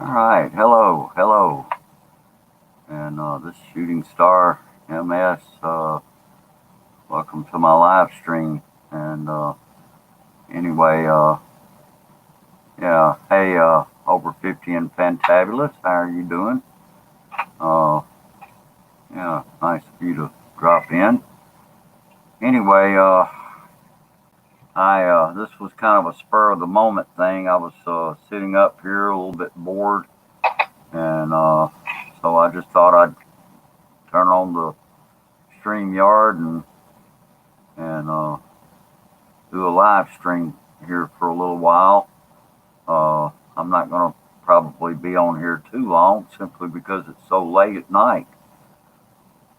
All right, hello, and this is Shooting Star MS. Welcome to my live stream. And anyway, yeah, hey, over 50 and fantabulous. How are you doing? Uh, yeah, nice of you to drop in. Anyway, I this was kind of a spur of the moment thing. I was sitting up here a little bit bored, and so I just thought I'd turn on the StreamYard and do a live stream here for a little while. I'm not going to probably be on here too long simply because it's so late at night.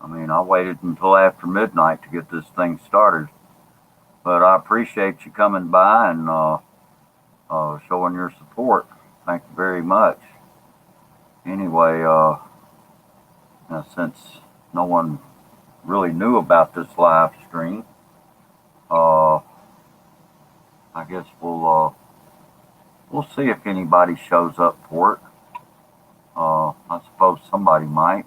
I mean, I waited until after midnight to get this thing started. But I appreciate you coming by and showing your support. Thank you very much. Anyway, since no one really knew about this live stream, uh, I guess we'll see if anybody shows up for it. I suppose somebody might.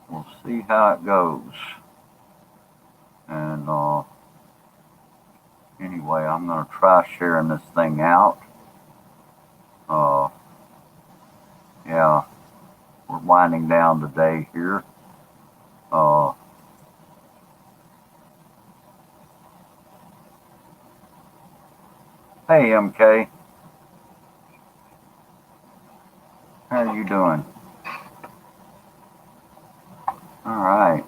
We'll see how it goes. And anyway, I'm going to try sharing this thing out. Yeah, we're winding down the day here. Hey, MK. How are you doing? All right.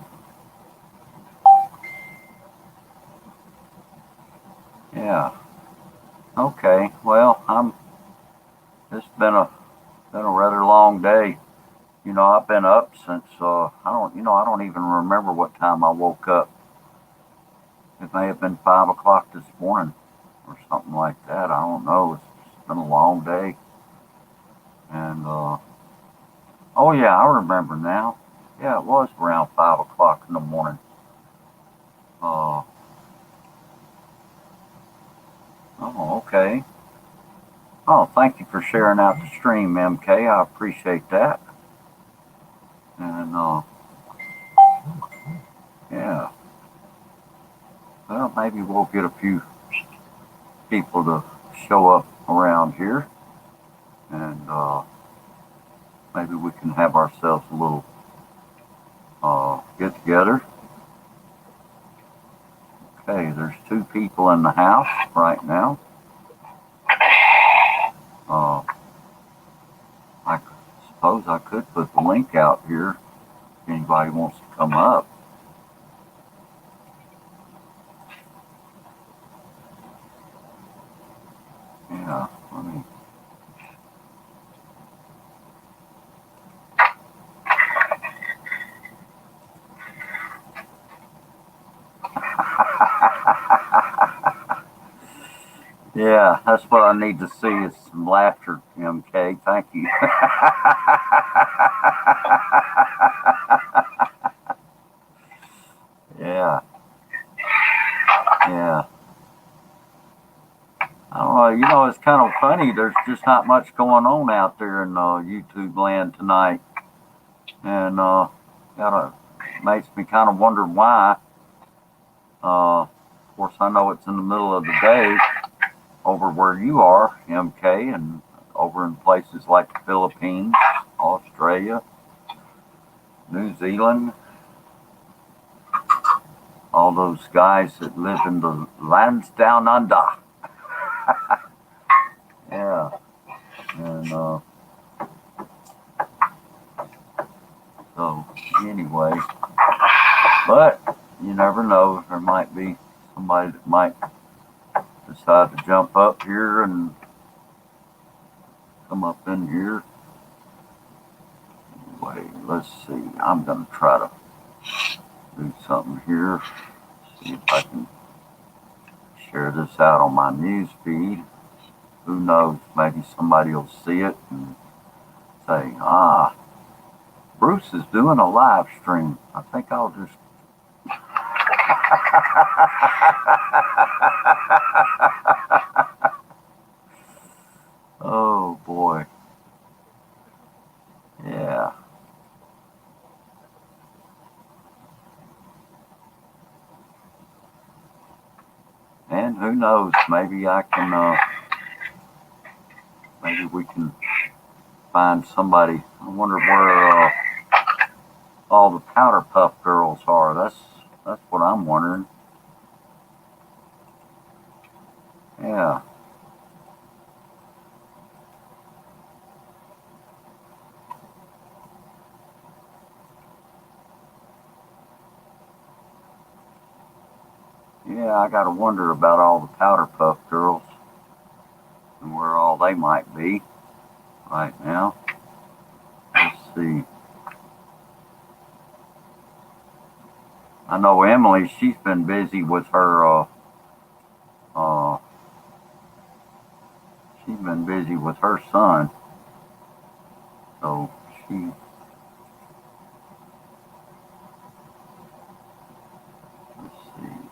Yeah. Okay. Well, It's been a rather long day. You know, I've been up since I don't even remember what time I woke up. It may have been 5 o'clock this morning or something like that. I don't know. It's been a long day. And oh yeah, I remember now. Yeah, it was around 5 o'clock in the morning. Uh, oh, okay. Oh, thank you for sharing out the stream, MK. I appreciate that. And yeah, well, maybe we'll get a few people to show up around here, and maybe we can have ourselves a little get together. Okay, there's two people in the house right now. I suppose I could put the link out here if anybody wants to come up. Yeah, let me. Yeah, that's what I need to see is some laughter, MK. Thank you. Yeah, yeah. I don't know. You know, it's kind of funny. There's just not much going on out there in YouTube land tonight, and gotta makes me kind of wonder why. Of course, I know it's in the middle of the day over where you are, MK, and over in places like the Philippines, Australia, New Zealand, all those guys that live in the lands down under. Yeah, and so anyway, but you never know. There might be somebody that might decide to jump up here and come up in here. Anyway, let's see. I'm going to try to do something here. See if I can share this out on my news feed. Who knows? Maybe somebody will see it and say, Bruce is doing a live stream. I think I'll just. And who knows? Maybe I can. Maybe we can find somebody. I wonder where all the Powder Puff Girls are. That's what I'm wondering. Yeah. Yeah, I gotta wonder about all the Powder Puff Girls and where all they might be right now. Let's see. I know Emily. She's been busy with her. Uh, she's been busy with her son. So she. Let's see.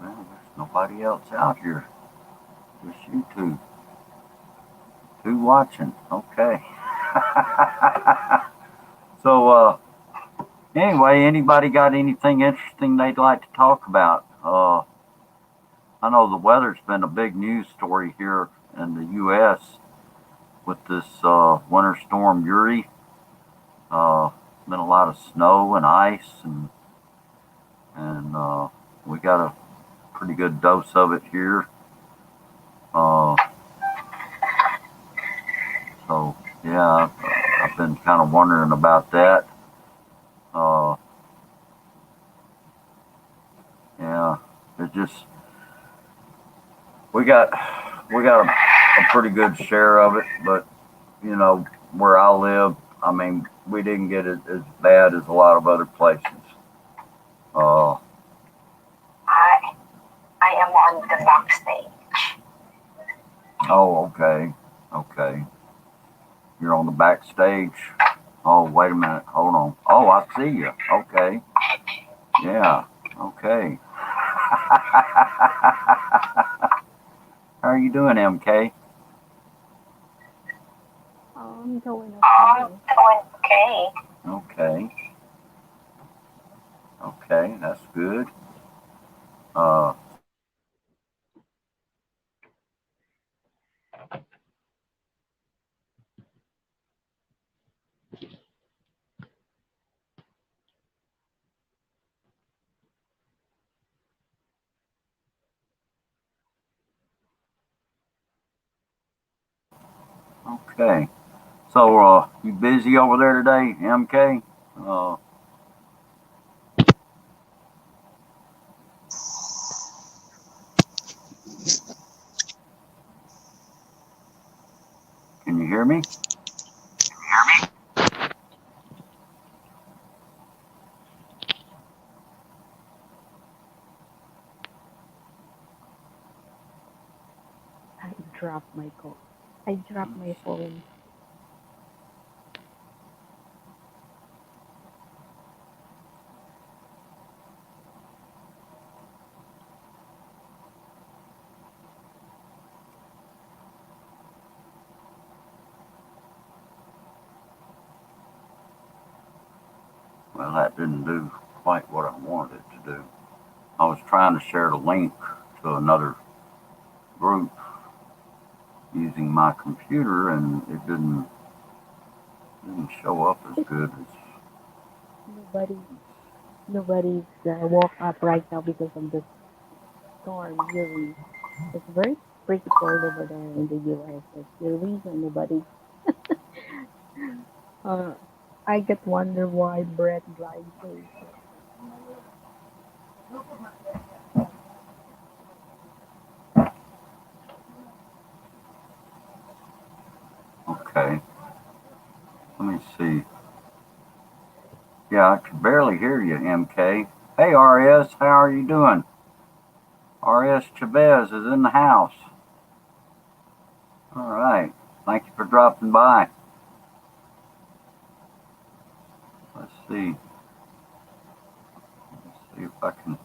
Well, there's nobody else out here. Just you two. Two watching. Okay. So anyway, anybody got anything interesting they'd like to talk about? I know the weather's been a big news story here in the U.S. with this winter storm Uri. Uh, been a lot of snow and ice, and we got a pretty good dose of it here. Uh, so yeah, I've been kind of wondering about that. Uh, yeah, it just we got a pretty good share of it, but you know where I live, I mean, we didn't get it as bad as a lot of other places. Uh, I I am on the backstage. oh, okay, okay. You're on the backstage. Oh, wait a minute. Hold on. Oh, I see you. Okay. Yeah. Okay. How are you doing, MK? I'm doing I'm okay. doing okay. Okay. Okay. That's good. Uh, okay. So, you busy over there today, MK? Uh, can you hear me? I dropped my call. I dropped my phone. Well, that didn't do quite what I wanted it to do. I was trying to share the link to another group using my computer, and it didn't show up as good as. Nobody, nobody's woke up right now because of the storm. Really, it's very pretty cold over there in the U.S. That's the reason nobody. Uh, I get wonder why Brett drives so slow. Okay, let me see. Yeah, I can barely hear you, MK. Hey, RS, how are you doing? RS Chavez is in the house. All right, thank you for dropping by. Let's see. Let's see if I can.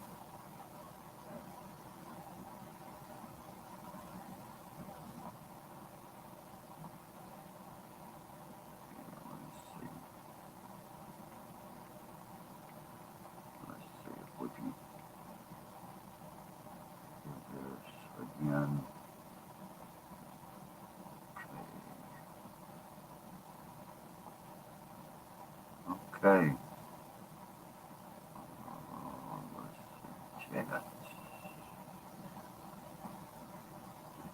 Let's see. Let's see if we can. Okay. Let's see. Chat.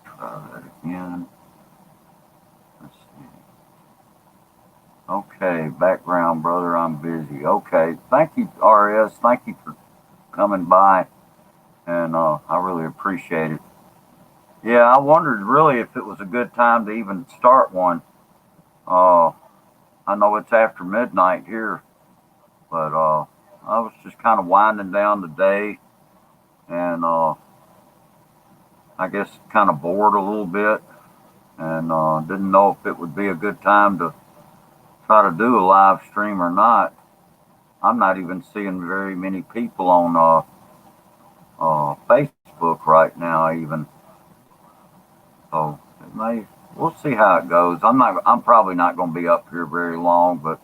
Try that again. Let's see. Okay, background, brother, I'm busy. Okay, thank you, RS. Thank you for coming by, and I really appreciate it. Yeah, I wondered really if it was a good time to even start one. Uh, I know it's after midnight here, but I was just kind of winding down the day, and I guess kind of bored a little bit, and didn't know if it would be a good time to try to do a live stream or not. I'm not even seeing very many people on Facebook right now, even. So it may. We'll see how it goes. I'm not. I'm probably not going to be up here very long, but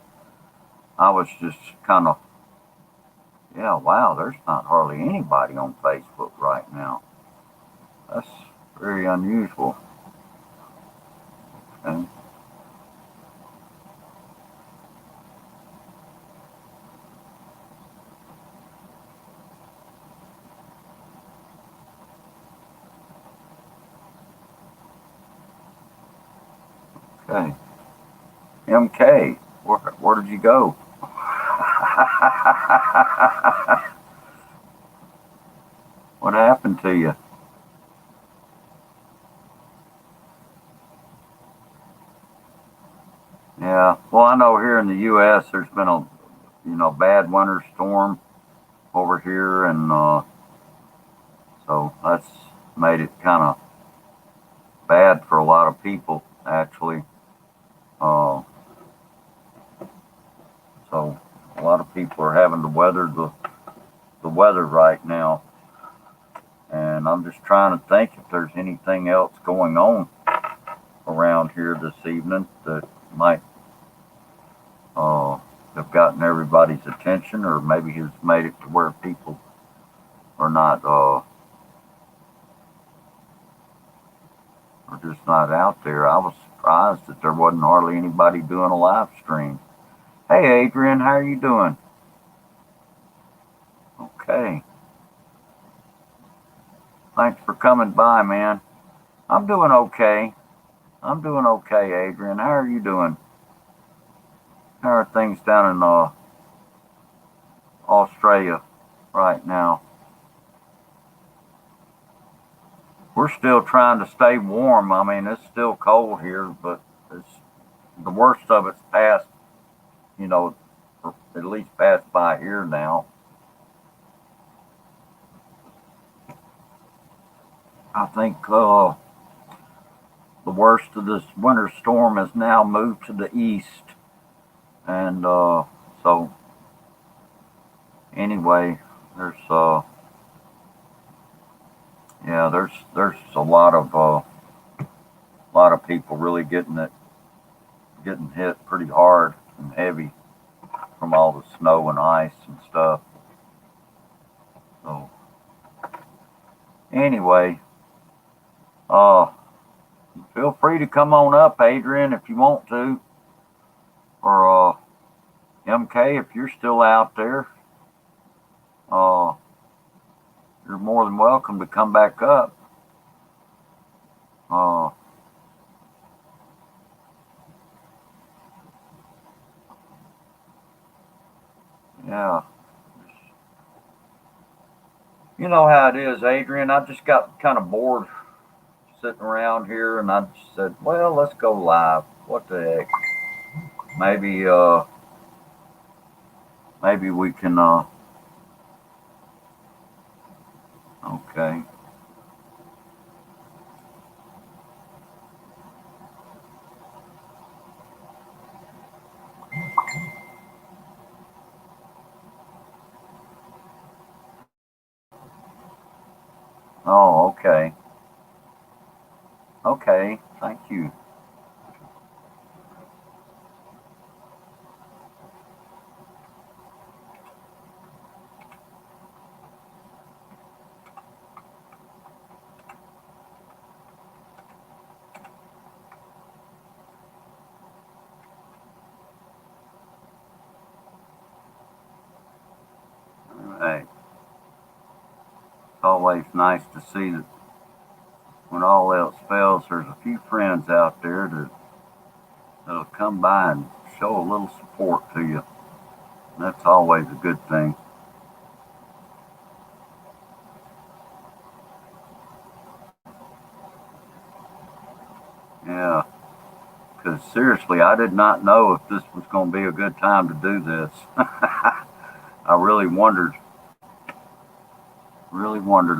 I was just kind of. Yeah. Wow. There's not hardly anybody on Facebook right now. That's very unusual. Okay. Okay. MK, where did you go? What happened to you? Yeah. Well, I know here in the U.S. there's been a bad winter storm over here, and so that's made it kind of bad for a lot of people actually. Uh, so a lot of people are having to weather the weather right now, and I'm just trying to think if there's anything else going on around here this evening that might uh, have gotten everybody's attention, or maybe has made it to where people are not are just not out there. I was surprised that there wasn't hardly anybody doing a live stream. Hey, Adrian, how are you doing? Okay. Thanks for coming by, man. I'm doing okay. I'm doing okay, Adrian. How are you doing? How are things down in Australia right now? We're still trying to stay warm. I mean, it's still cold here, but it's the worst of it's past, you know, at least passed by here now. I think the worst of this winter storm has now moved to the east, and so anyway, there's yeah, there's a lot of people really getting hit pretty hard and heavy from all the snow and ice and stuff. So anyway, uh, feel free to come on up, Adrian, if you want to, or MK, if you're still out there. Uh, you're more than welcome to come back up. Uh, yeah, you know how it is, Adrian. I just got kind of bored sitting around here, and I just said, well, let's go live. What the heck? Maybe maybe we can okay. Oh, okay. Okay. Thank you. It's always nice to see that when all else fails, there's a few friends out there that'll come by and show a little support to you. That's always a good thing. Yeah, because seriously, I did not know if this was going to be a good time to do this. I really wondered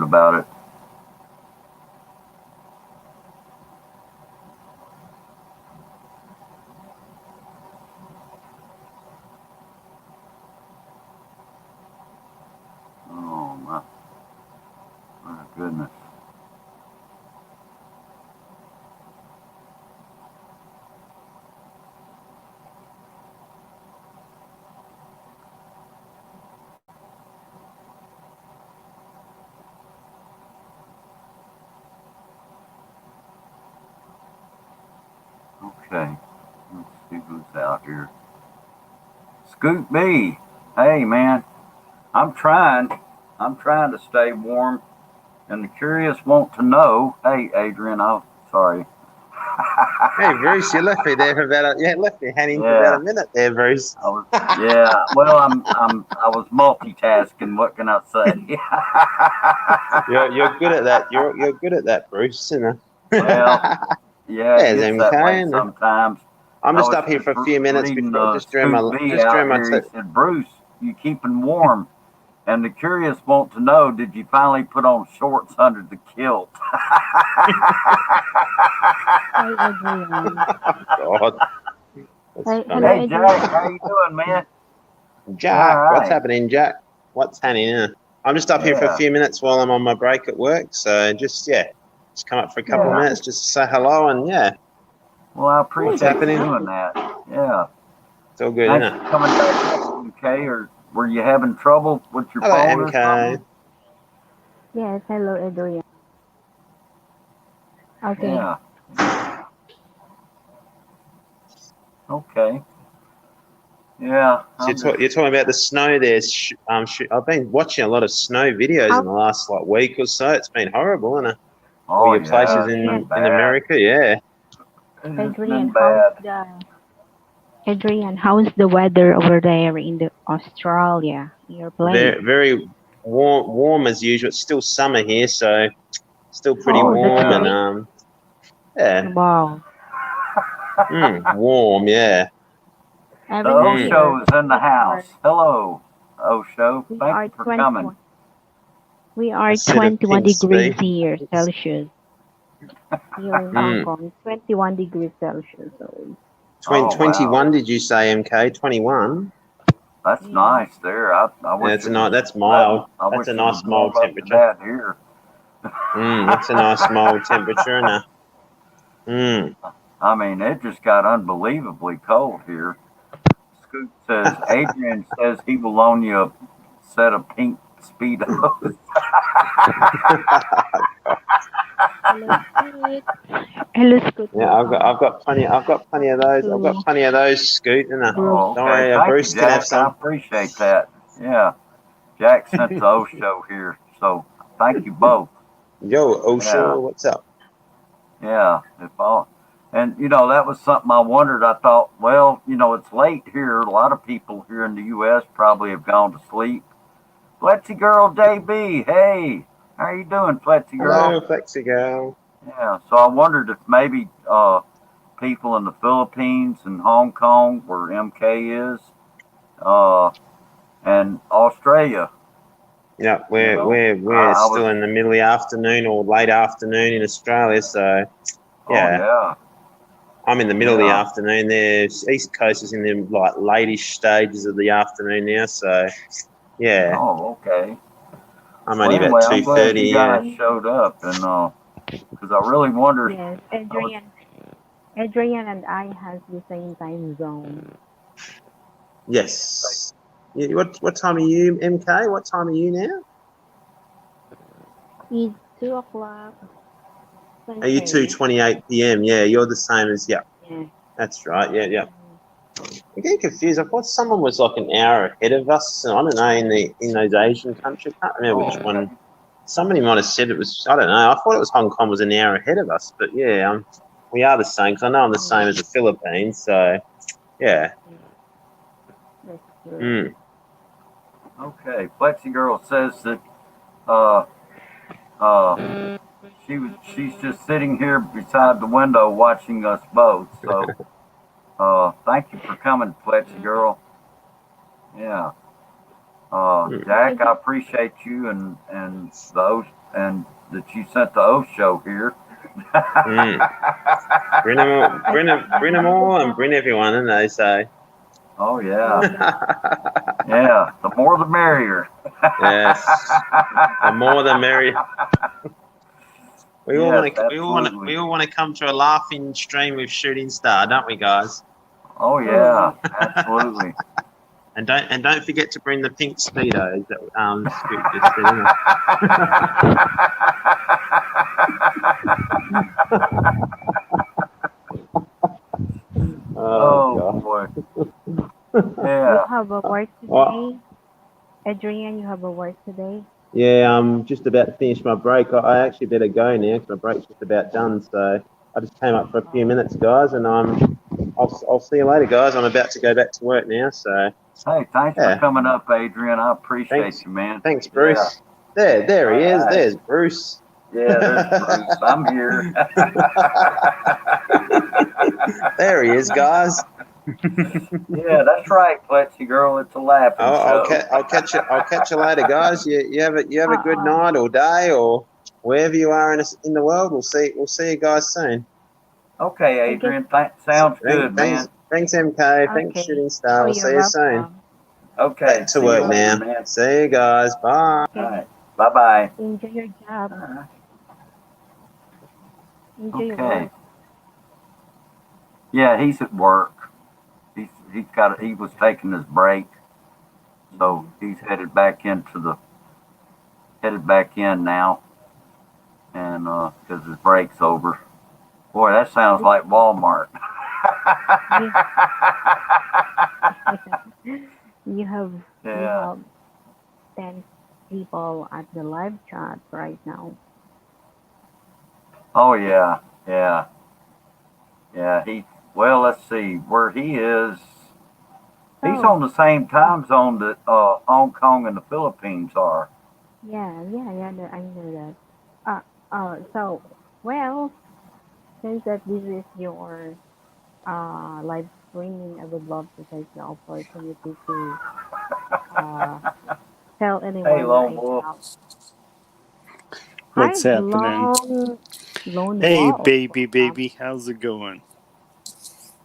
about it. Oh my goodness. Okay, let's see who's out here. Scoot B. Hey man, I'm trying to stay warm, and the curious want to know. Hey Adrian, I'm sorry. Hey Bruce, you left me there for about left me hanging for about a minute there, Bruce. Well, I was multitasking. What can I say? You're good at that. You're good at that, Bruce. You know. Well, yeah, it There's gets that way MK. sometimes. I'm just up here for a few minutes before just during my He said, Bruce, you keeping warm? And the curious want to know, did you finally put on shorts under the kilt? Hi, Adrian. God. Hello, Hey, Adrian. Jack, how you doing, man? Jack, All right. what's happening, Jack? What's happening? I'm just up here for a few minutes while I'm on my break at work. So just come up for a couple of minutes just to say hello and Well, I appreciate you happening? doing that. Yeah. It's all good, Thanks isn't for it? coming back, MK, or were you having trouble with your Hello, phone or MK. something? Yes, hello, Adrian. Okay. Yeah. Okay. Yeah. So you're talking about the snow there. I've been watching a lot of snow videos in the last week or so. It's been horrible, isn't it? All your places in America, yeah. Adrian, how's the weather over there in the Australia, your place? Very, very warm as usual. It's still summer here, so still pretty warm and Wow. warm, yeah. The Osho is in the house. Hello, Osho. Thank you for coming. We are 21 degrees here Celsius. Here in Hong Kong, 21 degrees Celsius. So 21, did you say, MK? 21? That's nice there. I wish that's mild. That's a nice mild temperature. Here. That's a nice mild temperature, isn't it? I mean, it just got unbelievably cold here. Scoot says, Adrian says he will loan you a set of pink Speedos. Hello, Scoot. Yeah, I've got plenty of those. I've got plenty of those, Scoot. Oh, don't worry, Bruce can have some. I appreciate that. Yeah, Jack sent the Osho here, so thank you both. Yo, Osho, what's up? Yeah, and that was something I wondered. I thought, well, it's late here. A lot of people here in the U.S. probably have gone to sleep. Flexi Girl JB, hey, how you doing, Flexi Girl? Hello, Flexi Girl. Yeah, so I wondered if maybe people in the Philippines and Hong Kong, where MK is, and Australia. Yeah, we're still in the middle of the afternoon or late afternoon in Australia, so I'm in the middle of the afternoon there. East Coast is in the late-ish stages of the afternoon now, so yeah. Oh, okay. I'm only about 2:30. I'm glad you guys showed up, and because I really wondered. Yes, Adrian and I have the same time zone. Yes. Yeah, what time are you, MK? What time are you now? It's 2 o'clock. Are you 2:28 p.m.? Yeah, you're the same as Yeah. That's right. Yeah. I'm getting confused. I thought someone was like an hour ahead of us. I don't know in those Asian countries. I can't remember which one somebody might have said it was. I don't know. I thought it was Hong Kong was an hour ahead of us, but yeah, we are the same. Cause I know I'm the same as the Philippines. So yeah. That's true. Mm. Okay, Flexi Girl says that uh she's just sitting here beside the window watching us both. So thank you for coming, Flexi Girl. Yeah. Jack, I appreciate you and the O and that you sent the O show here. Bring them all, and bring everyone, and they say. Oh yeah, yeah. The more the merrier. Yes, the more the merrier. We all Yes, want to come to a laughing stream with Shooting Star, don't we, guys? Oh yeah, absolutely. And don't forget to bring the pink speedos that Scoot just said. Oh boy. Yeah. You have a work today, Adrian. You have a work today. Yeah, I'm just about to finish my break. I actually better go now because my break's just about done. So I just came up for a few minutes, guys, and I'll see you later, guys. I'm about to go back to work now. So hey, thanks for coming up, Adrian. I appreciate you, man. Thanks, Bruce. Yeah. There he is. There's Bruce. Yeah, there's Bruce. I'm here. There he is, guys. Yeah, that's right, Flexi Girl. It's a laughing show. I'll catch you later, guys. You have a good night or day or wherever you are in the world. We'll see you guys soon. Okay, Adrian. Sounds good, man. Thanks, MK. Thanks, Shooting Star. We'll see you soon. Okay. Back to work now. Man. See you guys. Bye. Okay. All right. Bye-bye. Enjoy your job. Enjoy your Okay. work. Yeah, he's at work. He was taking his break, so he's headed back in now, and because his break's over. Boy, that sounds like Walmart. You have 10 people at the live chat right now. Oh yeah. Well, let's see where he is. He's on the same time zone that Hong Kong and the Philippines are. Yeah, I know that. So, well, since that this is your live streaming, I would love to take the opportunity to tell anyone. Hey, Lone Wolf. What's happening? Lone hey, Wolf. baby, how's it going?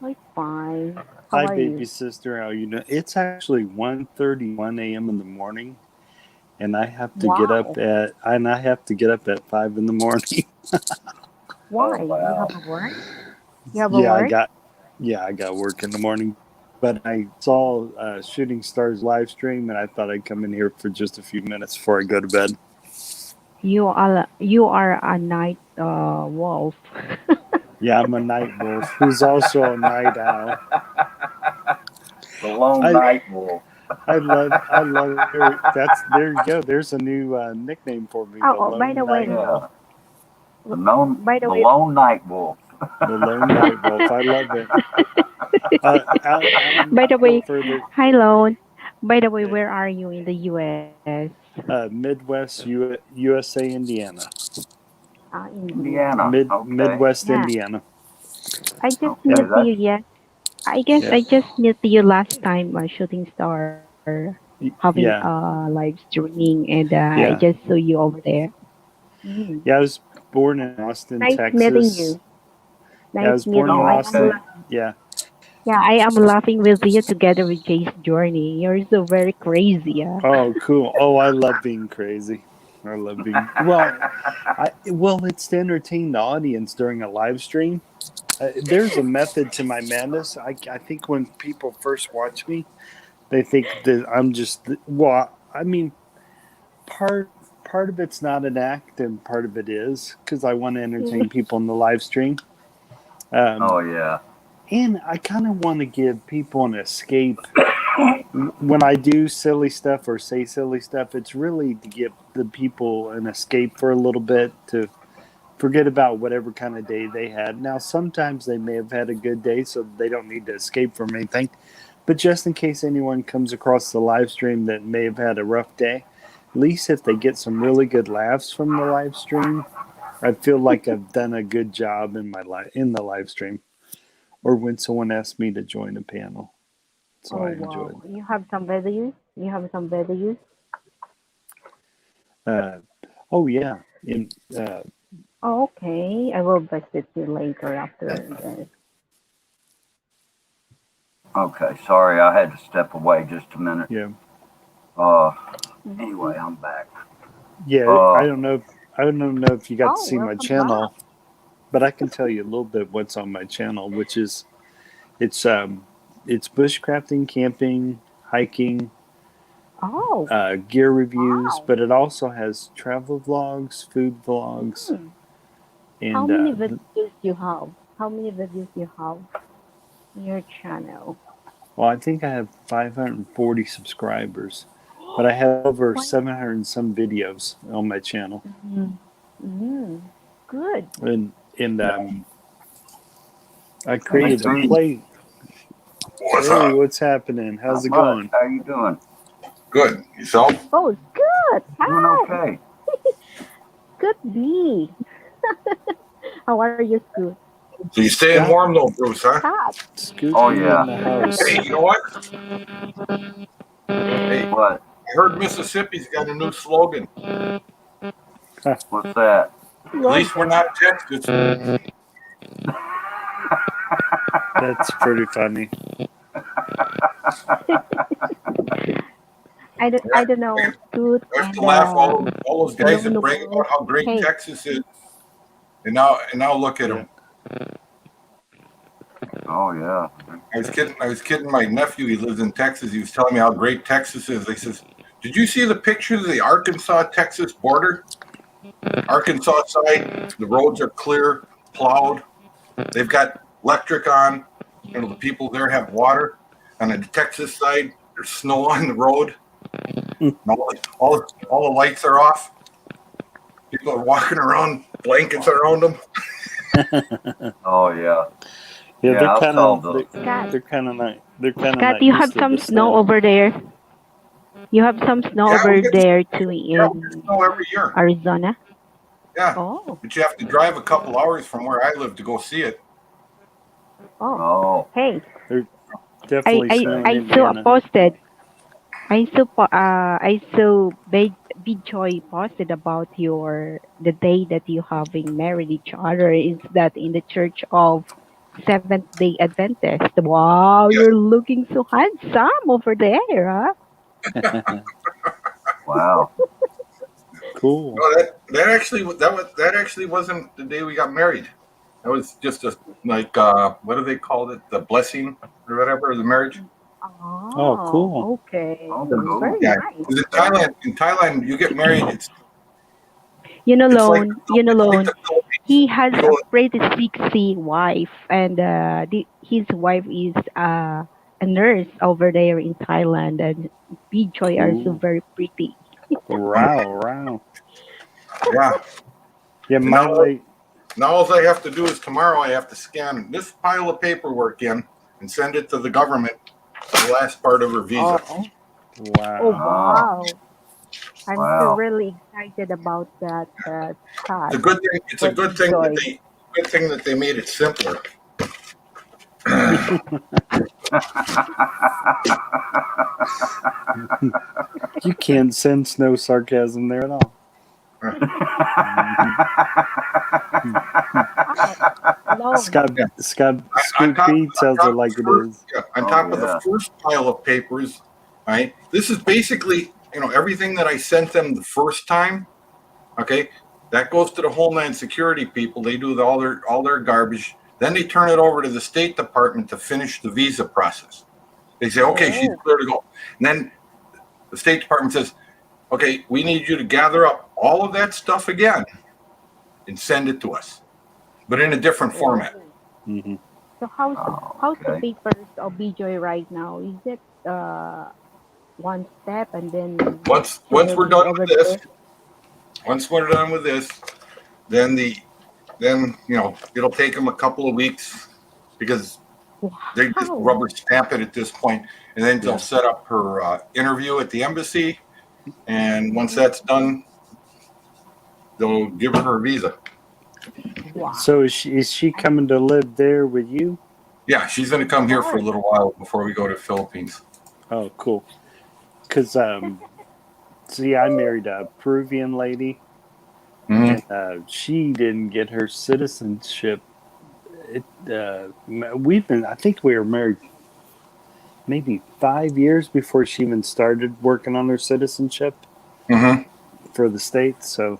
I'm fine. Hi, baby sister. How you doing? It's actually 1:31 a.m. in the morning, and I have to get up at 5 in the morning. Why? Oh, wow. You have a work? You have a work? I got work in the morning. But I saw Shooting Star's live stream, and I thought I'd come in here for just a few minutes before I go to bed. You are a night wolf. Yeah, I'm a night wolf who's also a night owl. The lone night wolf. I love there you go. There's a new nickname for me. By the way, the lone night wolf. The lone night wolf. I love it. By the way, hi Lone. By the way, where are you in the U.S.? Midwest, USA, Indiana. Indiana. Midwest Indiana. I just met you. Yes, I guess I just met you last time. Shooting Star having live streaming, and I just saw you over there. Yeah, I was born in Austin, nice Texas. Meeting you. I was born in Austin. Yeah, I am laughing with you together with Jay's Journey. You're so very crazy. Yeah. Oh, cool. Oh, I love being crazy. I love being well. It's to entertain the audience during a live stream. There's a method to my madness. I think when people first watch me, they think that I'm just I mean, part of it's not an act, and part of it is because I want to entertain people in the live stream. And I kind of want to give people an escape when I do silly stuff or say silly stuff, it's really to give the people an escape for a little bit to forget about whatever kind of day they had. Now, sometimes they may have had a good day, so they don't need to escape from anything. But just in case anyone comes across the live stream that may have had a rough day, at least if they get some really good laughs from the live stream, I feel like I've done a good job in the live stream, or when someone asks me to join a panel. So Oh I enjoyed. wow. You have some videos? You have some videos? Oh yeah, Oh, okay. I will visit you later after this. Okay, sorry, I had to step away just a minute. yeah, Anyway, I'm back. yeah. Uh, I don't know. I don't know if you got to Oh, see my welcome channel, but I can tell you a little bit what's on my channel, which is it's bushcrafting, camping, hiking, Oh, gear reviews, wow. but it also has travel vlogs, food vlogs, Hmm. and How many videos you have? How many videos you have in your channel? well, I think I have 540 subscribers, but I have over 700 and some videos on my channel, Mm-hmm. Good. and I Hey, created a Steve. play. What's Hey, up? what's happening? How's it Not much. going? How you doing? Good. Yourself? Oh, good. Doing Hi. okay. Good B. How are you, Scoot? So you staying Scott, warm though, Bruce, huh? Cat. Scooter Oh, in yeah. the house. Hey, you know what? Hey, What? I heard Mississippi's got a new slogan. What's that? At least we're not Texas. That's pretty funny. I don't know, Scoot I have and to laugh all those guys that no, brag about how great hey. Texas is. And now look at Yeah. them. Oh, yeah. I was kidding my nephew, he lives in Texas. He was telling me how great Texas is. He says, "Did you see the pictures of the Arkansas-Texas border? Arkansas side, the roads are clear, plowed. They've got electric on. You know, the people there have water. On the Texas side, there's snow on the road. All the lights are off. People are walking around, blankets around them. Oh, yeah. Yeah, Yeah, they're I kind saw of the. they're kind of nice. They're kind of Cat, not you have used to some the snow snow. over there. You have some snow Yeah, we over get there too Yeah, we get in snow every year. Arizona. Yeah, Oh, but you have to drive a couple hours from where I live to go see it. oh. Oh, Hey, Definitely I snow in I saw Indiana. posted. I saw Big Joy posted about the day that you having married each other. Is that in the Church of Seventh Day Adventist? Wow, Yes. you're looking so handsome over there, huh? wow. Cool. No, that actually wasn't the day we got married. That was just like what do they call it? The blessing or whatever, the marriage. Oh, cool. Okay. Oh, cool. Very Yeah, nice. 'cause in Thailand, you get married. It's like the Philippines. He has You a go, pretty sexy wife, and his wife is a nurse over there in Thailand, and Big Joy are so Cool. very pretty. Wow. yeah. Yeah, And my late. now all I have to do is tomorrow I have to scan this pile of paperwork in and send it to the government. The last part of her visa. Oh, Wow. wow! I'm so Wow. really excited about that, Scott. It's a good thing. It's a What good thing joy. that they made it simpler. You can't sense no sarcasm there at all. Hello. Scott Yeah. Scoot On top- B tells on it like it top of- is. Yeah, on Oh, top of yeah. the first pile of papers, right? This is basically, everything that I sent them the first time. Okay, that goes to the Homeland Security people. They do all their garbage. Then they turn it over to the State Department to finish the visa process. They say, okay, she's clear to go. And then the State Department says, okay, we need you to gather up all of that stuff again and send it to us, but in a different format. Mm-hmm. So how's Oh, how's the okay. papers of BJoy right now? Is it one step and then Once she will we're be done over with this, there. then it'll take them a couple of weeks because they just Wow. rubber stamp it at this point, and then Yeah. they'll set up her interview at the embassy, and once that's done, they'll give her her visa. Wow. So is she coming to live there with you? Yeah, she's going to come here for a little while before we go to Philippines. Oh, cool. Because see, I married a Peruvian lady, Mhm. and she didn't get her citizenship. I think we were married maybe 5 years before she even started working on her citizenship for the States. So,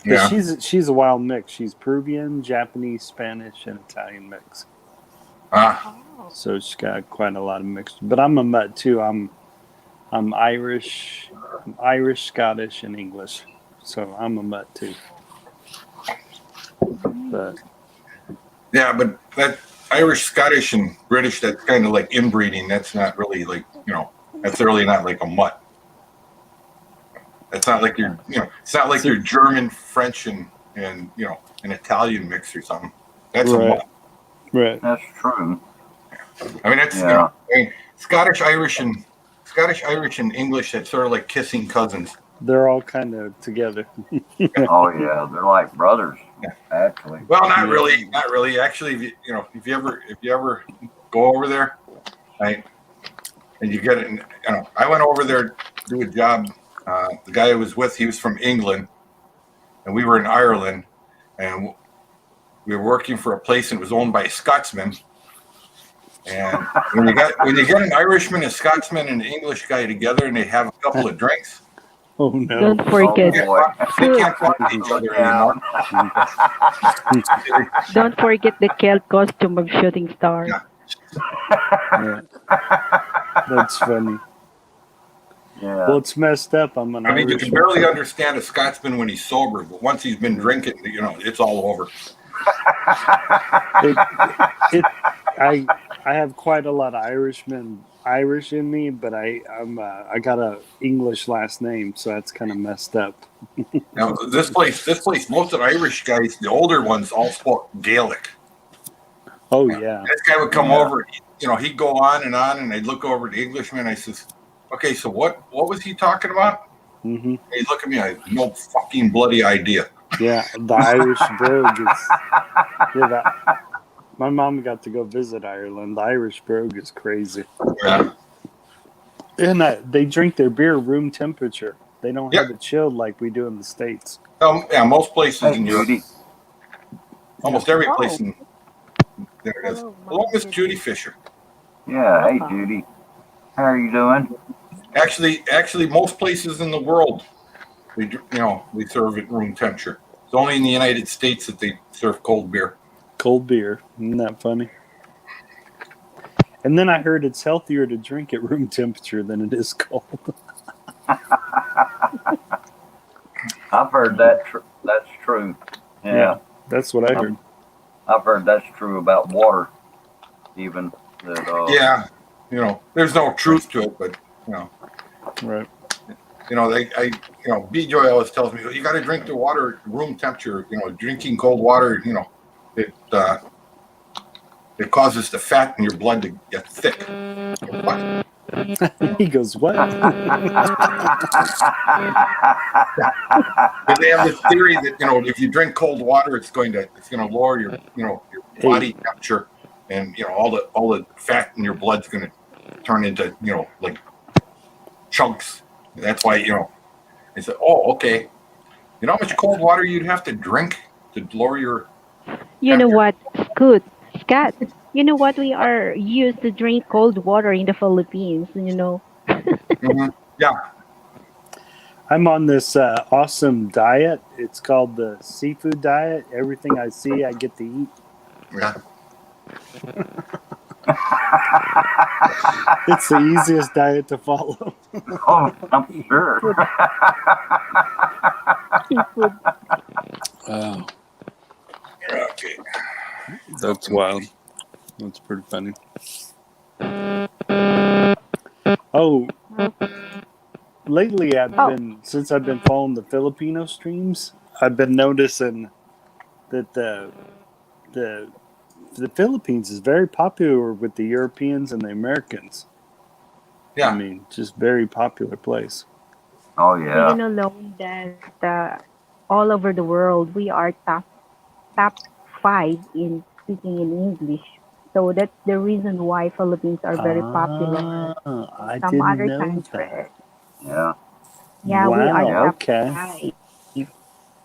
'cause Yeah. she's a wild mix. She's Peruvian, Japanese, Spanish, and Italian mix. Ah, Oh. So she's got quite a lot of mixed. But I'm a mutt too. I'm Irish, Scottish, and English. So I'm a mutt too. But yeah, but that Irish, Scottish, and British, that's kind of like inbreeding. That's not really like, that's really not like a mutt. That's not like it's not like your German, French, and an Italian mix or something. That's a Right. mutt. right. That's true. I mean, that's Yeah. Scottish, Irish, and English. That's sort of like kissing cousins. They're all kind of together. Oh yeah, they're like brothers, actually. Well, not Yeah. really, not really. Actually, if you ever go over there, right, and you get it, I went over there to do a job. The guy I was with, he was from England, and we were in Ireland, and we were working for a place that was owned by a Scotsman. And when you get an Irishman, a Scotsman, and an English guy together, and they have a couple of drinks, Oh no. Don't forget. Oh, boy. they can't talk to each other anymore. Don't forget the Celt costume of Shooting Star. Yeah. Yeah. That's funny. Yeah. Well, it's messed up. I'm an I mean, you Irish. can barely understand a Scotsman when he's sober, but once he's been drinking, it's all over. I have quite a lot of Irish in me, but I got a English last name, so that's kind of messed up. Now, this place, most of the Irish guys, the older ones, all spoke Gaelic. Oh yeah. This guy would come Yeah. over, he'd go on, and I'd look over at the Englishman. I says, "Okay, so what was he talking about?" hmm He'd look at me. I had no fucking bloody idea. Yeah, the Irish brogue is. Yeah, my mom got to go visit Ireland. The Irish brogue is crazy, Yeah. and they drink their beer room temperature. They don't have Yep. it chilled like we do in the States. Yeah, most places Hey, in Europe, Judy. almost every Oh. place in there it is. Hello, Hello, Miss Mom. Judy Fisher. Yeah. Hey, Judy. How are you doing? Actually, most places in the world, we serve at room temperature. It's only in the United States that they serve cold beer. Cold beer, isn't that funny? And then I heard it's healthier to drink at room temperature than it is cold. I've heard that. That's true. Yeah. That's what I heard. I've heard that's true about water, even. That, Yeah, there's no truth to it, but Right. B-Joy always tells me you got to drink the water at room temperature. Drinking cold water, it causes the fat in your blood to get thick. What? He goes, what? And they have this theory that if you drink cold water, it's going to lower your your body temperature, and all the fat in your blood's going to turn into like chunks. And that's why I said, oh, okay. You know how much cold water you'd have to drink to lower your You know what, Scott? You know what? We are used to drink cold water in the Philippines. Yeah. I'm on this awesome diet. It's called the seafood diet. Everything I see, I get to eat. Yeah. It's the easiest diet to follow. oh, I'm sure. Seafood. Oh, Okay. that's wild. That's pretty funny. Oh, lately Oh. since I've been following the Filipino streams, I've been noticing that the Philippines is very popular with the Europeans and the Americans. I Yeah. mean, just very popular place. Oh Do you yeah. know that all over the world we are top 5 in speaking in English? So that's the reason why Philippines are very popular in I some didn't other know that. countries. Yeah. Yeah, we are Wow. top Okay, 5.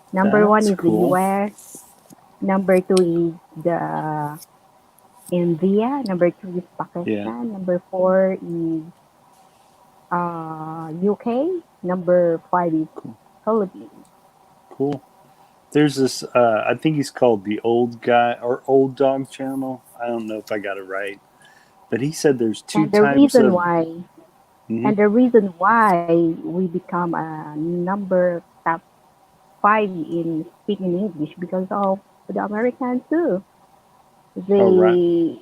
Number 1 that's is the cool. US. Number 2 is the India. Number 3 is Yeah, Pakistan. Number 4 is UK. Number 5 is cool. Philippines. Cool. There's this. I think he's called the Old Guy or Old Dog Channel. I don't know if I got it right, but he said there's two And the types reason of. why Mhm. And the reason why we become a number top 5 in speaking English because of the Americans too. Oh, right. They,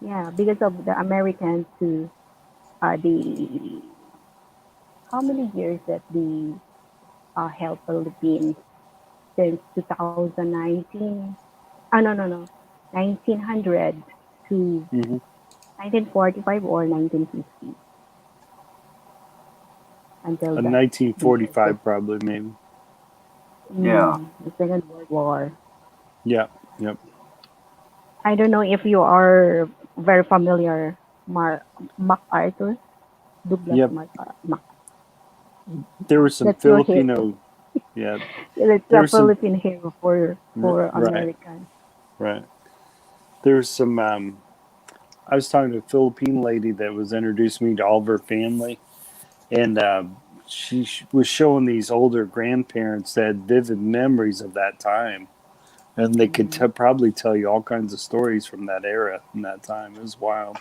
yeah, because of the Americans too. The how many years that they held Philippines since 2019? Ah, no, 1900 to Hmm. 1945 or 1950 until that year. So, 1945, probably, maybe. Yeah. The Second World War. Yeah. Yep. I don't know if you are very familiar MacArthur, Douglas Yep. Mac. There was some That's your hero. Filipino. Yeah. It's There a was some. Philippine hero for Right. Americans. Right. There's some. I was talking to a Philippine lady that was introduced me to all of her family, and she was showing these older grandparents that had vivid memories of that time, and they could Mm. probably tell you all kinds of stories from that era and that time. It was wild.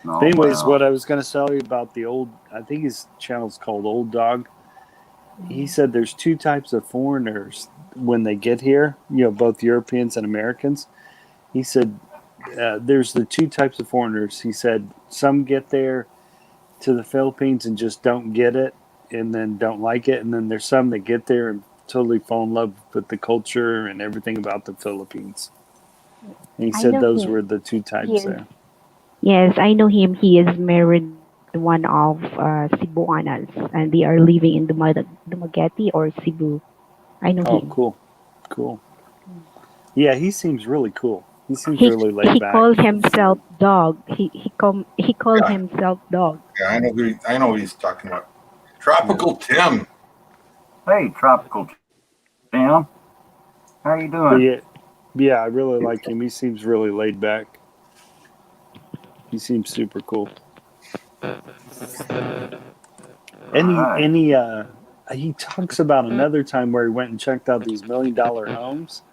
Oh But anyways, wow. what I was going to tell you about the old, I think his channel's called Old Dog. He said there's two types of foreigners when they get here, both Europeans and Americans. He said there's the two types of foreigners. He said some get there to the Philippines and just don't get it and then don't like it. And then there's some that get there and totally fall in love with the culture and everything about the Philippines. And he I said know those him. were the two He types is there. Yes, I know him. He is married one of Cebuanas, and they are living in Dumaguete or Cebu. I know Oh, him. cool. Cool. Yeah, he seems really cool. He seems He really laid he back. called himself dog. He called Yeah. himself dog. Yeah, I know what he's talking about. Tropical Tim. Hey, Tropical Tim. How you But doing? yeah, I really like him. He seems really laid back. He seems super cool. All right. He talks about another time where he went and checked out these $1 million homes,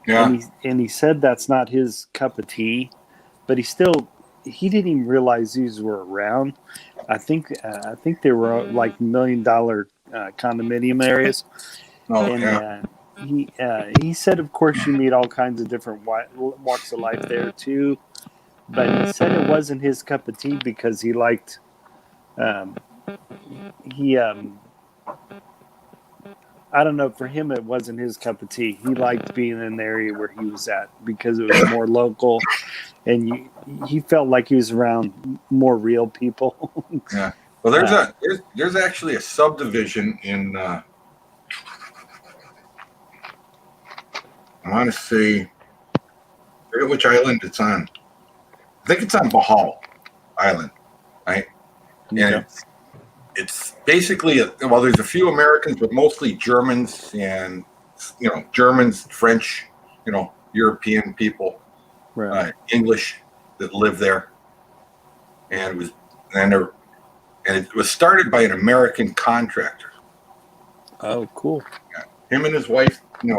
Yeah. and he said that's not his cup of tea, but he didn't even realize these were around. I think they were like $1 million condominium areas, Oh, and yeah. he said, of course, you meet all kinds of different walks of life there too. But he said it wasn't his cup of tea because he liked he I don't know, for him it wasn't his cup of tea. He liked being in the area where he was at because it was more local, and he felt like he was around more real people. Yeah. Well, there's actually a subdivision in I want to say, I forget which island it's on. I think it's on Bohol Island, right? And Okay. it's basically there's a few Americans, but mostly Germans and Germans, French, European people, Right. English that live there, and it was started by an American contractor. Oh, cool. Him and his wife, they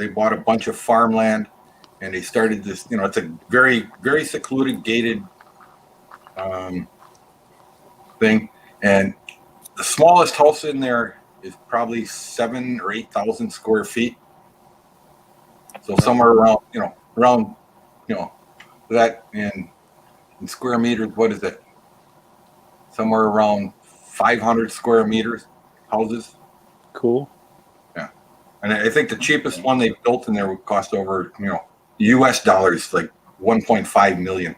bought a bunch of farmland, and they started this. It's a very, very secluded, gated thing, and the smallest house in there is probably 7,000 or 8,000 square feet. So somewhere around that in square meters. What is it? somewhere around 500 square meters houses. Cool. And I think the cheapest one they built in there would cost over, US dollars, like 1.5 million.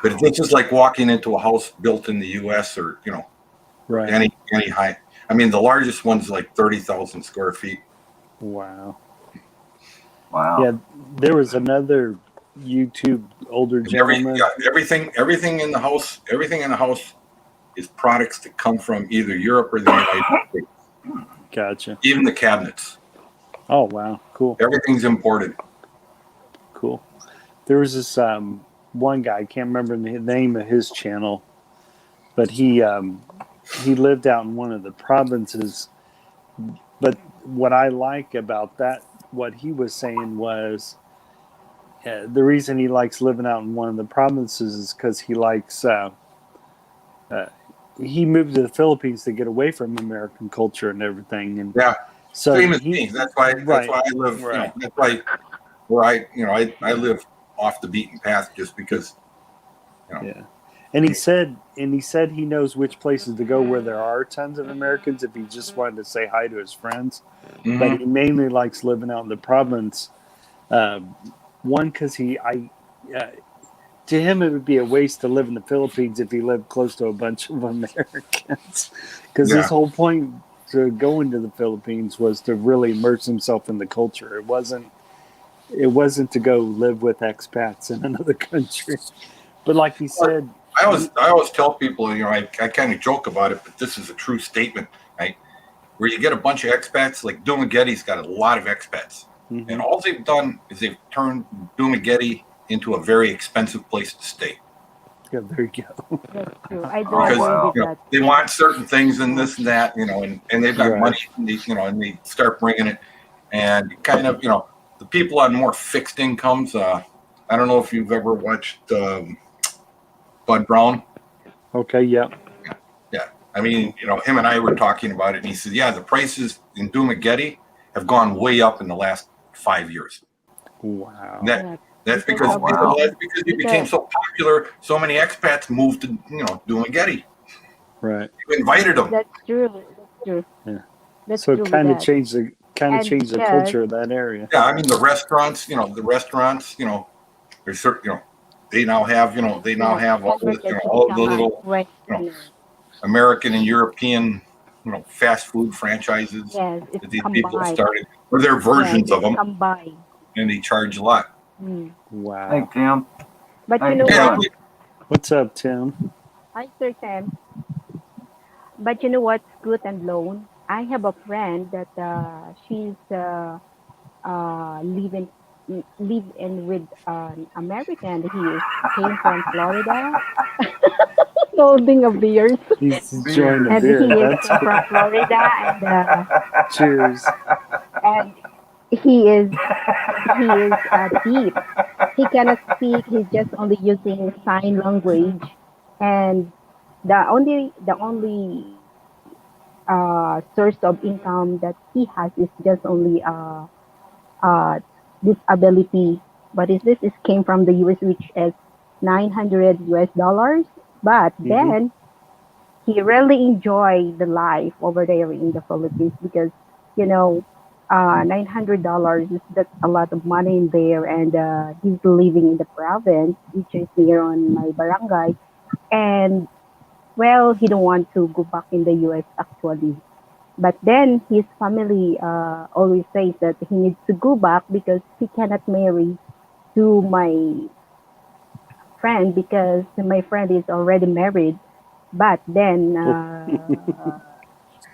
But it's just like walking into a house built in the US or, Right. any high. I mean, the largest one's like 30,000 square feet. Wow. Wow. Yeah, there was another YouTube older And gentleman. everything in the house is products that come from either Europe or the United States. Gotcha. Even the cabinets. Oh wow, cool, Everything's imported. cool. There was this one guy, I can't remember the name of his channel, but he lived out in one of the provinces. But what I like about that, what he was saying was, the reason he likes living out in one of the provinces is because he likes. He moved to the Philippines to get away from American culture and everything, and Yeah. so Same as me. That's why right. I live. Right. That's why where I live off the beaten path just because. Yeah, and he said he knows which places to go where there are tons of Americans if he just wanted to say hi to his friends. Mhm. But he mainly likes living out in the province. One, because to him it would be a waste to live in the Philippines if he lived close to a bunch of Americans. Because Yeah. his whole point to going to the Philippines was to really immerse himself in the culture. It wasn't to go live with expats in another country. But like he said, I always tell people, I kind of joke about it, but this is a true statement, right? Where you get a bunch of expats, like Dumageti's got a lot of expats, mhm, and all they've done is they've turned Dumageti into a very expensive place to stay. yeah, there you go. That's true. I do Because agree with that. they want certain things and this and that, and they've got Right. money, and they start bringing it, and kind of, the people on more fixed incomes. I don't know if you've ever watched Bud Brown. Okay, yeah. I mean, him and I were talking about it, and he said, "Yeah, the prices in Dumaguete have gone way up in the last 5 years. Wow. And that's because Oh, wow. he became so popular. So many expats moved to Dumaguete. Right. You invited them. That's true. That's true. Yeah. That's So true it kind of with that. changed the And yes. culture of that area. Yeah, I mean the restaurants. There's certain. They now have all the little Right. American and European fast food franchises Yes, it's that these people have combined. started, or they're versions Yes, of them, combined. and they charge a lot. Mm. Wow. Hey, Tim. But Hey, you know yeah. what? What's up, Tim? Hi, Sir Sam. But you know what's good and loan? I have a friend that she's live in with an American. Came from Florida, holding a beard, He's enjoying the and beer. he is That's from Florida, cheers. and he is deep. He cannot speak. He's just only using sign language, and the only source of income that he has is just only disability. But is this? It came from the US, which is $900. But Mhm. then he really enjoyed the life over there in the Philippines because $900 is that's a lot of money in there, and he's living in the province, which is near on my barangay, and well, he don't want to go back in the US actually. But then his family always says that he needs to go back because he cannot marry to my friend because my friend is already married. But then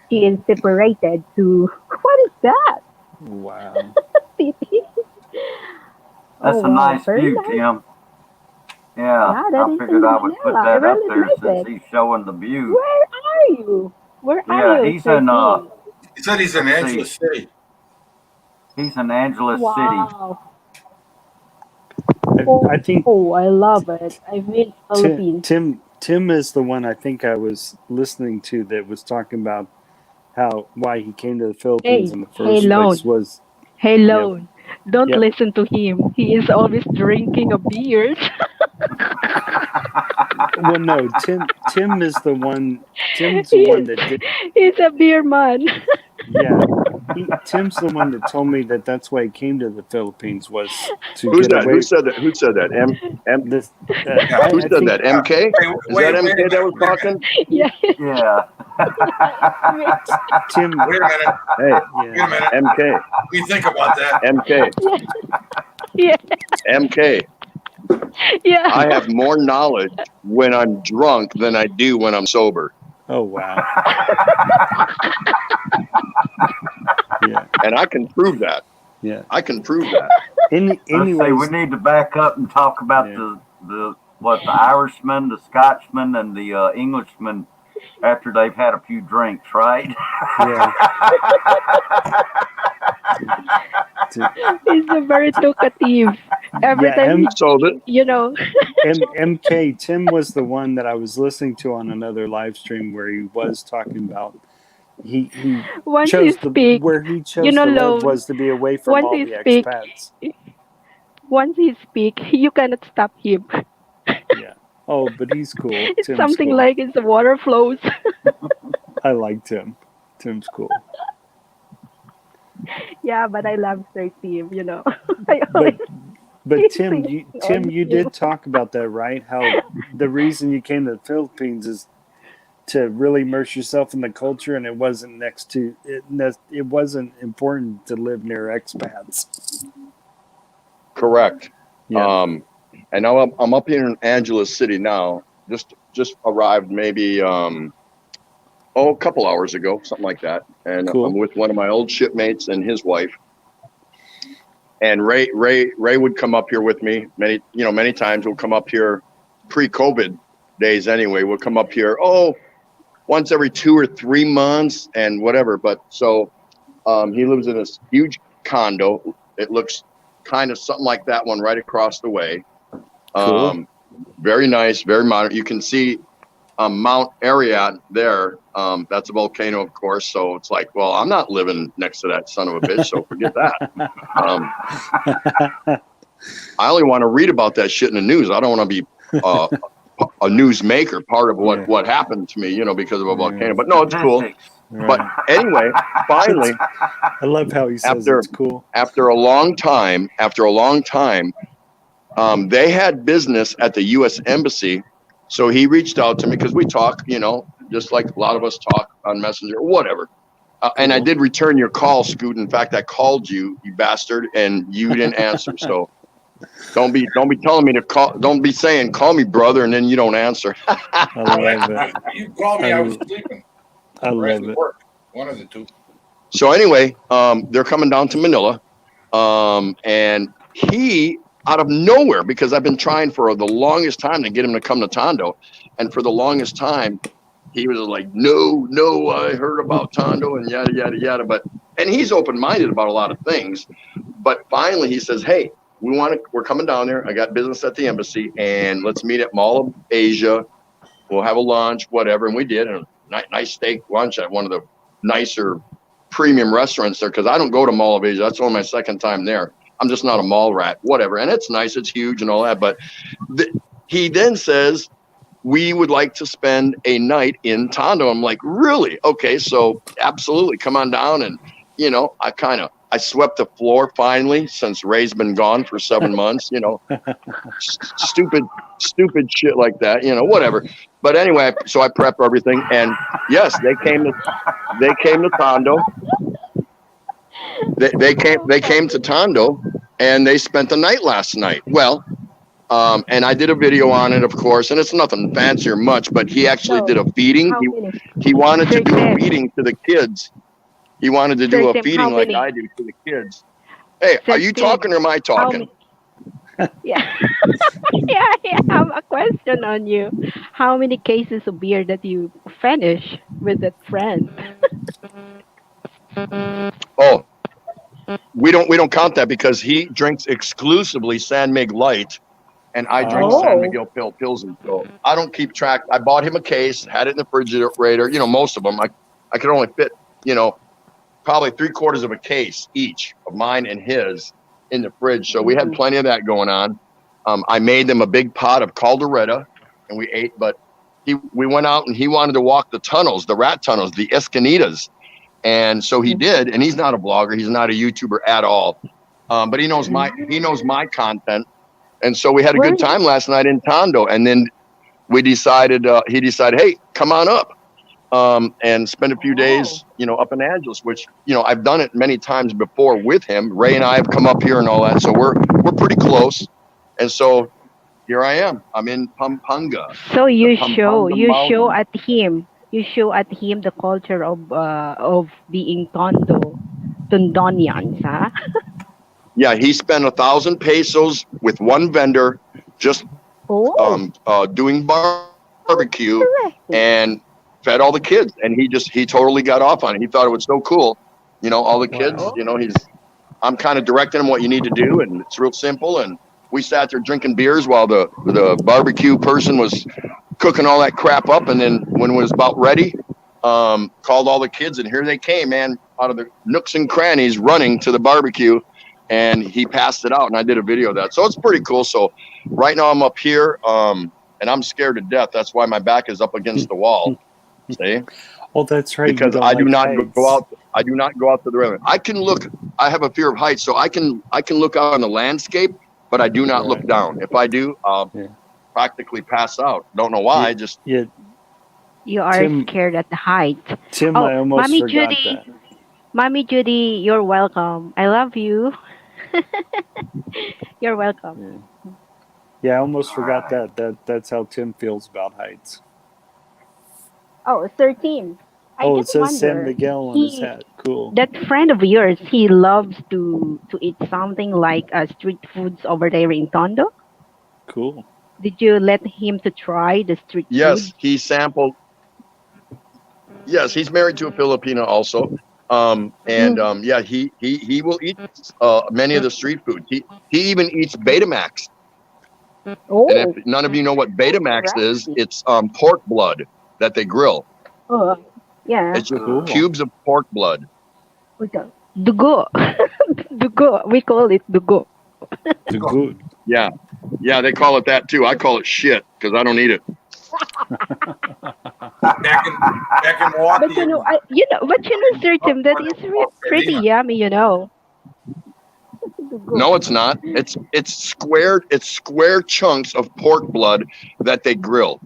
she is separated to what is that? Wow. That's Oh, a wow, nice very view, nice. Tim. Yeah, Yeah, that I is figured in I would put Manila. I that up really there like since it. he's showing the view. Where are you? Where Yeah, are you, he's Sir in Dean? He said he's in Let's Angeles see. City. He's in Angeles City. Wow. I think Oh, I love it. I miss Philippines. Tim is the one I think I was listening to that was talking about why he came to the Philippines Hey, in the hey, first Lone. place was Hey, yep, Lone. Don't yep. listen to him. He is always drinking a beer. Well, no, Tim is the one. Tim's the one that did. He's a beer man. Yeah, Tim's the one that told me that that's why he came to the Philippines was to Who's get that? away. Who said that? Who said that? This, Who said that? MK? Hey, Is wait, that wait a MK that was minute, talking? Yeah. Yeah. Tim. Wait a minute. Hey, Wait a Yeah, minute. MK, Let me think about that. MK, Yeah. MK. Yeah. I have more knowledge when I'm drunk than I do when I'm sober. oh wow. Yeah, And I can prove that. yeah. I can prove that. Let's see, we Anyways, need to back up and talk about Yeah. the Irishman, the Scotsman, and the Englishman after they've had a few drinks, right? yeah. He's a very talkative. Every Yeah, time, So that you know. MK Tim was the one that I was listening to on another live stream where he was talking about he Once he chose speak, where he chose you know, to live Lone, was to be away from once all he the speak, expats. once he speak, you cannot stop him. Yeah. Oh, but he's cool. It's Tim's something cool. like it's the water flows. I like Tim. Tim's cool. Yeah, but I love Sir Tim, you know. I But always but Tim, on you did talk about that, right? How the reason you came to the Philippines is to really immerse yourself in the culture, and it wasn't it wasn't important to live near expats. correct. Yeah, And now I'm up here in Angeles City now. Just arrived maybe a couple hours ago, something like that. And Cool. I'm with one of my old shipmates and his wife. And Ray would come up here with me many times. We'll come up here pre-COVID days anyway. We'll come up here once every 2 or 3 months and whatever. But so he lives in this huge condo. It looks kind of something like that one right across the way. Cool. Very nice, very modern. You can see Mount Ariyat there. That's a volcano, of course. So it's like, well, I'm not living next to that son of a bitch, so forget that. I only want to read about that shit in the news. I don't want to be a news maker, part of Yeah. what happened to me, because of a Yeah. volcano. But no, it's cool. Right. But anyway, finally, I love how he says after- it's cool. after a long time, they had business at the U.S. Embassy. So he reached out to me because we talk, just like a lot of us talk on Messenger or whatever. And I Cool. did return your call, Scoot. In fact, I called you, you bastard, and you didn't answer. So don't be telling me to call. Don't be saying call me, brother, and then you don't answer. I love it. You called me, I was sleeping. I Or at love it. work. One of the two. So anyway, they're coming down to Manila, and he, out of nowhere, because I've been trying for the longest time to get him to come to Tondo, and for the longest time, he was like, no, I heard about Tondo and yada yada yada. And he's open-minded about a lot of things, but finally he says, hey, we're coming down there. I got business at the embassy, and let's meet at Mall of Asia. We'll have a lunch, whatever, and we did a nice steak lunch at one of the nicer premium restaurants there, because I don't go to Mall of Asia. That's only my second time there. I'm just not a mall rat, whatever. And it's nice, it's huge and all that. But he then says, we would like to spend a night in Tondo. I'm like, really? Okay, so absolutely, come on down. And, I swept the floor finally, since Ray's been gone for 7 months, stupid shit like that, whatever. But anyway, so I prep everything, and yes, they came to Tondo. They came to Tondo, and they spent the night last night. Well, and I did a video on it, of course, and it's nothing fancy or much, but he actually did a feeding. How many? He wanted to do a Sir, feeding to the kids. He wanted to do Sir, a Tim, feeding how like many? I do to the kids. Hey, Sir, are you Tim, talking or am I How talking? many? Yeah. Yeah, I have a question on you. How many cases of beer that you finish with that friend? Oh, we don't count that because he drinks exclusively San Mig Light, and I drink Oh. San Miguel Pilsen. So I don't keep track. I bought him a case, had it in the refrigerator. Most of them I could only fit, probably 3/4 of a case each of mine and his in the fridge. So we had plenty of that going on. I made them a big pot of caldereta, and we ate. But we went out and he wanted to walk the tunnels, the rat tunnels, the Escanitas. And so he did, and he's not a blogger, he's not a YouTuber at all. But he knows my content. And so we had a good time last night in Tondo, and then he decided, hey, come on up. And spend a few days, up in Angeles, which, I've done it many times before with him. Ray and I have come up here and all that. So we're pretty close. And so here I am. I'm in Pampanga. So you show Mountain. at him. You show at him the culture of being Tondonians, huh? Yeah, he spent 1,000 pesos with one vendor, just doing barbecue and fed all the kids. And he totally got off on it. He thought it was so cool. All the kids, I'm kind of directing them what you need to do, and it's real simple. And we sat there drinking beers while the barbecue person was cooking all that crap up. And then when it was about ready, called all the kids, and here they came, man, out of the nooks and crannies running to the barbecue, and he passed it out, and I did a video of that. So it's pretty cool. So right now I'm up here, and I'm scared to death. That's why my back is up against the wall. See? Well, that's right. Because I do not go out. I do not go out to the river. I can look. I have a fear of heights, so I can look out on the landscape, but I do not look down. If I do, I'll practically pass out. Don't know why. You are scared at the height. Tim, I almost Mommy forgot Judy. that. Mommy Judy, you're welcome. I love you. You're welcome. Yeah, I almost forgot that. That's how Tim feels about heights. Oh, 13. It says San Miguel on his hat. Cool. That friend of yours, he loves to eat something like street foods over there in Tondo. Cool. Did you let him to try the street food? Yes, he sampled. Yes, he's married to a Filipina also. Yeah, he will eat many of the street food. He even eats Betamax. Oh. And if none of you know what Betamax is, it's pork blood that they grill. Oh, yeah. It's just cubes of pork blood. Dugo. Dugo. We call it dugo. Dugo. Yeah, they call it that too. I call it shit because I don't eat it. Back in Milwaukee. But Sir Tim, that is pretty yummy, No, it's not. It's square chunks of pork blood that they grill.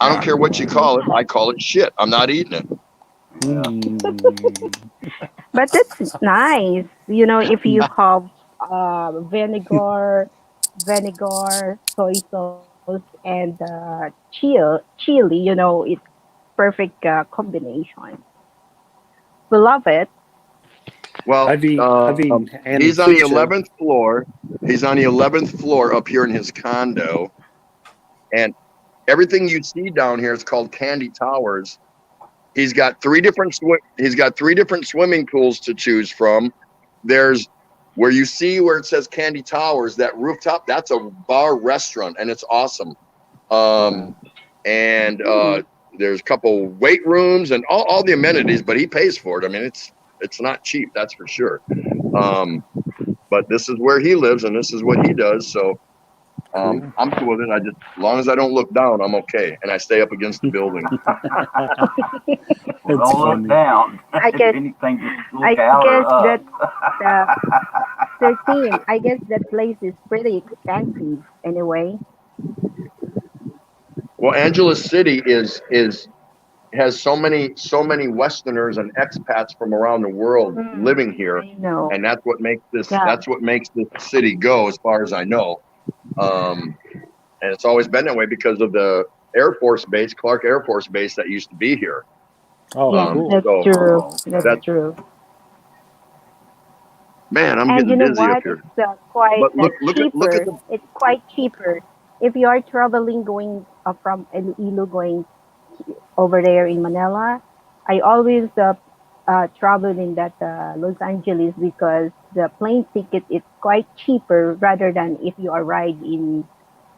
I don't care what you call it. I call it shit. I'm not eating it. But that's nice. If you have vinegar, soy sauce, and chili, it's perfect combination. We love it. Well, he's on the 11th floor. He's on the 11th floor up here in his condo, and everything you see down here is called Candy Towers. He's got three different swimming pools to choose from. There's where you see where it says Candy Towers, that rooftop, that's a bar restaurant, and it's awesome. There's a couple weight rooms and all the amenities, but he pays for it. I mean, it's not cheap, that's for sure. But this is where he lives, and this is what he does. So I'm cool with it. As long as I don't look down, I'm okay, and I stay up against the building. Don't look down. I guess. Anything, just look I out guess or that up. 13. I guess that place is pretty expensive anyway. Well, Angeles City has so many Westerners and expats from around the world living here, I know. and that's what makes this city go, as far as I know. And it's always been that way because of the Air Force Base, Clark Air Force Base, that used to be here. Oh, cool. That's true. That's true. Man, I'm And getting you know busy what? up here. It's quite But look cheaper. at the, It's quite cheaper if you are traveling going from Iloilo going over there in Manila. I always travel in that Los Angeles because the plane ticket is quite cheaper rather than if you arrive in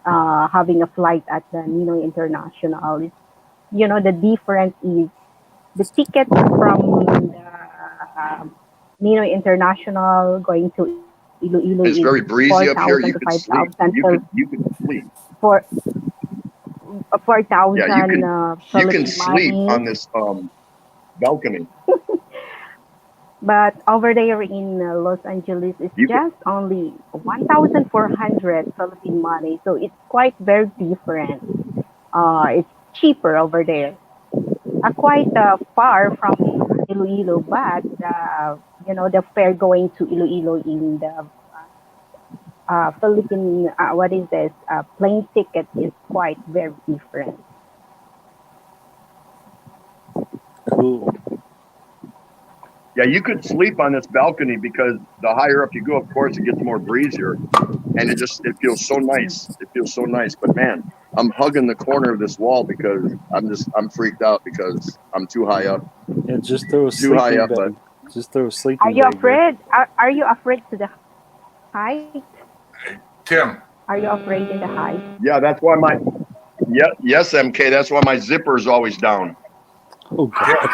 having a flight at the Ninoy International. The difference is the ticket from the Ninoy International going to Iloilo it's is very breezy up here. 4,000 You to could sleep. 5,000. You could sleep. 4,000 Yeah, you can Philippine sleep money. on this balcony. But over there in Los Angeles, it's You can, just only 1,400 Philippine money. So it's quite very different. It's cheaper over there. Quite far from Iloilo, but the fare going to Iloilo in the Philippine, what is this? Plane ticket is quite very different. Cool. yeah, you could sleep on this balcony because the higher up you go, of course, it gets more breezier, and it feels so nice. It feels so nice. But man, I'm hugging the corner of this wall because I'm freaked out because I'm too high up. Yeah, just throw a Too high sleeping up, but bag. Just throw a Are sleeping you bag there. afraid? Are you afraid to the height? Tim, Are you afraid in the height? yeah, that's why yes, MK, that's why my zipper is always down. Oh God.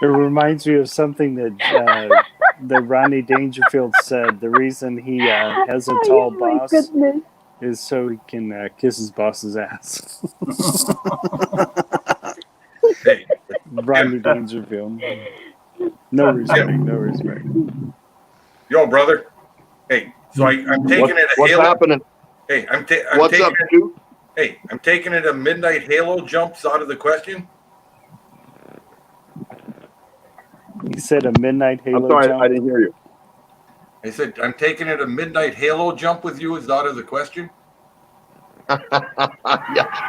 It reminds me of something that Rodney Dangerfield said. The reason he has a tall Oh my boss goodness. is so he can kiss his boss's ass. hey, Rodney Dangerfield. No respect. No respect. yo, brother. Hey, so I'm taking it a What's Halo. happening? Hey, I'm What's taking up, it. dude? Hey, I'm taking it a midnight Halo jumps out of the question. He said a midnight I'm Halo sorry, jump. I didn't hear you. I said I'm taking it a midnight Halo jump with you is out of the question. Yeah,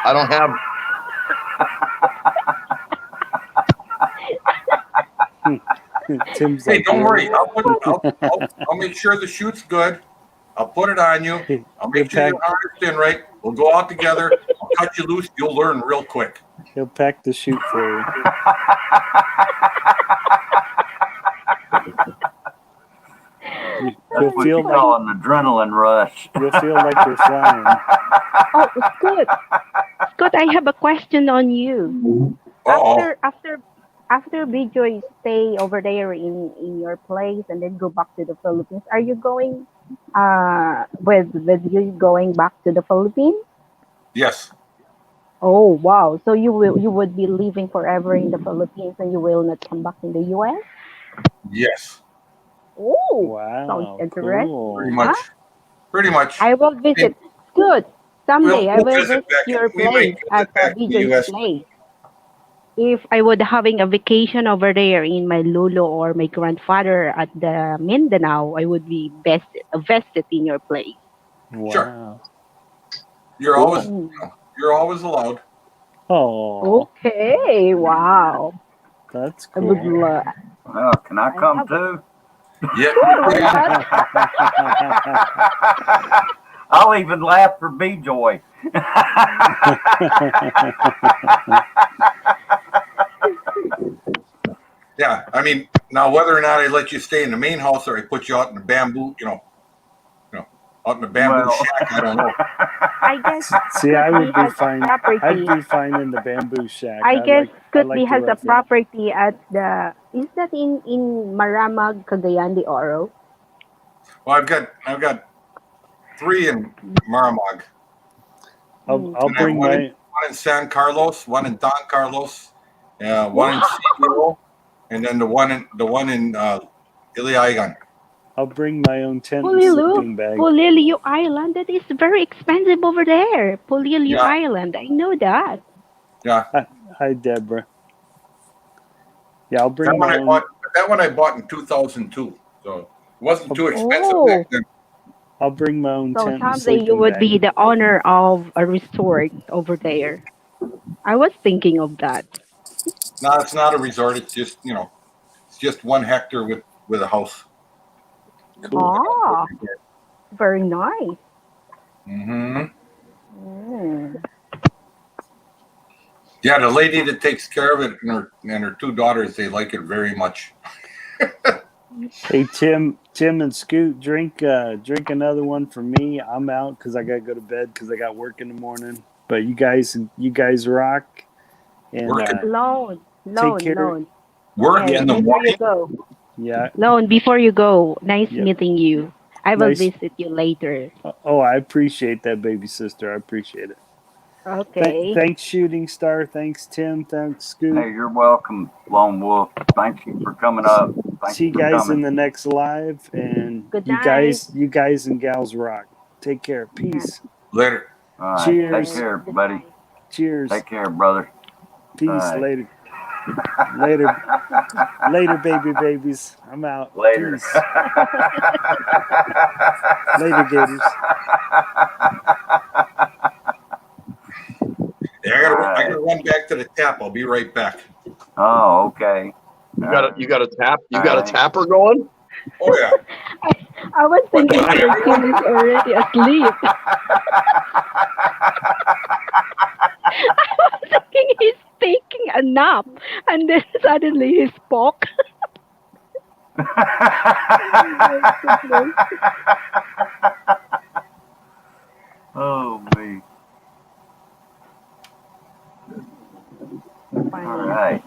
I don't have. Tim's Hey, like, don't worry. "Yeah." I'll make sure the shoot's good. I'll put it on you. I'll He'll make sure pack, you're harnessed in right. We'll go out together. I'll cut you loose. You'll learn real quick. he'll pack the chute for you. You'll That's what feel you like call an adrenaline rush. you'll feel like you're flying. Oh, Scoot. Scoot, I have a question on you. Uh-oh. After Bijoy stay over there in your place and then go back to the Philippines, are you going with you going back to the Philippines? Yes. Oh wow. So you would be living forever in the Philippines and you will not come back in the US? Yes. Oh, Wow, sounds interesting. Pretty cool. much. Pretty much. I will visit. Good. Someday I We'll will visit visit back. your We might place at visit back to the Bijoy's U.S. place. If I would having a vacation over there in my lolo or my grandfather at the Mindanao, I would be vested in your place. Wow. You're Cool. always you're always allowed. Oh, Okay, wow. that's I would cool. love. Well, can I come have too? Yeah. I'll even laugh for B-Joy. Yeah. I mean, now whether or not I let you stay in the main house or I put you out in the bamboo, out in the bamboo Well. shack, I don't know. I guess See, I would he be has fine. property. I'd be fine in the bamboo shack. I guess I Kutbi like has the a rough it. property at the. Is that in Maramag, Cagayan de Oro? Well, I've got 3 in Maramag. I'll And I have bring one my. in San Carlos, one in Don Carlos, one in Siguro, and then the one in Iliagan. I'll bring my own tent and sleeping bag. Pulilio Island. That is very expensive over there. Pulilio Yeah. Island. I know that. Yeah. Hi, Deborah. Yeah, I'll bring my own. That one I bought in 2002, so it wasn't too expensive Oh. back then. I'll bring my own So tent and someday you sleeping would bag. be the owner of a resort over there. I was thinking of that. No, it's not a resort. It's just it's just 1 hectare with a house. Cool. Ah, very nice. Mm-hmm. Mm. Yeah, the lady that takes care of it and her 2 daughters, they like it very much. Hey, Tim and Scoot, drink another one for me. I'm out because I gotta go to bed because I got work in the morning. But you guys rock. And Working. Loan. Work Yes, in the before you morning. go. yeah, Loan, before you go. Nice Yep. meeting you. I will Nice. visit you later. Oh, I appreciate that, baby sister. I appreciate it. Okay. Thanks, Shooting Star. Thanks, Tim. Thanks, Scoop. Hey, you're welcome, Lone Wolf. Thank you for coming up. Thank See you you for guys in coming. the next live, and Good you night. guys and gals rock. Take care. Peace. Later. All right. Cheers. Take care, Good buddy. night. Cheers. Take care, brother. Peace. Bye. Later. Later, babies. I'm out. Later. Peace. Later, Gators. Yeah, I gotta run back to the tap. I'll be right back. Oh, okay. You got a tap. You got a Alright. tapper going. Oh yeah. I was thinking Sir Tim is already asleep. I was thinking he's taking a nap, and then suddenly he spoke. Oh, me. All right.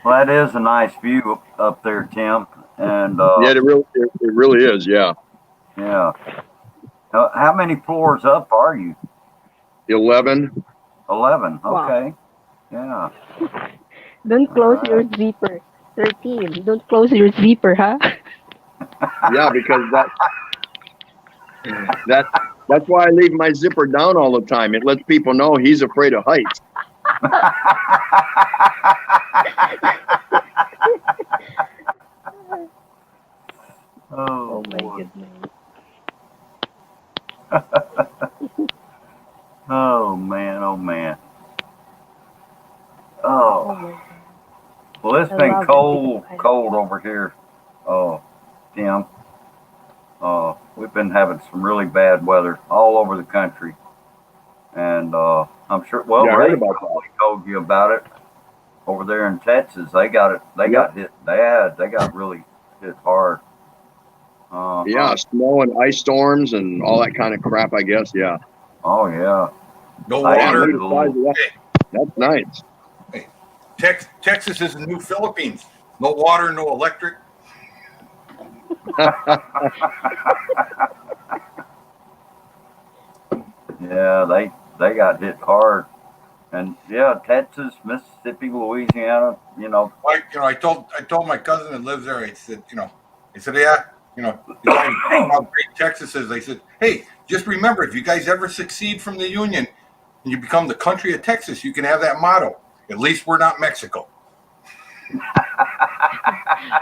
Well, that is a nice view up there, Tim. And Yeah, it really is. Yeah, yeah. How many floors up are you? 11. 11. Wow. Okay. Yeah. Don't close your zipper. 13. Don't close your zipper, huh? Yeah, because that's why I leave my zipper down all the time. It lets people know he's afraid of heights. Oh, My boy. goodness. Oh, man. Oh, man. Oh Oh. my God. Well, it's I been love it. cold over here, Tim. We've been having some really bad weather all over the country, and I'm sure. Well, Yeah, I heard Ray about probably told you about it over there in Texas. They got it. They got hit bad. They got really hit hard. Yeah, snow and ice storms and all that kind of crap. I guess. Yeah. Oh yeah. No I water. am too. That's nice. Texas is the new Philippines. No water, no electric. Yeah, they got hit hard, and yeah, Texas, Mississippi, Louisiana. I told my cousin that lives there. I said, yeah, he's always saying how great Texas is. I said, hey, just remember, if you guys ever succeed from the Union and you become the country of Texas, you can have that motto. At least we're not Mexico.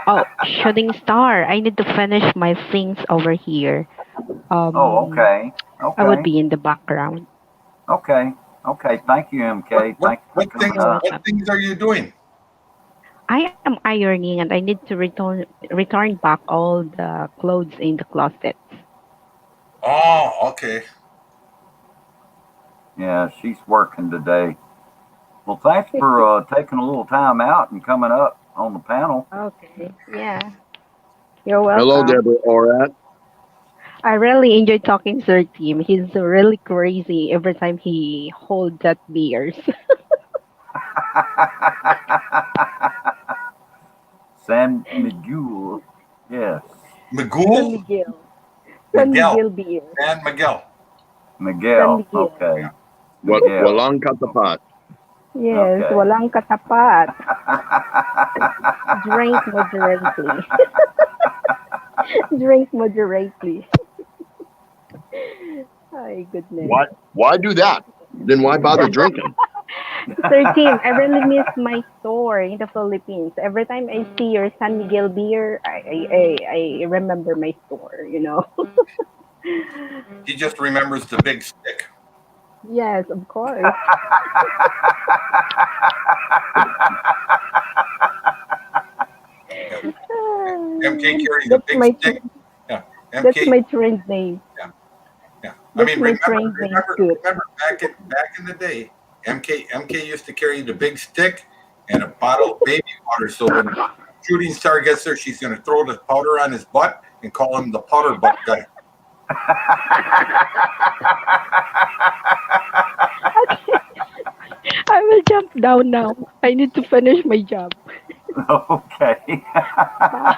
Oh, Shooting Star, I need to finish my things over here. Oh, okay. Okay. I would be in the background. Okay. Okay. Thank you, MK. Thank you for coming up. What things are you doing? I am ironing, and I need to return back all the clothes in the closet. Oh, okay. Yeah, she's working today. Well, thanks for taking a little time out and coming up on the panel. Okay, yeah. You're welcome. Hello, Deborah Orat. I really enjoy talking to Sir Tim. He's really crazy every time he holds that beers. San Miguel. Yes. San Miguel? Miguel. San Miguel. Miguel beer. And Miguel. Miguel. San Miguel. Okay. Miguel. Walang katapat. Yes, Okay. walang katapat. Drink moderately. Drink moderately. My goodness. Why do that? Then why bother drinking? Sir Tim, I really miss my store in the Philippines. Every time I see your San Miguel beer, I remember my store, He just remembers the big stick. Yes, of course. MK carries a That's my big stick. Yeah. that's MK. my trend name. Yeah. I That's mean, my trend name too. remember back in the day, MK used to carry the big stick and a bottle of baby water. So when Shooting Star gets there, she's going to throw the powder on his butt and call him the powder butt guy. I will jump down now. I need to finish my job. Okay. Bye.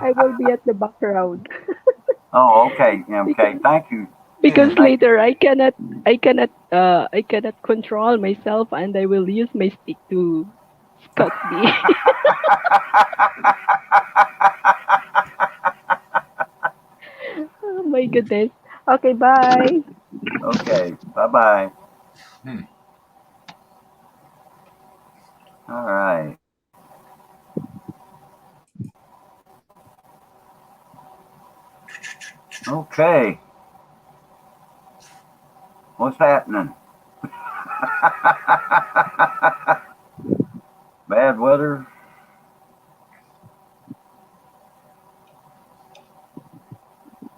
I will be at the background Oh, okay, okay. Thank you. because Thank later I cannot control myself and I will use my stick to Scott me. Oh my goodness. Okay, bye. Okay, bye bye. Hmm. All right. Okay. What's happening? Bad weather.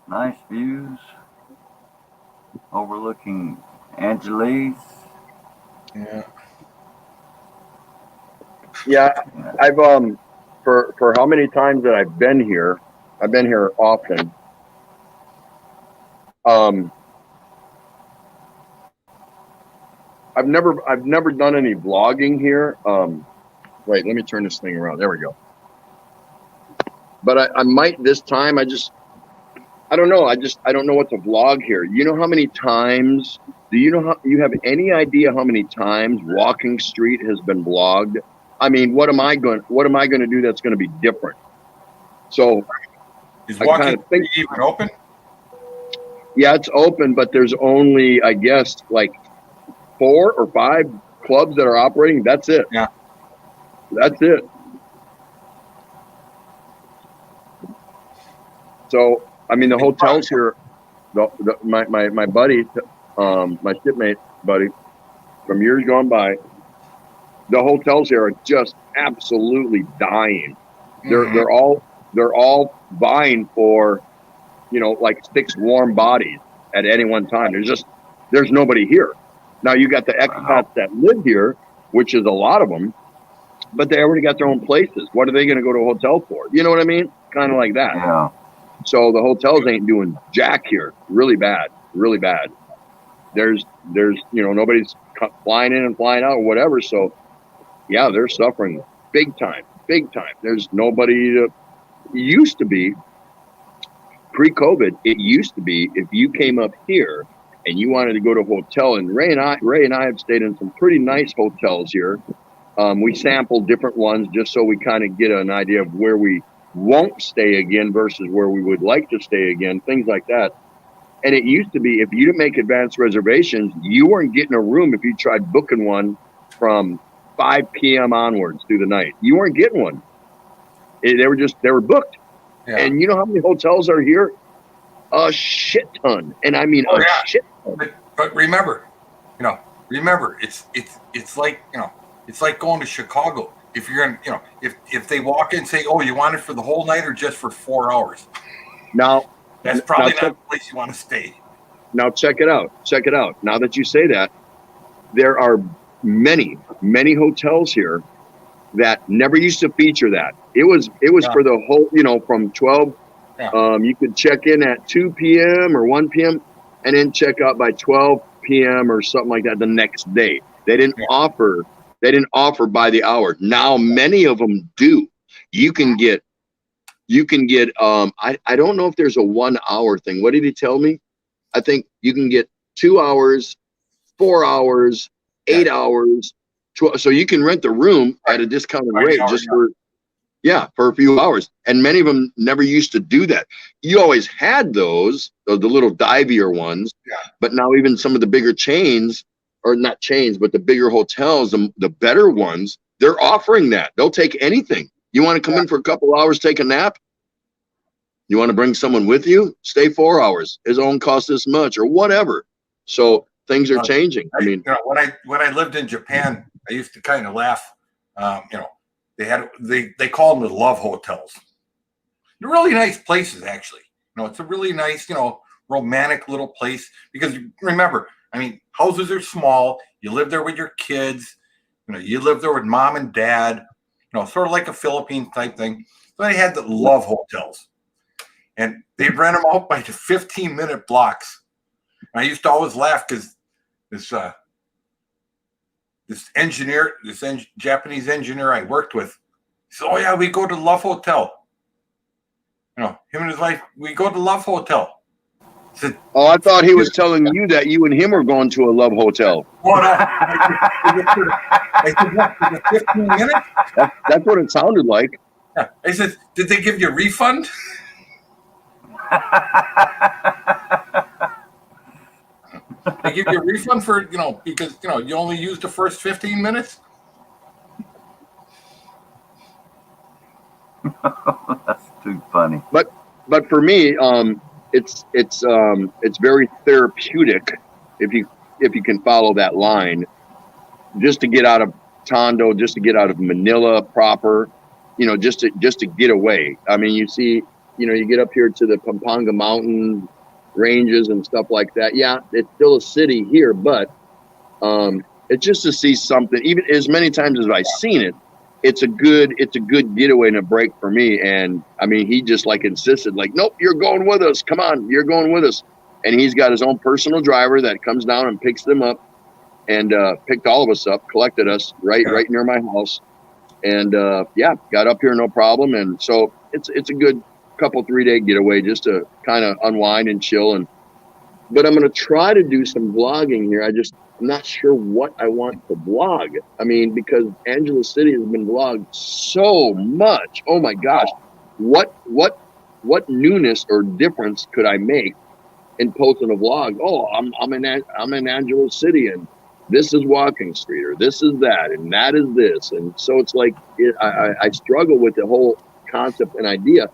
Nice views. Overlooking Angeles. Yeah. Yeah, Yeah. I've for how many times that I've been here often. Um, I've never done any vlogging here. Wait, let me turn this thing around. There we go. But I might this time. I don't know. I don't know what to vlog here. You know how many times? Do you know how? You have any idea how many times Walking Street has been vlogged? I mean, what am I going to do that's going to be different? So Is I Walking kind of think, Street even open? yeah, it's open, but there's only, I guess, like 4 or 5 clubs that are operating. That's it. Yeah. That's it. So, I mean, the hotels here, my buddy, my shipmate buddy from years gone by, the hotels here are just absolutely dying. Mhm. They're all vying for, like 6 warm bodies at any one time. There's nobody here. Now you got the expats that live here, which is a lot of them, but they already got their own places. What are they going to go to a hotel for? You know what I mean? Kind of like that. Yeah. So the hotels ain't doing jack here. Really bad. Really bad. There's nobody's flying in and flying out or whatever. So yeah, they're suffering big time. Big time. There's nobody to. It used to be pre-COVID. It used to be if you came up here and you wanted to go to a hotel, and Ray and I have stayed in some pretty nice hotels here. We sampled different ones just so we kind of get an idea of where we won't stay again versus where we would like to stay again, things like that. And it used to be if you didn't make advanced reservations, you weren't getting a room if you tried booking one from 5 p.m. onwards through the night. You weren't getting one. They were booked. Yeah. And you know how many hotels are here? A shit ton. And I mean, shit ton. But remember, it's like, it's like going to Chicago. If you're in, if they walk in and say, oh, you want it for the whole night or just for 4 hours? Now, That's probably not the place you want to stay. Now check it out. Check it out. Now that you say that, there are many, many hotels here that never used to feature that. It was for the whole, from 12. Yeah. You could check in at 2 p.m. or 1 p.m. and then check out by 12 p.m. or something like that the next day. They didn't offer by the hour. Now many of them do. You can get I don't know if there's a 1 hour thing. What did he tell me? I think you can get 2 hours, 4 hours, 8 hours. So you can rent the room at a discounted rate just for a few hours. And many of them never used to do that. You always had those, the little divier ones. Yeah. But now even some of the bigger chains, or not chains, but the bigger hotels, the better ones, they're offering that. They'll take anything. You want to come in for a couple hours, take a nap? You want to bring someone with you? Stay 4 hours. His own cost this much or whatever. So things are changing. I mean, when I lived in Japan, I used to kind of laugh. They call them the love hotels. They're really nice places, actually. It's a really nice, romantic little place because remember, I mean, houses are small. You live there with your kids. You live there with mom and dad. Sort of like a Philippine type thing. So they had the love hotels. And they'd rent them out by the 15-minute blocks. And I used to always laugh because this Japanese engineer I worked with, he said, oh, yeah, we go to Love Hotel. You know, him and his wife, we go to Love Hotel. I said, Oh, I thought he was telling you that you and him are going to a love hotel. oh no. I said, what, for the 15 minutes? That's what it sounded like. Yeah. I said, did they give you a refund? They give you a refund for, you know, because, you know, you only used the first 15 minutes? That's too funny. But for me, it's very therapeutic if you can follow that line, just to get out of Tondo, just to get out of Manila proper, you know, just to get away. I mean, you see, you know, you get up here to the Pampanga Mountain ranges and stuff like that. Yeah, it's still a city here, but it's just to see something. Even as many times as I've seen it, it's a good getaway and a break for me. And I mean, he just like insisted, like, nope, you're going with us. Come on, you're going with us. And he's got his own personal driver that comes down and picks them up, and picked all of us up, collected us right near my house, and yeah, got up here no problem. And so it's a good couple 3-day getaway just to kind of unwind and chill. But I'm going to try to do some vlogging here. I'm not sure what I want to vlog. I mean, because Angeles City has been vlogged so much. Oh my gosh, what newness or difference could I make in posting a vlog? Oh, I'm in Angeles City, and this is Walking Street, or this is that, and that is this. And so it's like I struggle with the whole concept and idea.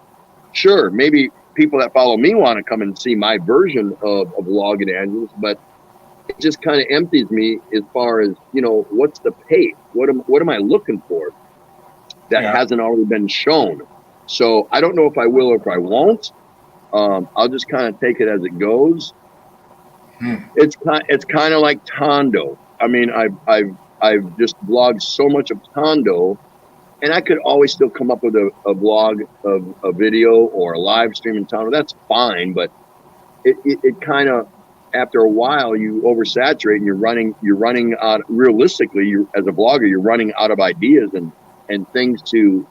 Sure, maybe people that follow me want to come and see my version of a vlog in Angeles, but it just kind of empties me as far as, you know, what's the pace? What am I looking for that hasn't already been shown? So I don't know if I will or if I won't. I'll just kind of take it as it goes. It's kind of like Tondo. I mean, I've just vlogged so much of Tondo, and I could always still come up with a vlog of a video or a live stream in Tondo. That's fine, but it kind of, after a while, you oversaturate and you're running out. Realistically, as a vlogger, you're running out of ideas and things to,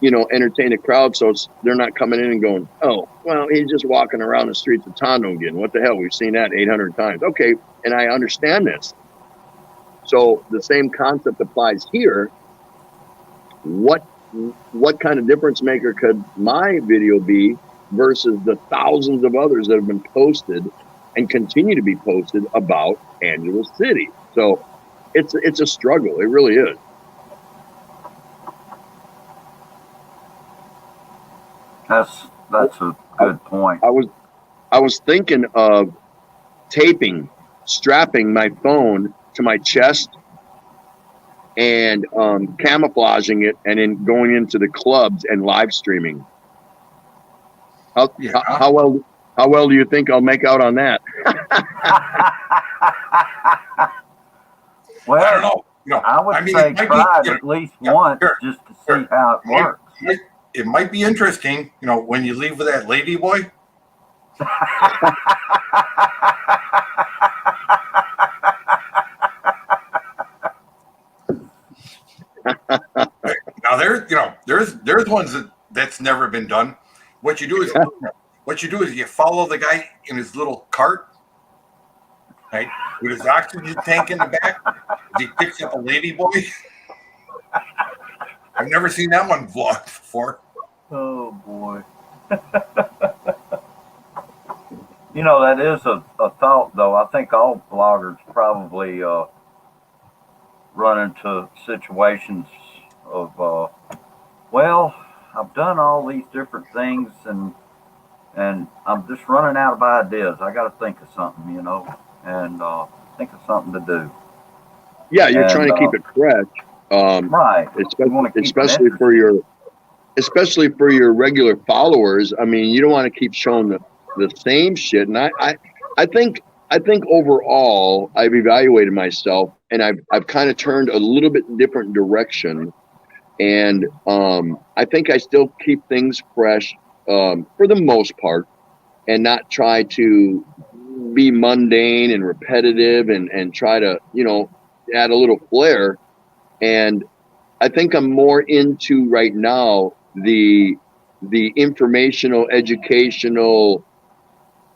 you know, entertain a crowd. So they're not coming in and going, oh, well, he's just walking around the streets of Tondo again. What the hell? We've seen that 800 times. Okay, and I understand this. So the same concept applies here. What kind of difference maker could my video be versus the thousands of others that have been posted and continue to be posted about Angeles City? So it's a struggle. It really is. That's a good point. I was thinking of strapping my phone to my chest and camouflaging it, and then going into the clubs and live streaming. How well do you think I'll make out on that? Well, I don't know. You know, I would mean, say it might try be, it at least once just to see how it works. It might be interesting, you know, when you leave with that lady boy. Now there's ones that's never been done. What you do is you follow the guy in his little cart, right, with his oxygen tank in the back. He picks up a lady boy. I've never seen that one vlogged before. Oh boy. You know, that is a thought, though. I think all bloggers probably run into situations of, well, I've done all these different things, and I'm just running out of ideas. I got to think of something, you know, and think of something to do. Yeah, you're trying to keep it fresh. Right. Especially for your regular followers. I mean, you don't want to keep showing the same shit. And I think overall I've evaluated myself, and I've kind of turned a little bit different direction. And I think I still keep things fresh for the most part, and not try to be mundane and repetitive and try to, you know, add a little flair. And I think I'm more into right now the the informational, educational,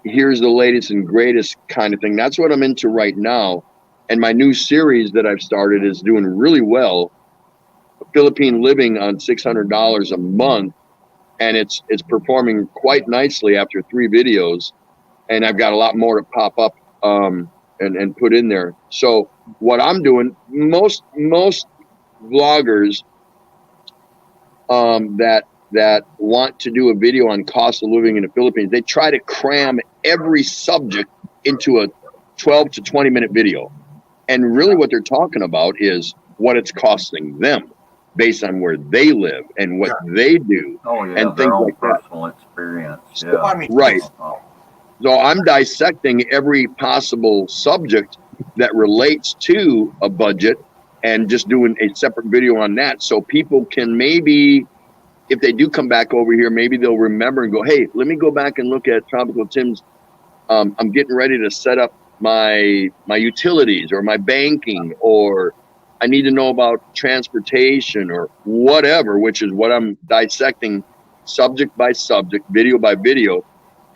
here's the latest and greatest kind of thing. That's what I'm into right now. And my new series that I've started is doing really well. Philippine Living on $600 a month, and it's performing quite nicely after 3 videos. And I've got a lot more to pop up and put in there. So what I'm doing, most vloggers that want to do a video on cost of living in the Philippines, they try to cram every subject into a 12 to 20 minute video. And really what they're talking about is what it's costing them based on where they live and what they do. Oh, yeah, and their things own like that. personal experience. So, Yeah. I mean, right. Oh, So I'm dissecting every possible subject that relates to a budget and just doing a separate video on that. So people can maybe, if they do come back over here, maybe they'll remember and go, hey, let me go back and look at Tropical Tim's. I'm getting ready to set up my utilities or my banking, or I need to know about transportation or whatever, which is what I'm dissecting subject by subject, video by video,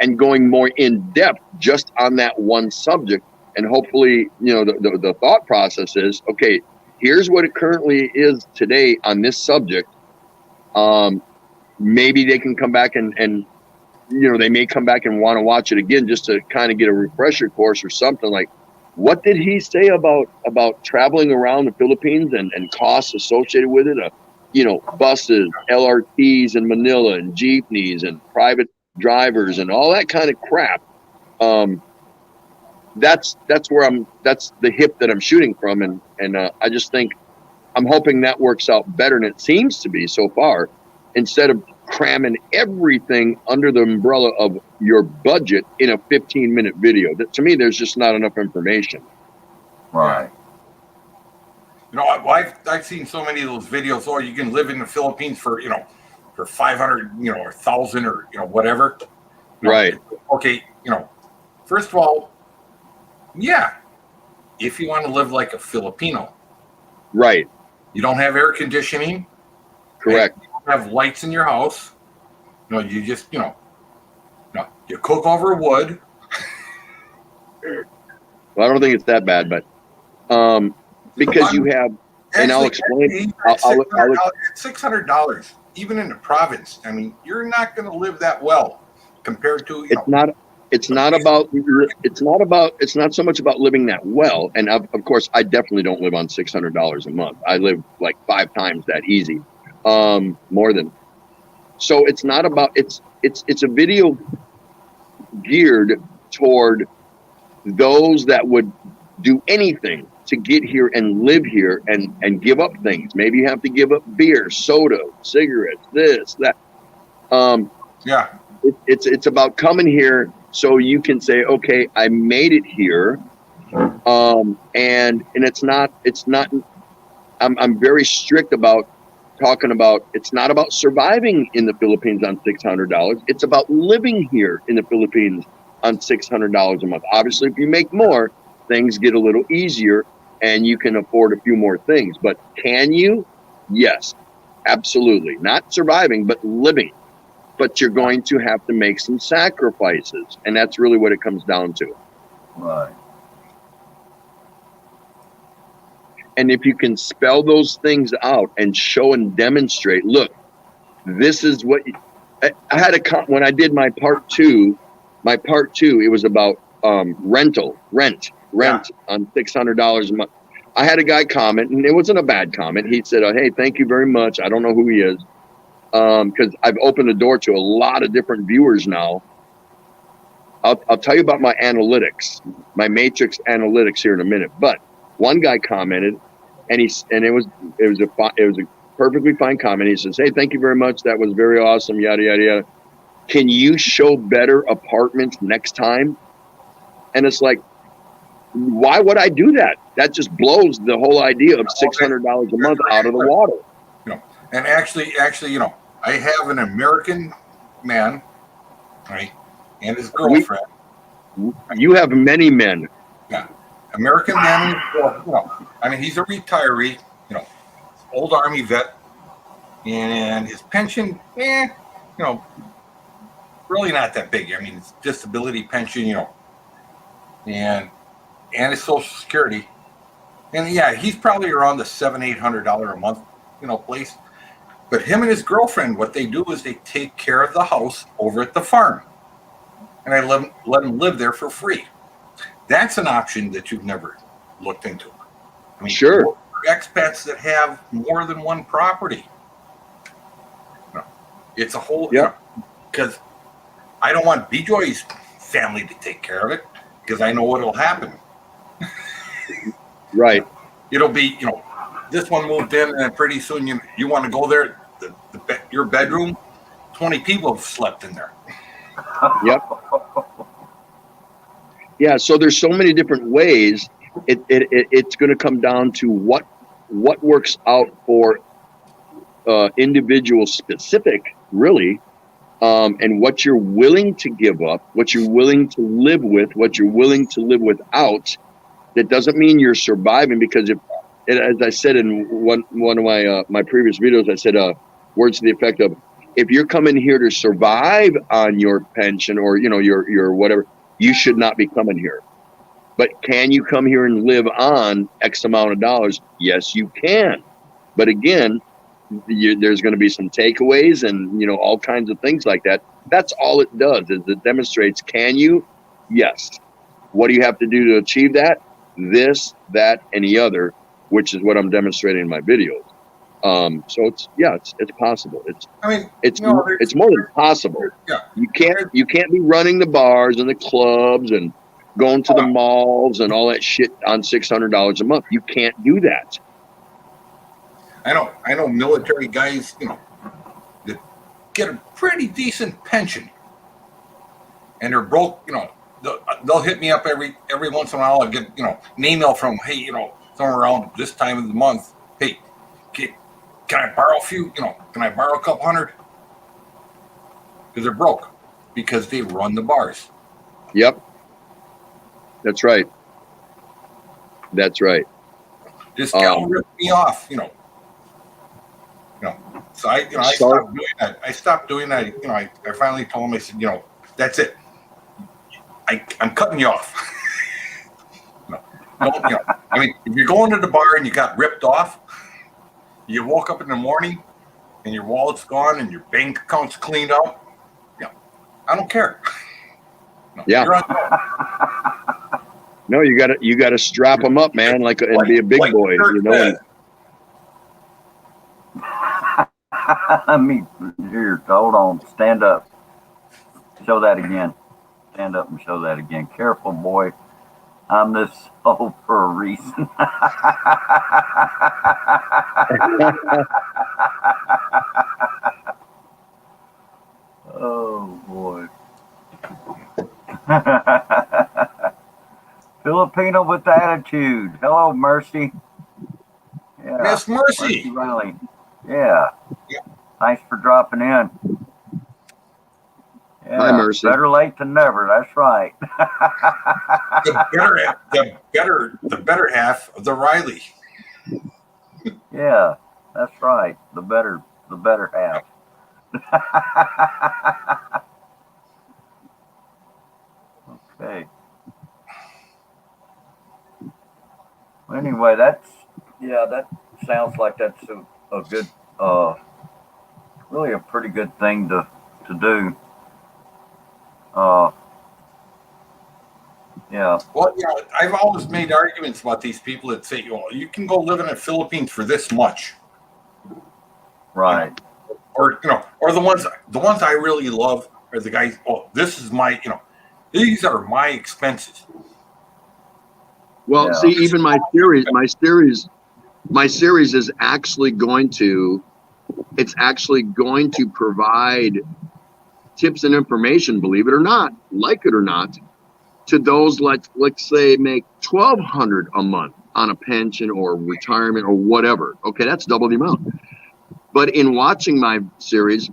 and going more in depth just on that one subject. And hopefully, the thought process is, okay, here's what it currently is today on this subject. Maybe they can come back and they may come back and want to watch it again just to kind of get a refresher course or something like, what did he say about traveling around the Philippines and costs associated with it? Buses, LRTs in Manila, and jeepneys and private drivers and all that kind of crap. That's the hip that I'm shooting from, and I just think I'm hoping that works out better, and it seems to be so far. Instead of cramming everything under the umbrella of your budget in a 15-minute video, that to me, there's just not enough information. right. I've seen so many of those videos. Oh, you can live in the Philippines for 500, or 1,000 or whatever. Right. Okay. First of all, yeah, if you want to live like a Filipino, Right. you don't have air conditioning. Correct. You don't have lights in your house. You just you cook over wood. Well, I don't think it's that bad, but because you have, and I'll explain. $600, even in the province. I mean, you're not going to live that well compared to It's not so much about living that well. And of course, I definitely don't live on $600 a month. I live like 5 times that easy, more than. So it's not about, it's a video geared toward those that would do anything to get here and live here and give up things. Maybe you have to give up beer, soda, cigarettes, this, that. Yeah. It's about coming here so you can say, okay, I made it here. And it's not, I'm very strict about talking about, it's not about surviving in the Philippines on $600. It's about living here in the Philippines on $600 a month. Obviously, if you make more, things get a little easier and you can afford a few more things. But can you? Yes, absolutely. Not surviving, but living. But you're going to have to make some sacrifices. And that's really what it comes down to. Right. And if you can spell those things out and show and demonstrate, look, this is what I had when I did my part two, it was about rent on $600 a month. I had a guy comment, and it wasn't a bad comment. He said, hey, thank you very much. I don't know who he is, because I've opened the door to a lot of different viewers now. I'll tell you about my analytics, my matrix analytics here in a minute. But one guy commented, and it was a perfectly fine comment. He says, hey, thank you very much. That was very awesome, yada, yada, yada. Can you show better apartments next time? And it's like, why would I do that? That just blows the whole idea of $600 a month out of the water. And actually, I have an American man, right, and his girlfriend. You have many men. Yeah, American man. I mean, he's a retiree, old Army vet, and his pension, you know, really not that big. I mean, it's disability pension, you know, and his Social Security. And yeah, he's probably around the $700-800 a month, you know, place. But him and his girlfriend, what they do is they take care of the house over at the farm, and I let them live there for free. That's an option that you've never looked into. I mean, Sure. Expats that have more than one property. No, it's a whole. Yeah. Because I don't want B-Joy's family to take care of it, because I know what'll happen. Right. It'll be, you know, this one moved in, and then pretty soon you want to go there. Your bedroom, 20 people have slept in there. Yep. Yeah. So there's so many different ways. It's going to come down to what works out for individual specific, really, and what you're willing to give up, what you're willing to live with, what you're willing to live without. That doesn't mean you're surviving, because as I said in one of my previous videos, I said words to the effect of, if you're coming here to survive on your pension or, you know, your whatever, you should not be coming here. But can you come here and live on X amount of dollars? Yes, you can. But again, there's going to be some takeaways and, you know, all kinds of things like that. That's all it does, is it demonstrates, can you? Yes. What do you have to do to achieve that? This, that, and the other, which is what I'm demonstrating in my videos. So it's possible. It's more than possible. Yeah. You can't be running the bars and the clubs and going to the malls and all that shit on $600 a month. You can't do that. I know military guys, you know, that get a pretty decent pension, and they're broke. You know, they'll hit me up every once in a while. I get, you know, an email from, hey, you know, somewhere around this time of the month, hey, can I borrow a few? You know, can I borrow a couple hundred? Because they're broke, because they run the bars. Yep. That's right. That's right. This gal ripped me off, you know. So I stopped doing that. I stopped doing that. You know, I finally told him, I said, you know, that's it. I'm cutting you off. No, you know, I mean, if you're going to the bar and you got ripped off, you woke up in the morning and your wallet's gone and your bank account's cleaned out. Yeah, I don't care. No, yeah. You're on No, you gotta strap them up, man, and be a big boy, you know. Let me here. Hold on. Stand up. Show that again. Stand up and show that again. Careful, boy. I'm this old for a reason. Oh boy. Filipino with attitude. Hello, Mercy. Yeah. Miss Mercy. Riley. Yeah. Thanks for dropping in. Yeah, Hi, Mercy. Better late than never. That's right. the better half of the Riley. Yeah, that's right. The better half. Okay. Anyway, that sounds like that's a good, really a pretty good thing to do. Yeah. Well, you know, I've always made arguments about these people that say, "Oh, you can go live in the Philippines for this much." Right. Or you know, or the ones I really love are the guys. Oh, this is my, you know, these are my expenses. Well, Yeah. see, even my series is actually going to provide tips and information, believe it or not, like it or not, to those let's say make $1,200 a month on a pension or retirement or whatever. Okay, that's double the amount. But in watching my series,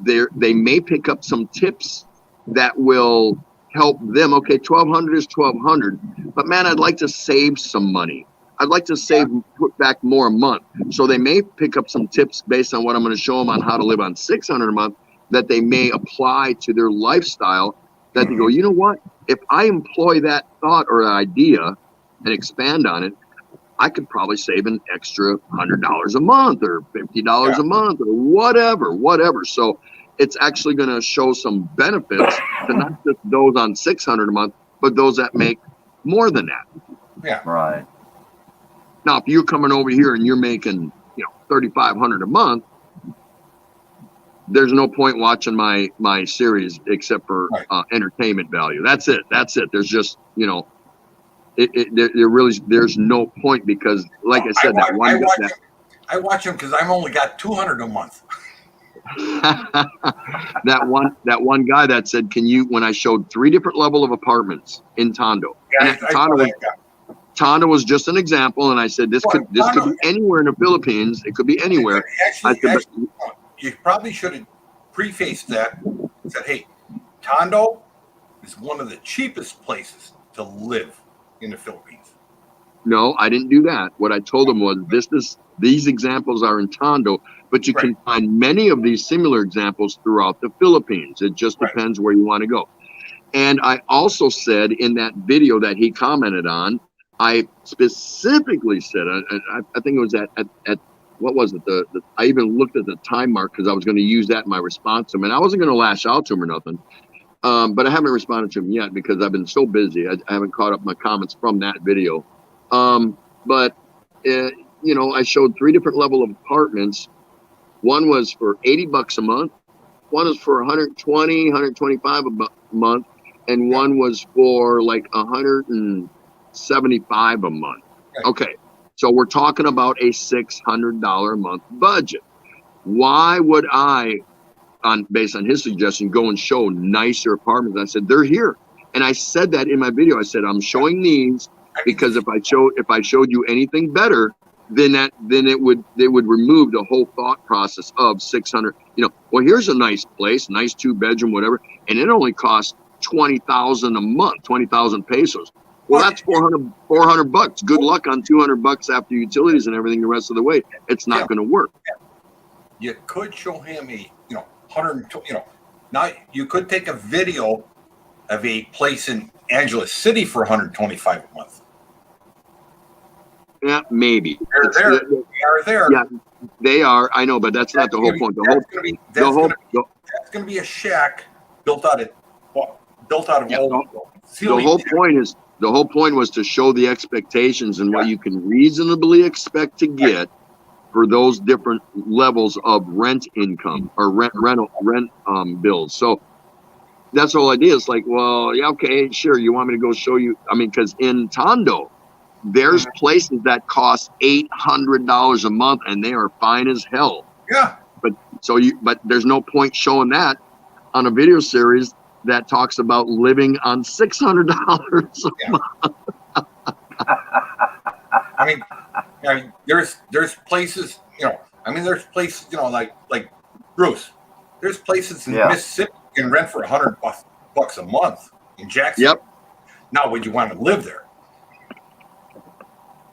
they may pick up some tips that will help them. Okay, $1,200 is $1,200, but man, I'd like to save some money. I'd like to put back more a month. So they may pick up some tips based on what I'm going to show them on how to live on $600 a month, that they may apply to their lifestyle, that they go, you know what? If I employ that thought or idea and expand on it, I could probably save an extra $100 a month or $50 a month or whatever. So it's actually going to show some benefits to not just those on $600 a month, but those that make more than that. Yeah. Right. Now, if you're coming over here and you're making, $3,500 a month, there's no point watching my series except for entertainment value. That's it. There's just, there's no point because, like I said, I watch them because I've only got 200 a month. that one guy that said, when I showed 3 different level of apartments in Tondo, Yeah, Tondo was just an example, and I said this could be anywhere in the Philippines. It could be anywhere. Actually, you probably should have prefaced that and said, hey, Tondo is one of the cheapest places to live in the Philippines. No, I didn't do that. What I told them was these examples are in Tondo, but you can find many of these similar examples throughout the Philippines. It just depends where you want to go. And I also said in that video that he commented on, I specifically said, I think it was at what was it? I even looked at the time mark because I was going to use that in my response to him, and I wasn't going to lash out to him or nothing. But I haven't responded to him yet because I've been so busy. I haven't caught up my comments from that video. But I showed 3 different level of apartments. One was for $80 a month. One was for 120, 125 a month, and one was for like 175 a month. Okay. So we're talking about a $600 a month budget. Why would I, based on his suggestion, go and show nicer apartments? I said, they're here. And I said that in my video. I said, I'm showing these because if I showed you anything better, then it would remove the whole thought process of 600. Well, here's a nice place, nice 2-bedroom, whatever, and it only costs 20,000 a month, 20,000 pesos. Well, that's $400 bucks. Good luck on $200 after utilities and everything the rest of the way. It's not going to work. You could show him a 120. Now you could take a video of a place in Angeles City for 125 a month. Yeah, maybe. They are there. Yeah, they are. I know, but that's not the whole point. That's going to be a shack built out of old. The whole point was to show the expectations and what you can reasonably expect to get for those different levels of rent income or rent bills. So that's the whole idea. It's like, well, yeah, okay, sure. You want me to go show you? I mean, because in Tondo, there's places that cost $800 a month and they are fine as hell. Yeah. But there's no point showing that on a video series that talks about living on $600 a month. I mean, there's places, there's places, like Bruce. There's places in Mississippi you can rent for $100 a month in Jackson. Yep. Now, would you want to live there?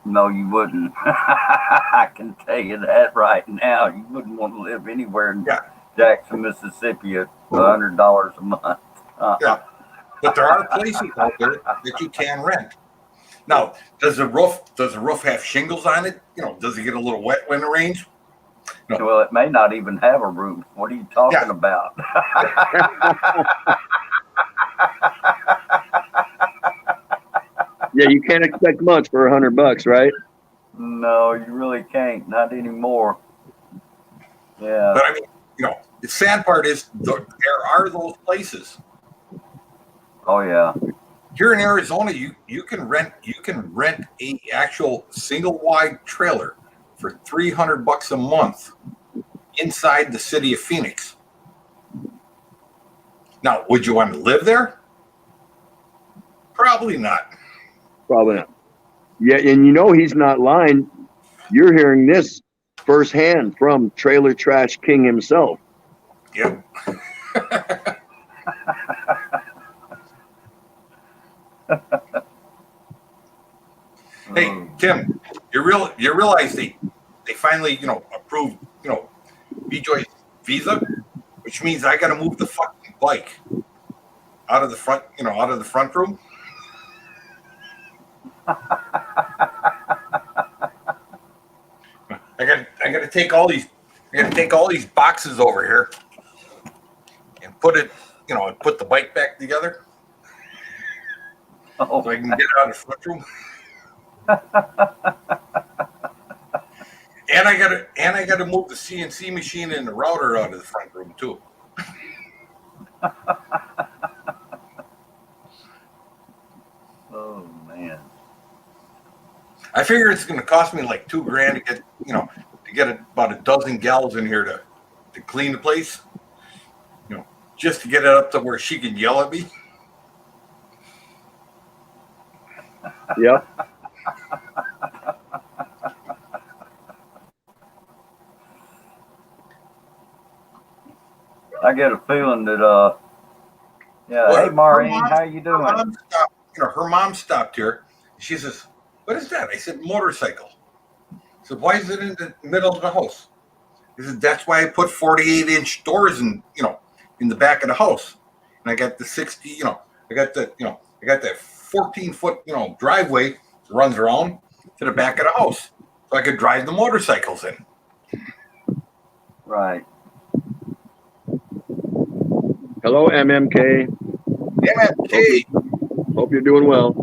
No, you wouldn't. I can tell you that right now. You wouldn't want to live anywhere in Jackson, Mississippi at $100 a month. Yeah, but there are places out there that you can rent. Now, does the roof have shingles on it? Does it get a little wet when it rains? No. Well, it may not even have a roof. What are you talking about? Yeah, you can't expect much for $100, right? No, you really can't. Not anymore. Yeah. But I mean, the sad part is there are those places. Oh yeah. Here in Arizona, you can rent a actual single wide trailer for $300 a month inside the city of Phoenix. Now, would you want to live there? Probably not. Probably not. Yeah, and he's not lying. You're hearing this firsthand from Trailer Trash King himself. Yep. Hey, Tim, you realize they finally, approved, B-Joy's visa? which means I got to move the fucking bike out of the front, out of the front room. I got to take all these boxes over here and put it, and put the bike back together Oh, so I can get out of the front room. And I got to move the CNC machine and the router out of the front room too. oh man. I figure it's going to cost me like $2,000 to get, to get about a dozen gals in here to clean the place, just to get it up to where she can yell at me. Yep. I get a feeling that yeah. Well, Hey Maureen, her mom- how you Her doing? mom stopped, her mom stopped here. She says, "What is that?" I said, "Motorcycle." I said, "Why is it in the middle of the house?" He said, "That's why I put 48-inch doors in, in the back of the house. And I got the 60, I got that 14-foot, driveway that runs around to the back of the house, so I could drive the motorcycles in." Right. Hello, MMK. MMK. Hope you're doing well.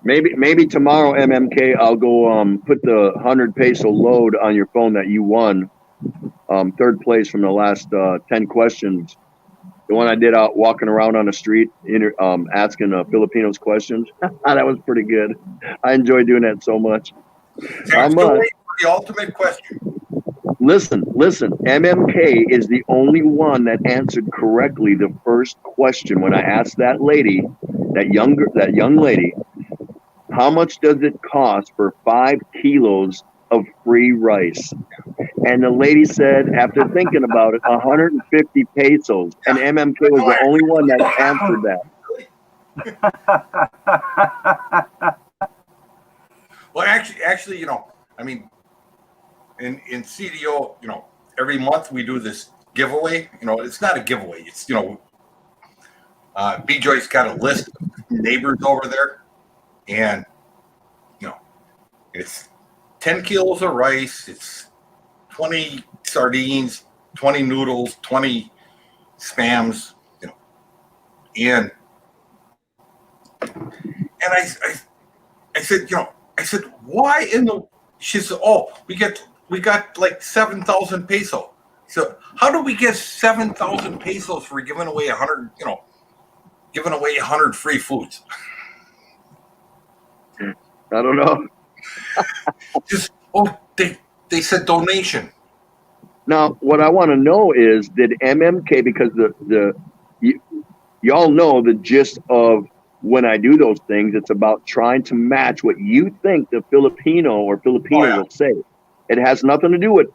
Maybe tomorrow, MMK, I'll go put the 100 peso load on your phone that you won, third place from the last 10 questions. The one I did out walking around on the street, asking Filipinos questions. That was pretty good. I enjoy doing that so much. I'm still waiting for the ultimate question. Listen. MMK is the only one that answered correctly the first question when I asked that lady, that young lady, how much does it cost for 5 kilos of free rice? And the lady said, after thinking about it, 150 pesos. And MMK was the only one that answered that. Well, actually, in CDO, every month we do this giveaway. It's not a giveaway. It's, B-Joy's got a list of neighbors over there, and, it's 10 kilos of rice. It's 20 sardines, 20 noodles, 20 spams, and I said, why in the, she said, oh, we got like 7,000 peso. So how do we get 7,000 pesos for giving away 100, giving away 100 free foods? I don't know. They said donation. Now, what I want to know is, did MMK, because y'all know the gist of when I do those things, it's about trying to match what you think the Filipino or Filipina will say. It has nothing to do with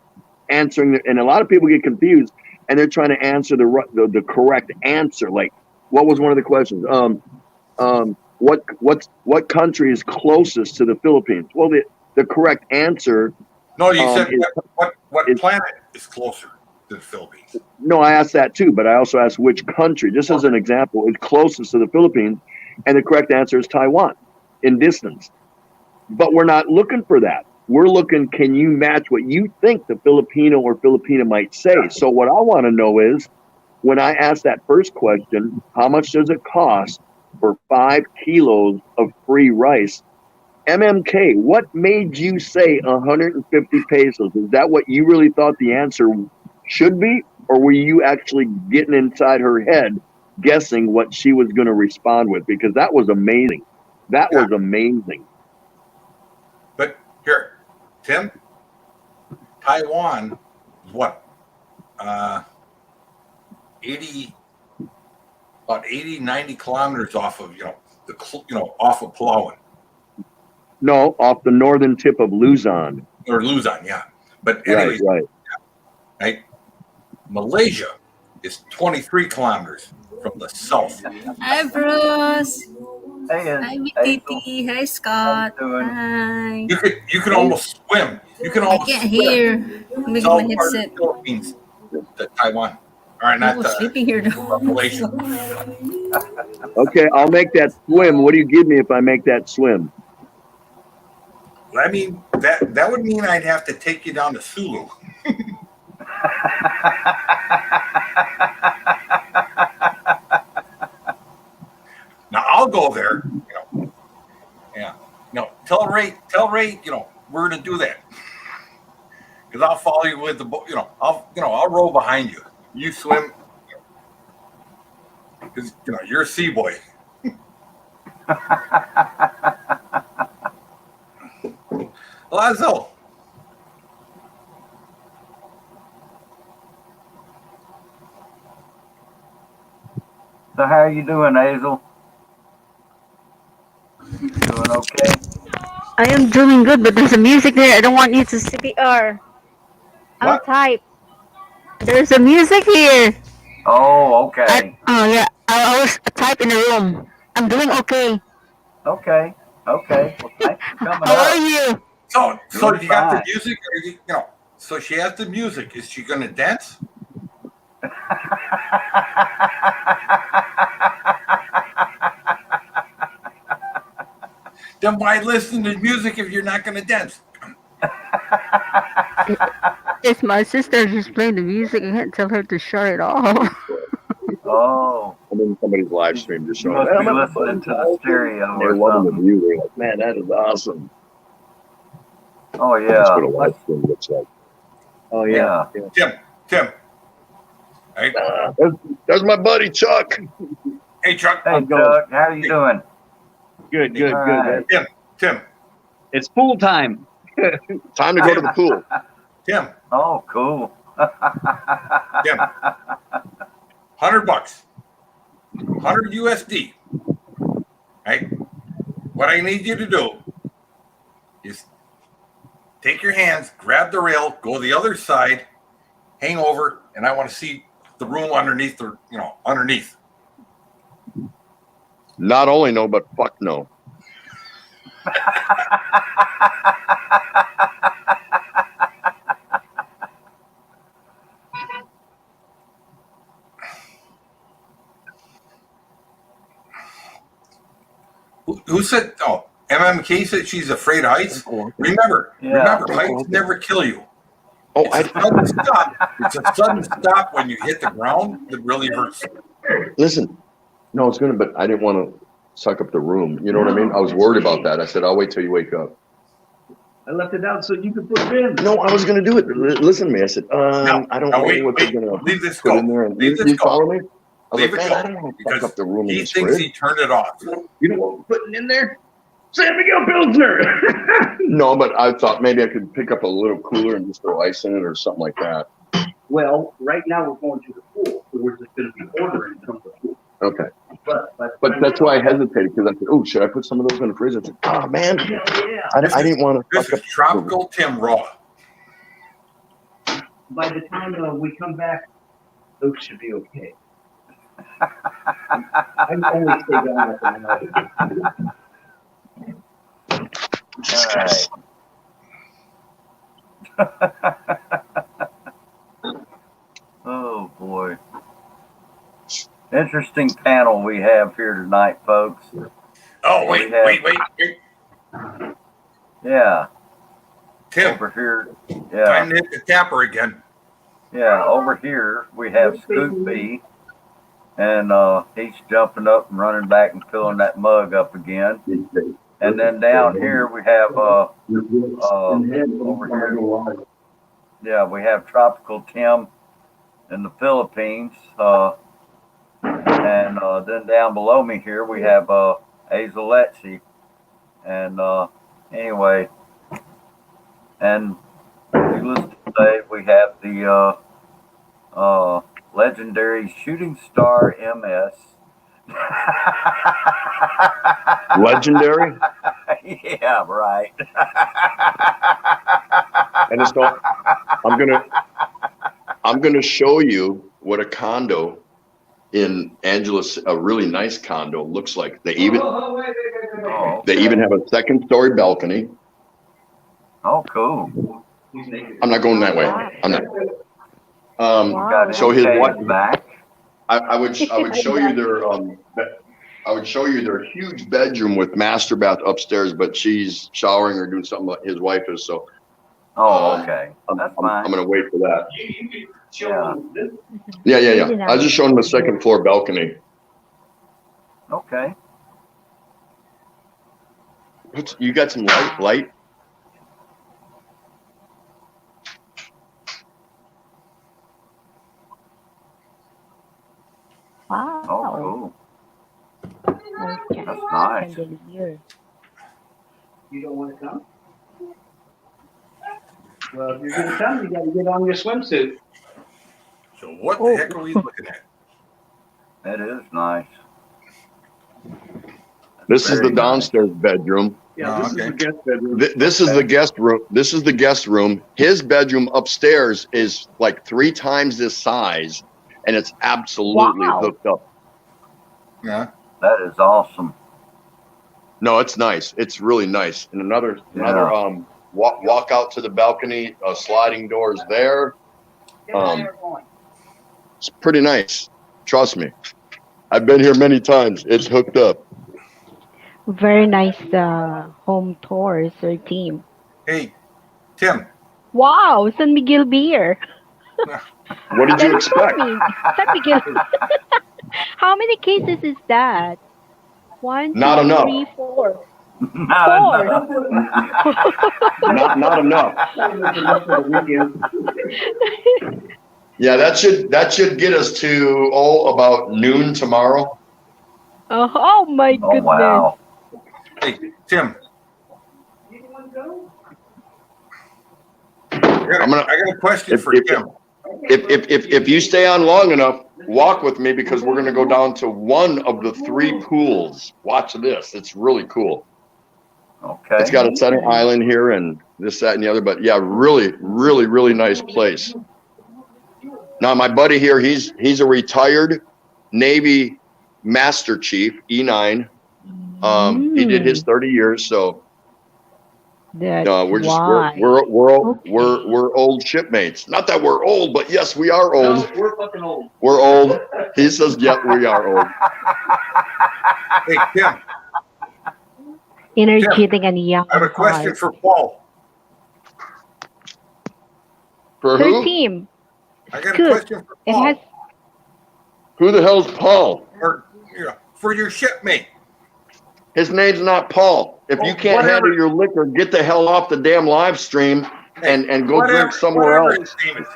answering, and a lot of people get confused, and they're trying to answer the correct answer. Like, what was one of the questions? What country is closest to the Philippines? Well, the correct answer. No, you said what planet is closer to the Philippines? No, I asked that too, but I also asked which country, just as an example, is closest to the Philippines, and the correct answer is Taiwan in distance. But we're not looking for that. We're looking, can you match what you think the Filipino or Filipina might say? So what I want to know is, when I ask that first question, how much does it cost for 5 kilos of free rice? MMK, what made you say 150 pesos? Is that what you really thought the answer should be? Or were you actually getting inside her head, guessing what she was going to respond with? Because that was amazing. That was amazing. But here, Tim, Taiwan is what? 90 kilometers off of, off of Palawan. No, off the northern tip of Luzon. Or Luzon, yeah. But anyways, right. Malaysia is 23 kilometers from the south. Hi, Bruce. Hey, Hi, Hazel. Kitty. Hi, Scott. How you doing? Hi. You can almost swim. You can I almost can't swim. hear with my South part of the headset. Philippines. the Taiwan. All right, not People the sleeping here. Revelation. Okay, I'll make that swim. What do you give me if I make that swim? I mean, that would mean I'd have to take you down to Sulu. Now I'll go there. Yeah. No, tell Ray, we're gonna do that. Because I'll follow you with the boat. I'll row behind you. You swim. Because you're a sea boy. Lazo. So how are you doing, Hazel? Doing okay? I am doing good, but there's a music there. I don't want you to CPR. I'll What? type. There's a music here. Oh, okay. Oh yeah, I was type in the room. I'm doing okay. Okay. Okay. Well, thanks for coming How are up. you? So Doing you got the fine. music, or so she has the music. Is she gonna dance? Then why listen to music if you're not gonna dance? It's my sister just playing the music. I can't tell her to shut it off. Oh, I'm in somebody's live stream just you showing. must be listening to the stereo They're or loving the something. view. They're like, man, that is awesome. Oh, That's what a yeah. live stream looks like. Oh Yeah. Tim. Hey, There's my buddy Chuck. hey, Chuck. Hey, Chuck, how are you doing? Good, good, All good. right. Tim. It's pool time. Time to go to the pool. Tim. Oh, cool. Tim. $100, 100 USD. Right? What I need you to do is take your hands, grab the rail, go the other side, hang over, and I want to see the room underneath underneath. Not only no, but fuck no. Who said? Oh, MMK said she's afraid of heights. Remember, heights never kill you. Oh, It's a sudden stop. It's a sudden stop when you hit the ground that really hurts. listen. No, it's gonna. But I didn't want to suck up the room. You know what I mean? I was worried about that. I said, I'll wait till you wake up. I left it out so you could put it in. No, I was gonna do it. Listen to me. I said, I don't know wait, what wait. they're gonna Leave this put go. in there. And Leave this you go. follow me? I was Leave like, it man, I go, don't want to fuck because up the room in he this thinks fridge. he turned it off. You know what we're putting in there? San Miguel Pilsner. No, but I thought maybe I could pick up a little cooler and just throw ice in it or something like that. Well, right now we're going to the pool, so we're just going to be ordering from the pool. Okay. But That's why I hesitated, because I said, oh, should I put some of those in the fridge? I said, oh, man, Yeah. I didn't want to This fuck is up. tropical Tim Raw. By the time we come back, those should be okay. I only stay down with them. All right. Oh, boy. Interesting panel we have here tonight, folks. Oh, wait. Yeah, Tim, over here. Yeah, time to hit the tapper again. yeah, over here we have Scoop B, and he's jumping up and running back and filling that mug up again. And then down here we have over here. Yeah, we have Tropical Tim in the Philippines, and then down below me here we have Hazel Letsy, and anyway, and needless to say, we have the legendary Shooting Star MS. Legendary? Yeah, right. And it's not, I'm gonna show you what a condo in Angeles, a really nice condo, looks like. They even have a second story balcony. Oh, cool. I'm not going that way. I'm not. Wow. So his Okay, wife, back. I would show you their I would show you their huge bedroom with master bath upstairs, but she's showering or doing something. But his wife is, so Oh, okay. That's I'm fine. gonna wait for that. Yeah. Yeah. I was just showing him a second floor balcony. Okay. You got some light? Wow. Oh, Okay. That's nice. Chandelier. You don't want to come? Well, if you're going to come, you got to get on your swimsuit. So what the heck are we looking at? That is nice. This is Very the downstairs bedroom. Yeah, this Okay. is the guest bedroom. This is the guest room. This is the guest room. His bedroom upstairs is like 3 times this size, and it's absolutely Wow. hooked up. Yeah. That is awesome. No, it's nice. It's really nice. And another walk out to the balcony. Sliding doors there. It's pretty nice. Trust me. I've been here many times. It's hooked up. Very nice home tour, Sir Team. Hey, Tim. Wow, San Miguel beer. What did you expect? San Miguel. How many cases is that? 1, 2, Not enough. 3, 4. Not 4. enough. Not enough. Yeah, that should get us to about noon tomorrow. Oh my Oh, goodness. wow. Hey, Tim. I got a question for Tim. If you stay on long enough, walk with me because we're going to go down to one of the 3 pools. Watch this. It's really cool. Okay. It's got a center island here and this, that, and the other. But yeah, really, really, really nice place. Now, my buddy here, he's a retired Navy Master Chief, E9. He did his 30 years, so That's we're just why. we're old shipmates. Not that we're old, but yes, we are old. No, we're fucking old. We're old. He says, "Yep, we are old." Hey, Tim. Energetic and young. I have a question for Paul. For Sir who? Team. I got a Good. question for It Paul. has Who the hell's Paul? For your shipmate. His name's not Paul. If you can't Whatever. handle your liquor, get the hell off the damn live stream and go drink somewhere whatever else. His name is.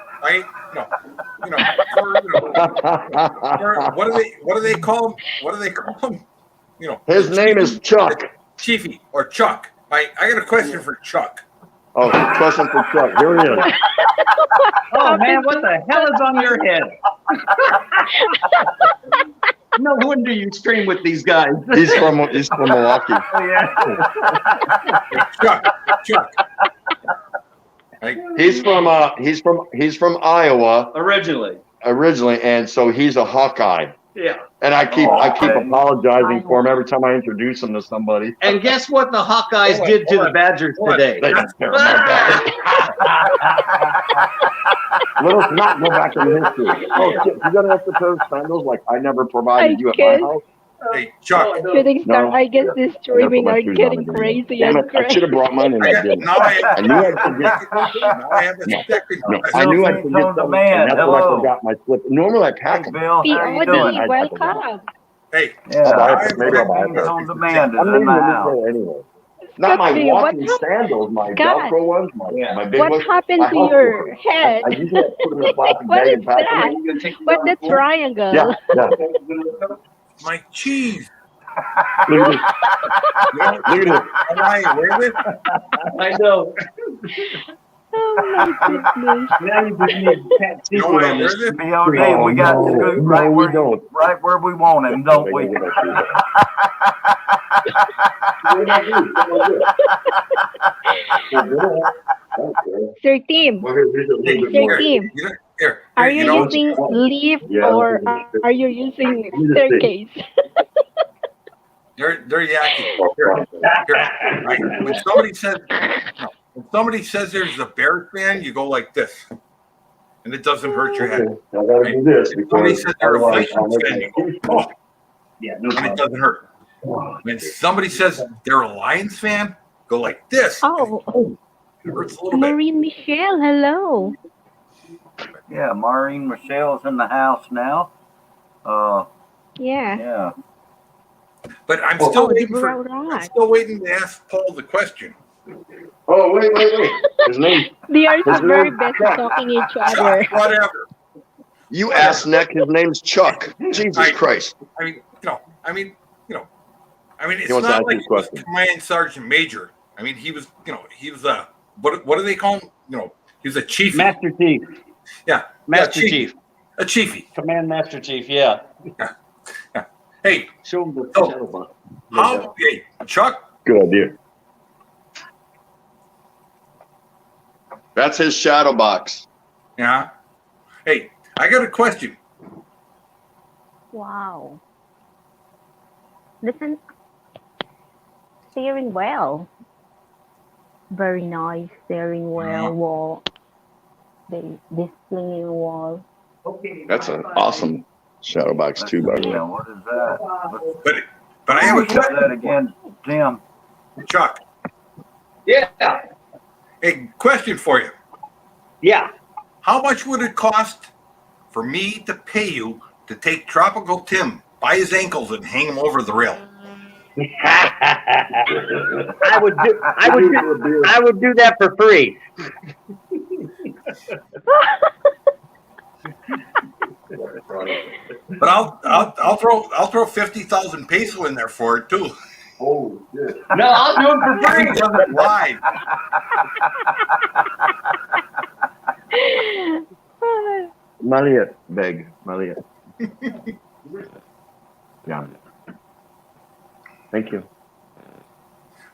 What do they call him? What do they call him? His name is Chuck. Chiefy or Chuck. I got a question for Chuck. Oh, question for Chuck. Here he is. Oh man, what the hell is on your head? No wonder you stream with these guys. He's from Milwaukee. Oh, yeah. Chuck. He's from Iowa Originally. and so he's a Hawkeye. Yeah. And I keep okay. apologizing for him every time I introduce him to somebody. And guess what the Hawkeyes Hold on, did to hold the on. Badgers Hold on. today? They don't care about that. Let us not go back in history. Oh shit, you got an extra pair of sandals like I never provided you at my house? Hey, Chuck. shooting star. No. I guess this streaming put my are shoes getting on again. crazy Damn and it, I should have crazy. brought mine and I didn't. Now I I knew I'd forget. have a second. No, I knew I'd forget on something, demand. and that's what I Hello. forgot my slip. Normally I Hey, pack them. Bill, how you doing? POD, welcome. Hey, Yeah, I'll buy it. I have Maybe I'll buy it. things on demand is I'm in leaving my them house. there anyway. Not my Scott, what walking sandals, my Scott. Velcro ones, my big What ones. happened my to house your ones. head? I usually have to put them in a plastic What bag is and pack that? them. What's the triangle? Yeah, yeah. my cheese. Look at this. Look at this. Am I with it? I know. Oh my goodness. Now you just need cat You know sequel why on this. with it? BOD, we got no, Scoot no, right we where don't. right where we want him, don't we? Sir Team, Sir Team, are you using lift Yeah, or I'm are you using Let me just staircase? They're yakking. Here. Right. When somebody says there's a Bears fan, you go like this. and it doesn't hurt your head. I gotta do this Somebody because says they're a otherwise Vikings I'll make fan, an you go, excuse. oh, Yeah, no and it problem. doesn't hurt. When somebody says they're a Lions fan, go like this. Oh, It hurts a little bit. Maureen Michelle, hello. Yeah, Maureen Michelle's in the house now. Yeah. Yeah. But I'm Oh, still Oh, waiting Deborah for. I'm Rock. still waiting to ask Paul the question. Oh, wait. His name. They are His so very name- best at talking each other. Chuck, whatever. You ask Nick, his name's Chuck. Jesus Right. Christ. I mean, it's He wants to not ask like you a he was question. command sergeant major. I mean, he was a what do they call him? He was a chief. Master Chief. Yeah, Master chief. Chief. A chiefy. Command Master Chief, yeah. Hey, Show him the So- shadow box. how? Hey, Chuck. Good idea. That's his shadow box. Yeah. Hey, I got a question. Wow. Listen, steering well. Very nice steering well wall. The display wall. That's an awesome shadow box too, by the way. Yeah, what is that? But I have a What's question, that again, Tim? Chuck. Yeah. Hey, question for you. Yeah. How much would it cost for me to pay you to take Tropical Tim by his ankles and hang him over the rail? I would do that for free. But I'll throw 50,000 peso in there for it too. Oh, shit. No, I'll do it for He free. does it live. Maliat, beg. Maliat. Yeah. Thank you.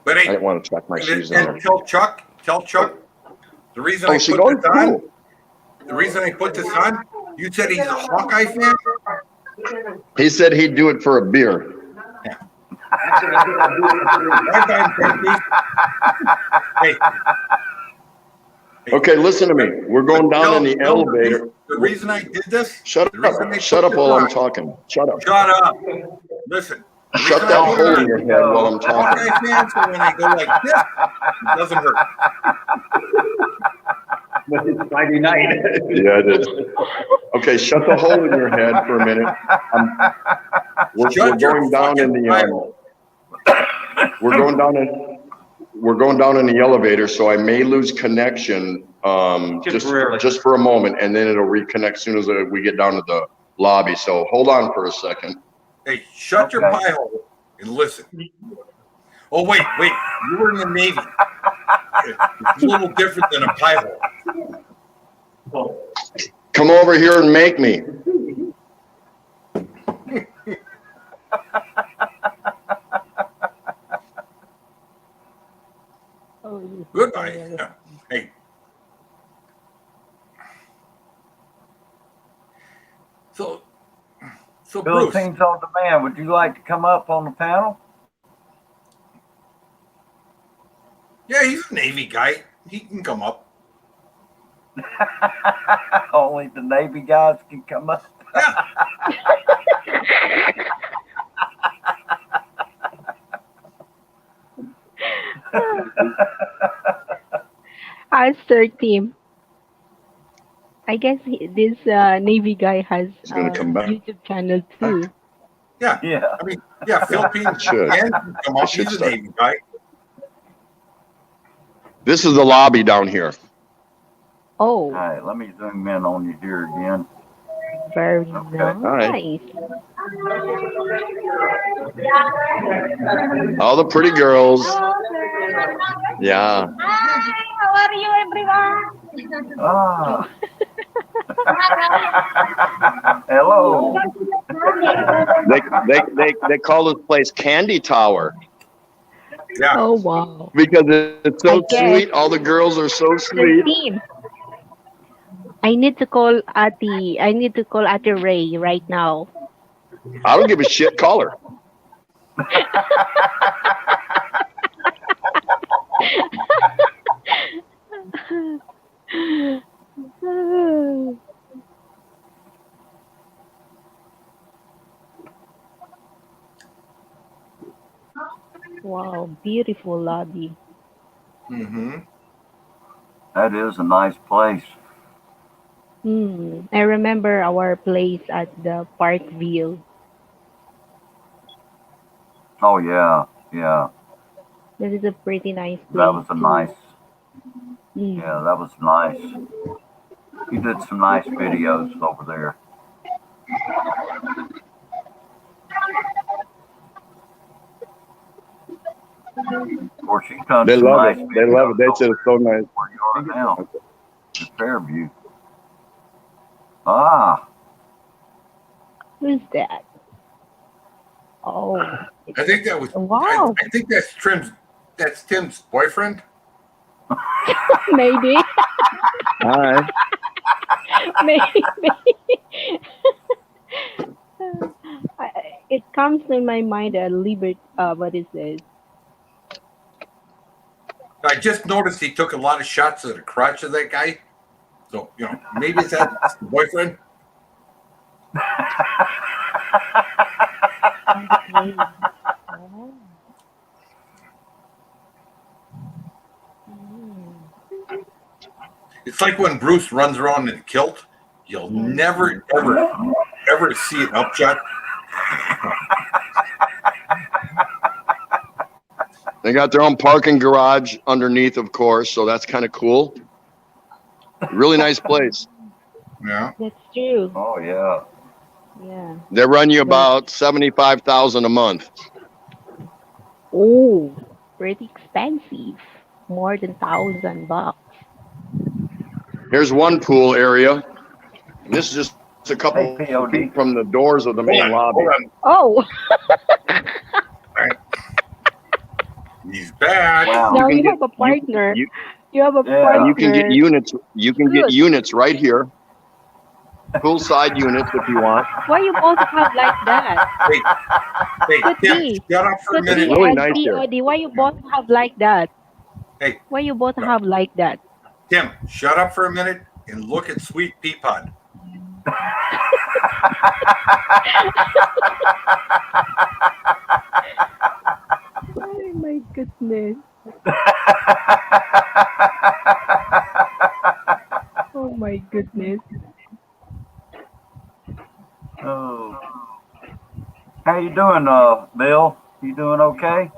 But I hey, didn't want to track my shoes and on. tell Chuck, the reason Oh, I she put going? this on, Cool. the reason I put this on, you said he's a Hawkeye fan. He said he'd do it for a beer. Hey, Okay, listen to me. We're going down in the elevator. The reason I did this. Shut the reason I up. Shut put up this while I'm on- talking. Shut up. Shut up. Listen. the Shut reason that I put it hole on- in your head while I'm talking. Hawkeye fans, so when they go like this, it doesn't hurt. But it's Friday night. Yeah, it is. Okay, shut the hole in your head for a minute. We're Shut your going down in fucking the Bible. we're going down in the elevator, so I may lose connection Temporarily. just for a moment, and then it'll reconnect as soon as we get down to the lobby. So hold on for a second. Hey, shut your Okay. pie hole and listen. Oh, wait. You were in the Navy. It's a little different than a pie hole. Come over here and make me. Oh, yes. Goodbye. Yeah. Hey. So Bruce, Philippines on Demand, would you like to come up on the panel? yeah, he's a Navy guy. He can come up. Only the Navy guys can come up. Yeah. Ask their team. I guess this Navy guy has He's gonna come back. YouTube channel too. Yeah. Yeah. I mean, yeah, Philippines Should. can come I up. should He's a start. Navy guy. This is the lobby down here. Oh, All right, let me zoom in on you here again. very Okay. nice. All the pretty girls. Yeah. Hi, how are you, everyone? Ah. Hello. They call this place Candy Tower Yeah. Oh wow. because it's so I guess. sweet. All the girls are so The sweet. team. I need to call Ate Ray right now. I don't give a shit. Call her. Wow, beautiful lobby. Mm-hmm. That is a nice place. I remember our place at the Parkville. Oh yeah, yeah. That is a pretty nice That place was a too. nice. Mm. Yeah, that was nice. You did some nice videos over there. Of course, you've done They some love nice it. videos They love it. They over said it's so nice. where you are now, in Fairview. Ah, Who's that? Oh, I think that was. wow. I think that's Tim's. That's Tim's boyfriend. Maybe. Hi. Maybe. It comes in my mind at Liberty. What is this? I just noticed he took a lot of shots at the crotch of that guy. So maybe it's that's the boyfriend. It's like when Bruce runs around in a kilt. You'll never, ever see an upshot. They got their own parking garage underneath, of course, so that's kind of cool. Really nice place. Yeah. That's true. oh yeah. Yeah. They run you about $75,000 a month. Oh, pretty expensive. More than $1,000. Here's one pool area. This is just a couple Hey, POD. feet from the doors of the main lobby. Hold on. Oh, He's back. Wow. now can you get- have a partner. you- You have a Yeah. partner. You can get units. You can get Good. units right here. Poolside units if you want. Why you both have like that? Hey, Could Tim, be. shut up for a Could be minute. Really and nice here. POD. Why you both have like that? Hey. Why you both have like that? Tim, shut up for a minute and look at Sweet Peapod. Oh my goodness. Oh my goodness. Oh. How you doing, Bill? You doing okay?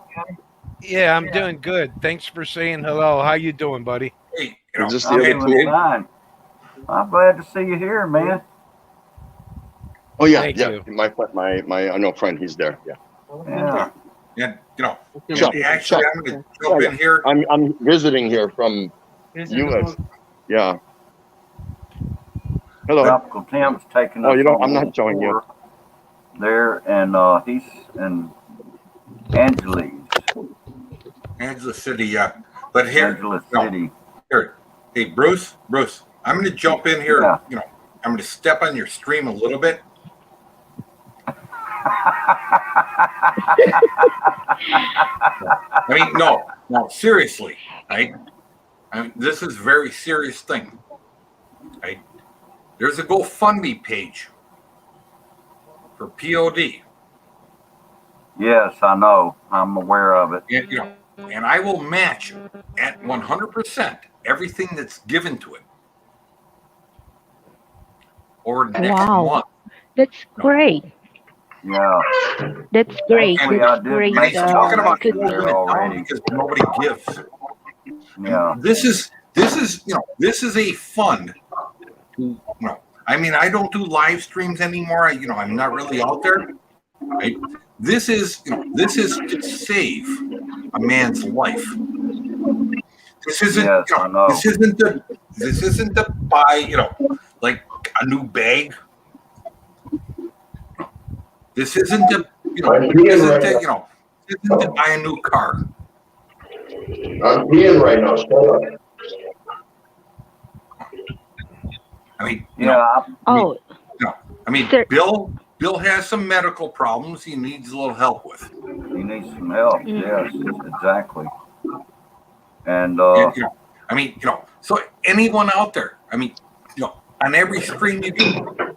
Yeah, I'm doing good. Thanks for saying hello. How you doing, buddy? Hey, Is this the I'm other doing pool? fine. I'm glad to see you here, man. Oh yeah, Thank yeah. you. My I know friend. He's there. Yeah. Yeah. and Chuck, actually, Chuck. I'm going to jump in here. I'm visiting here from U.S. Yeah. Hello. Tropical Tim's taking Oh, us you don't- on a I'm not little showing you. tour there, and he's in Angeles, Angela City, yeah. But here, Angeles no, City. here. Hey, Bruce, I'm going to jump in here. Yeah. I'm going to step on your stream a little bit. I mean, no, seriously, right? I mean, this is a very serious thing, right? There's a GoFundMe page for POD. Yes, I know. I'm aware of it. And, and I will match at 100% everything that's given to it. Or next Wow. month. That's great. Yeah. That's great. Actually, I That's did great. And he's talking about good closing news. it down already. because nobody gives. Yeah. This is this is a fund. I mean, I don't do live streams anymore. I'm not really out there. Right? This is to save a man's life. This isn't Yes, I know. this isn't to buy like a new bag. This isn't to this isn't to buy a new car. I'm peeing right now. Shut up. I mean, Yeah. Oh, I mean, Sir. Bill has some medical problems he needs a little help with. He needs some help. Mm. Yes, exactly. And And, I mean, so anyone out there, I mean, on every stream you do,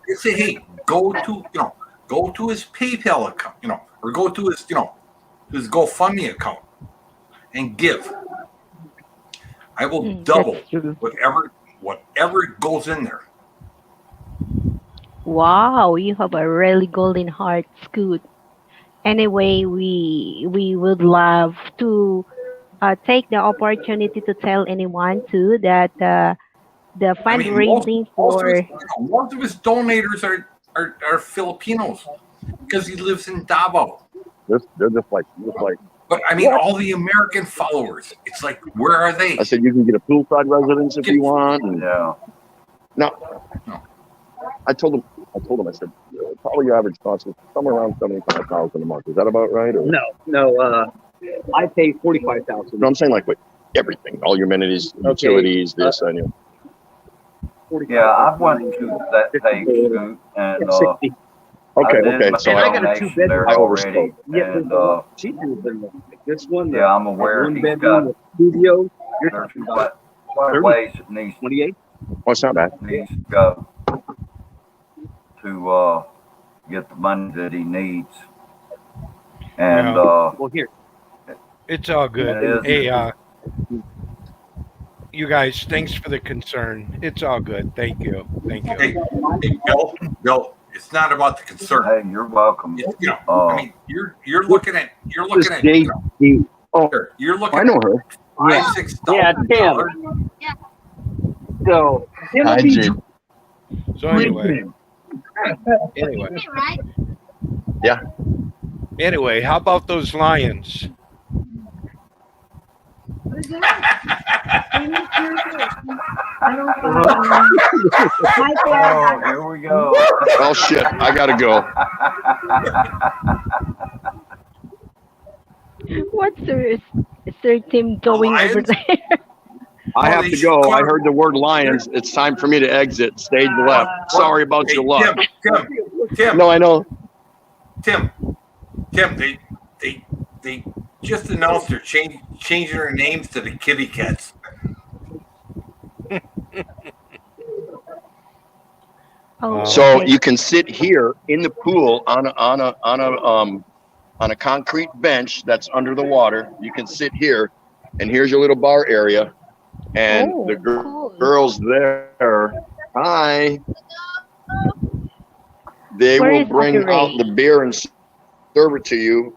you say, hey, go to his PayPal account, or go to his, his GoFundMe account, and give. I will Mm, double that's true. whatever goes in there. Wow, you have a really golden heart, Scoot. Anyway, we would love to take the opportunity to tell anyone too that the I mean, most fundraising most of his for most of his donators are Filipinos because he lives in Davao. They're just like But I mean, what? all the American followers. It's like, where are they? I said you can get a poolside residence if you want. And Yeah. now, I told him, I said, probably your average cost is somewhere around 75,000 a month. Is that about right? Or? No. I pay 45,000. No, I'm saying like with everything, all your amenities, utilities, this, and you. Yeah, I've went to that page, Scoot, and I Okay, did okay. my So And I got a donation 2-bedroom. there I already, overspoke. Yeah, and cheaper than this one. yeah, I'm aware One he's bedroom got with studio. You're there's talking about quite a 30, ways it needs 28. Well, it's not bad. to go to get the money that he needs, and Well, here. It's all it good. is. Hey, you guys, thanks for the concern. It's all good. Thank you. Thank you. Hey, Bill, it's not about the concern. Hey, you're welcome. It's, I mean, you're looking at This JD. Oh, you're looking I know her. at $5,000, Yeah, Tim. $6,000. So, Hi, Jim. So anyway, Yeah. anyway, how about those Lions? Oh, here we go. Well, shit. I gotta go. what's Sir Tim going over Lions? there? I have they to should go. I clear- heard the word lions. It's time for me to exit. Stage left. Sorry about Hey, your luck. Tim, No, I know. Tim, they just announced they're changing their names to the Kitty Cats. Oh, So okay. you can sit here in the pool on a concrete bench that's under the water. You can sit here, and here's your little bar area, and Oh, the cool. girls there. Hi. They Where will is bring Monterey? out the beer and serve it to you.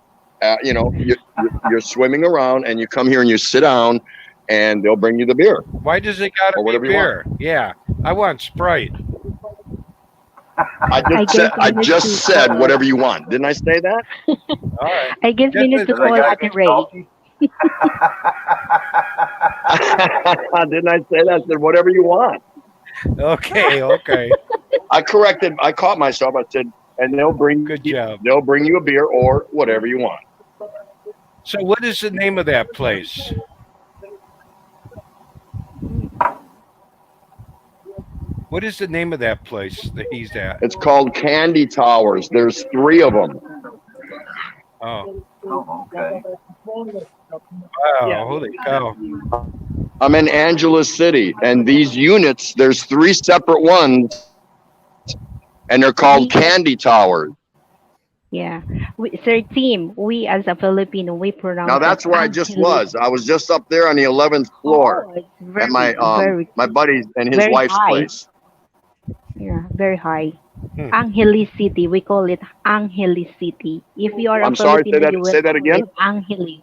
You're swimming around, and you come here and you sit down, and they'll bring you the beer. Why does it gotta Or be whatever you beer? Yeah, I want Sprite. I I just guess said, I we need just to said call- wouldn't you want. Didn't I say that? All right. I guess we need to Yes, call They got Ate any Ray. coffee? Didn't I say that? I said whatever you want. Okay. I caught myself. I said, and they'll bring Good job. They'll bring you a beer or whatever you want. So, what is the name of that place? What is the name of that place that he's at? It's called Candy Towers. There's 3 of them. Oh, Oh, okay. wow! Holy cow! I'm in Angeles City, and these units, there's 3 separate ones, and they're called Candy Towers. Yeah. Sir Tim, we as a Filipino, we pronounce Now that's it where I just Angeles. was. I was just up there on the 11th floor Oh, it's very, at my very, my buddy's and his very wife's high. place. yeah, very high. Hmm. Angeles City, we call it Angeles City. If you are a I'm sorry, Filipino, you will say that call again. it Angeles.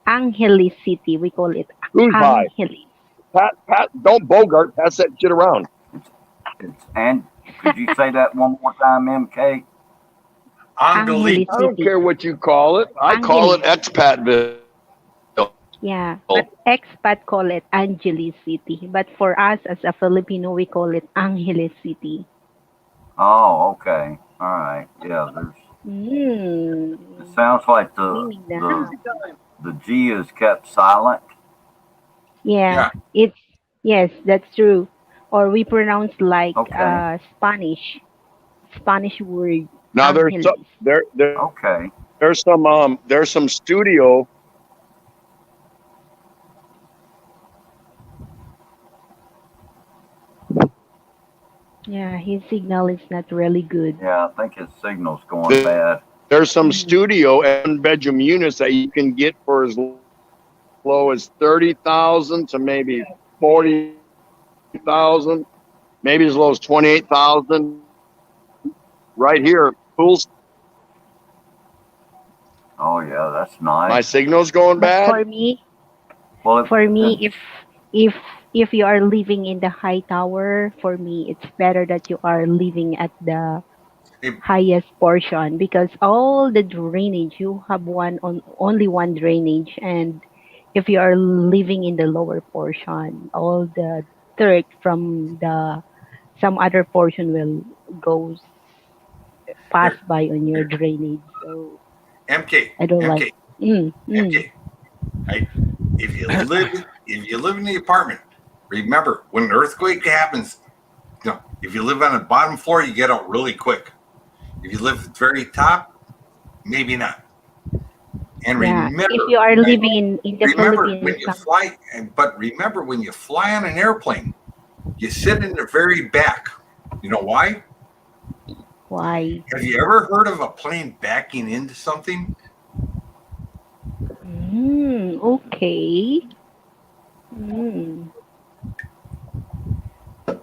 Angeles City, we call it Who's high? Angeles. Pat, don't Bogart. Pass that shit around. And could you say that one more time, MK? Angeles I don't City. care what you call it. I call it Expatville. Yeah, but expat call it Angeles City. But for us as a Filipino, we call it Angeles City. Oh, okay. All right. Yeah, there's. Mm. It sounds like Meaning the G is kept silent. Yeah, it's yes, that's true. Or we pronounce like Okay. Spanish word. Now there's Angeles. some, Okay. there's some studio. Yeah, his signal is not really good. Yeah, I think his signal's going bad. There's some studio and bedroom units that you can get for as flow is 30,000 to maybe 40,000, maybe as low as 28,000. Right here, pools. Oh yeah, that's nice. My signal's going But bad. for me, Well, if you are living in the high tower, for me it's better that you are living at the highest portion, because all the drainage, you have only one drainage, and if you are living in the lower portion, all the dirt from the some other portion will goes pass Here, by on your here. drainage. So MK, I don't like. MK, Mm, mm. MK. If you live in the apartment, remember when an earthquake happens, if you live on the bottom floor, you get out really quick. If you live at the very top, maybe not. And Yeah, remember, if you are living in the remember Philippines, when you fly, but remember when you fly on an airplane, you sit in the very back. You know why? why? Have you ever heard of a plane backing into something? Okay.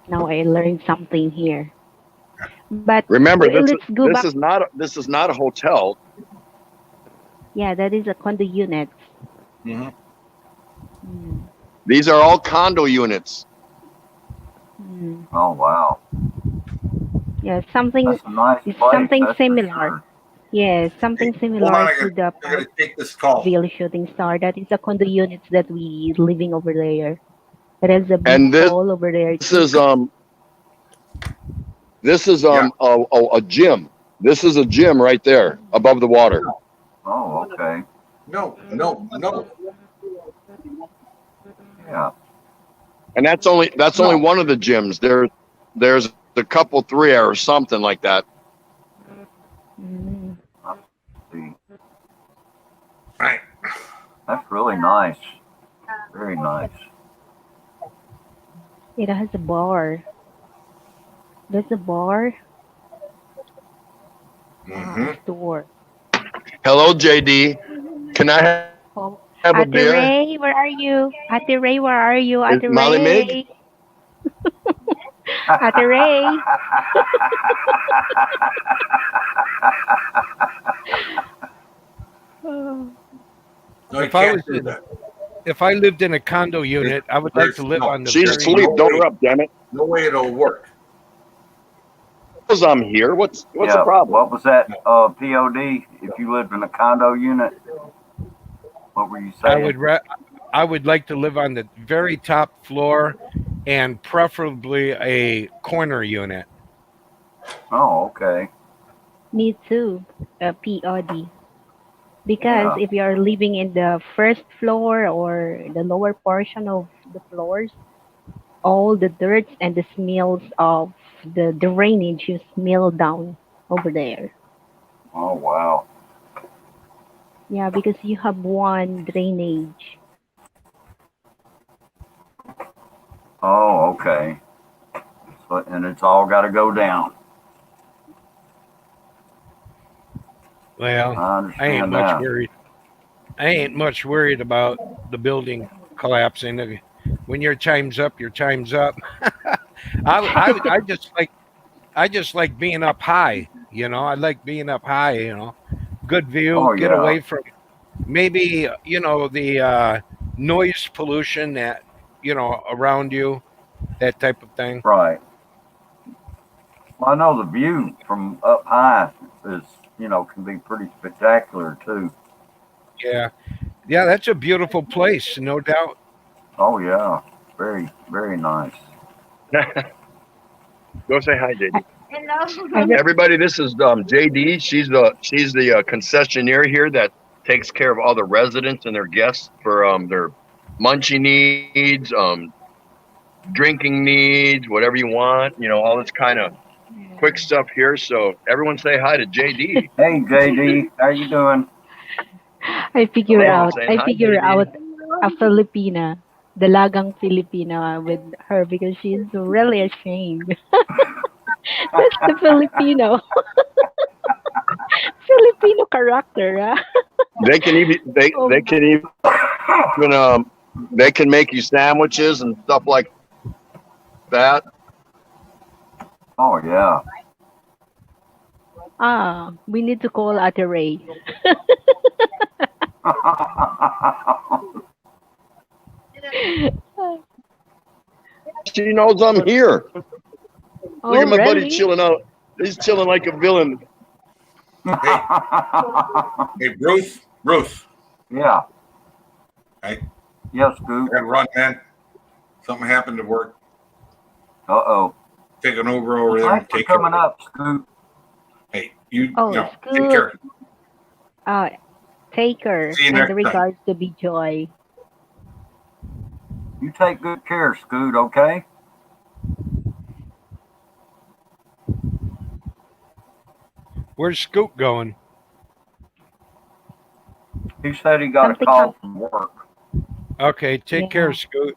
Now I learned something here. But Remember, let's go back. this is not a hotel. Yeah, that is a condo unit. Mm-hmm. These are all condo units. oh wow, Yeah, something that's a nice it's place. something that's for similar. sure. Yeah, something Hold on, similar I to the gotta take this call. Parkville Shooting Star. That is a condo units that we living over there. There is a big And this hall over there. this is a gym. This is a gym right there above the water. Oh, okay. No. Yeah. And that's only one of the gyms. There's a couple, 3 or something like that. See, Right. that's really nice. Very nice. It has a bar. There's a bar Mm-hmm. store. Hello, JD. Can I Oh, have a Ate beer? Ray, where are you? Ate Ray, where are you? Is Ate Molly Mig? Ray. Ate Ray. No, you If I can't was do in- that. If I lived in a condo unit, I would like to live No, on the She's very asleep. Don't interrupt, damn it. No way it'll work. Because I'm here. What's yeah, the problem? what was that? POD. If you lived in a condo unit, what were you saying? I would like to live on the very top floor, and preferably a corner unit. Oh, okay. Me too. POD. Because if you are living in the first floor or the lower portion of the floors, all the dirt and the smells of the drainage you smell down over there. Oh, wow. Yeah, because you have one drainage. Oh, okay. So, and it's all got to go down. Well, I understand that. I ain't much worried about the building collapsing. When your time's up, your time's up. I just like being up high. I like being up high. Good view. Oh, Get yeah. away from maybe the noise pollution that around you, that type of thing. Right. Well, I know the view from up high is, can be pretty spectacular too. Yeah, that's a beautiful place, no doubt. Oh yeah, very, very nice. Go say hi, JD. Hello. Everybody, this is JD. She's the concessionaire here that takes care of all the residents and their guests for their munchie needs, drinking needs, whatever you want. All this kind of quick stuff here. So everyone say hi to JD. Hey JD, how you doing? I figure Hello, out saying hi, a JD. Filipina, dalagang Filipina with her because she's really ashamed. That's the Filipino. Filipino character, huh? They can even they can make you sandwiches and stuff like that. Oh yeah. We need to call Ate Ray. She knows I'm here. Oh, Look at my buddy really? chilling out. He's chilling like a villain. Hey, Bruce. Yeah. Hey, Yes, I Scoot. gotta run, man. Something happened to work. Uh-oh. Taking over there. Thanks for Take coming care. up, Scoot. Hey, you. Oh, No, Scoot. take care. Take her. See you And next time. regards to Be Joy. You take good care, Scoot, okay? Where's Scoot going? He said he got Something a call else. from work. Okay, take Yeah. care, Scoot.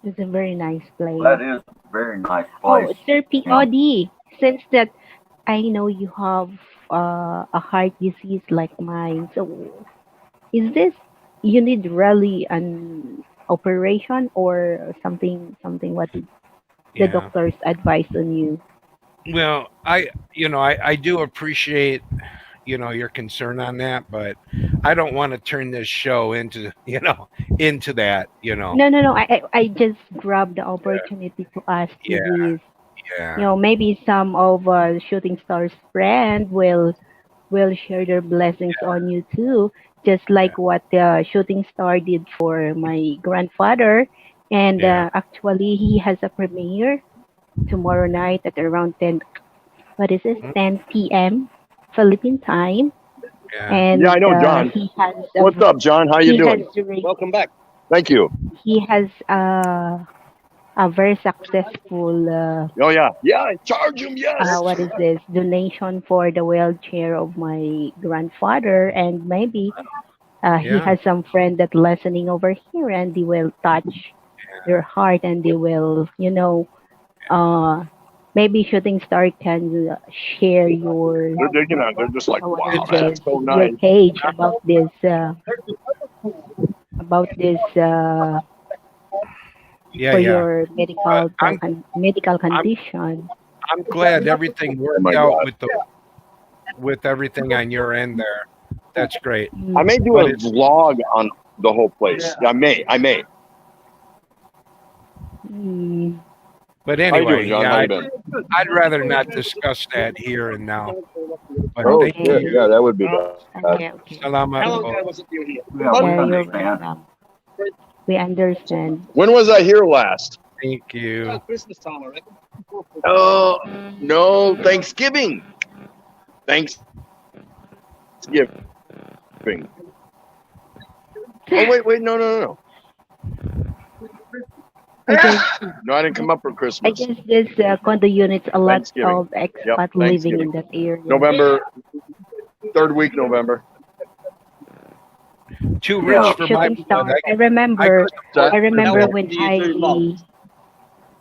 It's a very nice place. That is a very nice Oh, place. Sir POD, since that I know you have a heart disease like mine, so is this you need really an operation or something what the Yeah. doctors advise on you? Well, I do appreciate, your concern on that, but I don't want to turn this show into, into that, No. I just grabbed the opportunity to ask you Yeah. this. Yeah. Maybe some of Shooting Stars friend will share their blessings on you too, just like what Shooting Star did for my grandfather. And Yeah. actually, he has a premiere tomorrow night at around 10. What is it? 10 p.m. Philippine time. Yeah. And Yeah, I know, John. he has What's up, John? How you he doing? has re- Welcome back. Thank you. he has a very successful Oh yeah, yeah. Charge him, yes. what is this donation for the wheelchair of my grandfather, and maybe he Yeah. has some friend that listening over here, and they will touch your heart, and they will maybe Shooting Star can share your They're just like, what wow, is that's this, so your nice. page about this Yeah. for Yeah. your medical I'm condition. I'm glad everything worked my out God. with everything on your end there. That's great. I may do But a it's vlog on the whole place. I may. Mm, but How you anyway, doing, John? yeah, How you been? I'd rather not discuss that here and now. But Oh, thank okay. you. yeah, that would be bad. Okay. Salamat po. Yeah, we Yeah, you're understand. welcome. We understand. When was I here last? Thank you. Oh, no, Thanksgiving. Thanksgiving. Oh, wait, no. I guess No, I didn't come up for I Christmas. guess this condo units a lot Thanksgiving. of Yep, expat living Thanksgiving. in that area. November, third week, November. Too Yeah. rich So for my Shooting blood. Star, I remember That when I having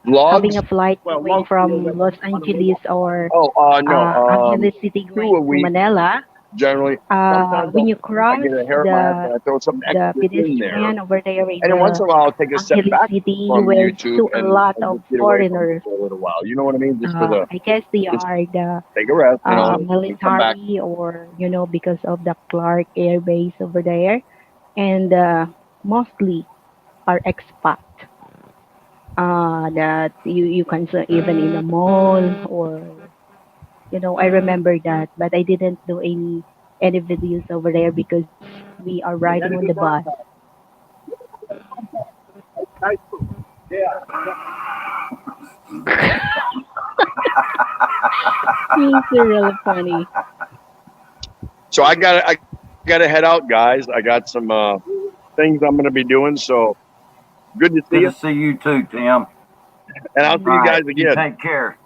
vlogs? a flight going from Los Angeles or Oh, no. Angeles City Two a going to week, Manila. generally. Sometimes When you I cross get a hair mask and I throw something the extra in there. pedestrian over there in And then once the in a while, I'll take a step Angeles back City, you from will YouTube see a and lot and of just get away from it foreigners. for a little while. You know what I mean? Just for the, I guess they just are the take a rest, and come back. military, or because of the Clark Air Base over there, and mostly are expat. That you can see even in the mall, or I remember that, but I didn't do any videos over there because we are riding on the bus. It's really funny. So I gotta head out, guys. I got some things I'm gonna be doing. So good to see Good you, to see you too, Tim. and I'll see All you guys right. You again. take care.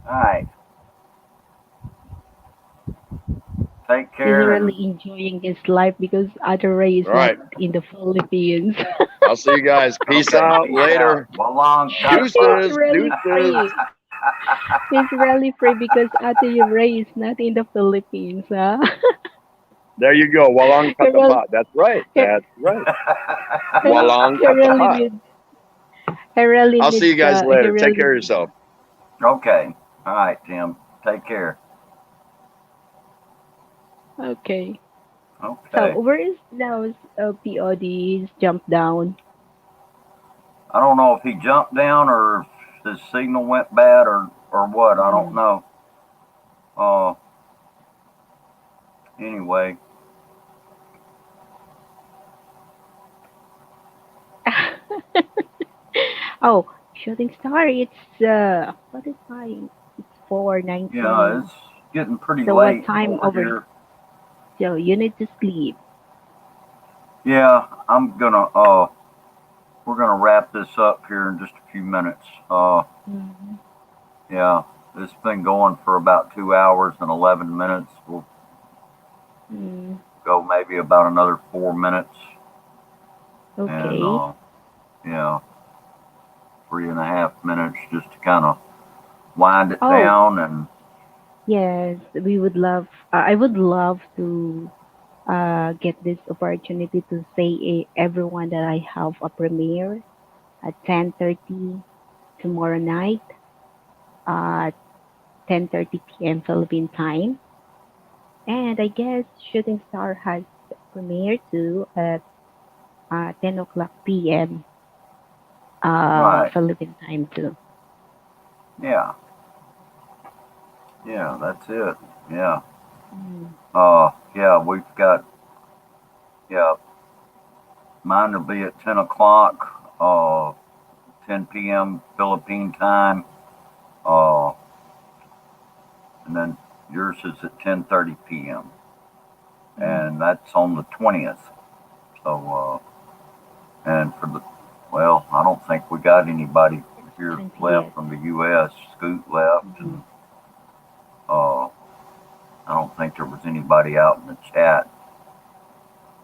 All right. Take He's care. and- really enjoying his life because Adore is All right. not in the Philippines. I'll see you guys. Peace Okay, out peace later. out. Well, long time. Deuces, Really deuces. funny. He's really free because Ate Ray is not in the Philippines, huh? There you go. Walang he, really, katapat. That's right. he, That's right. he, Walang he really katapat. needs he really I'll see you needs guys he later. Take really care of needs yourself. Okay. All right, Tim. Take care. okay. So Okay. where is now POD? He's jumped down. I don't know if he jumped down or if his signal went bad or what. I don't know. Anyway. Oh, shooting star. It's what is time? It's 4:19. Yeah, it's getting pretty So what late time over over? here. So you need to sleep. Yeah, we're gonna wrap this up here in just a few minutes. Mm-hmm. Yeah, it's been going for about 2 hours and 11 minutes. We'll Mm, go maybe about another 4 minutes, and okay. yeah, 3.5 minutes just to kind of wind it Oh, down. And yes, we would love. I would love to get this opportunity to say everyone that I have a premiere at 10:30 tomorrow night, 10:30 p.m. Philippine time, and I guess Shooting Star has premiere too at 10 o'clock p.m. right, Philippine time too. yeah, yeah, that's it. Yeah, Mm. yeah, we've got yeah. Mine will be at 10 o'clock, 10 p.m. Philippine time, uh, and then yours is at 10:30 p.m. Mm. and that's on the 20th. So, and for the well, I don't think we got anybody here 20th. left from the U.S. Scoot left, Mm-hmm. and uh, I don't think there was anybody out in the chat.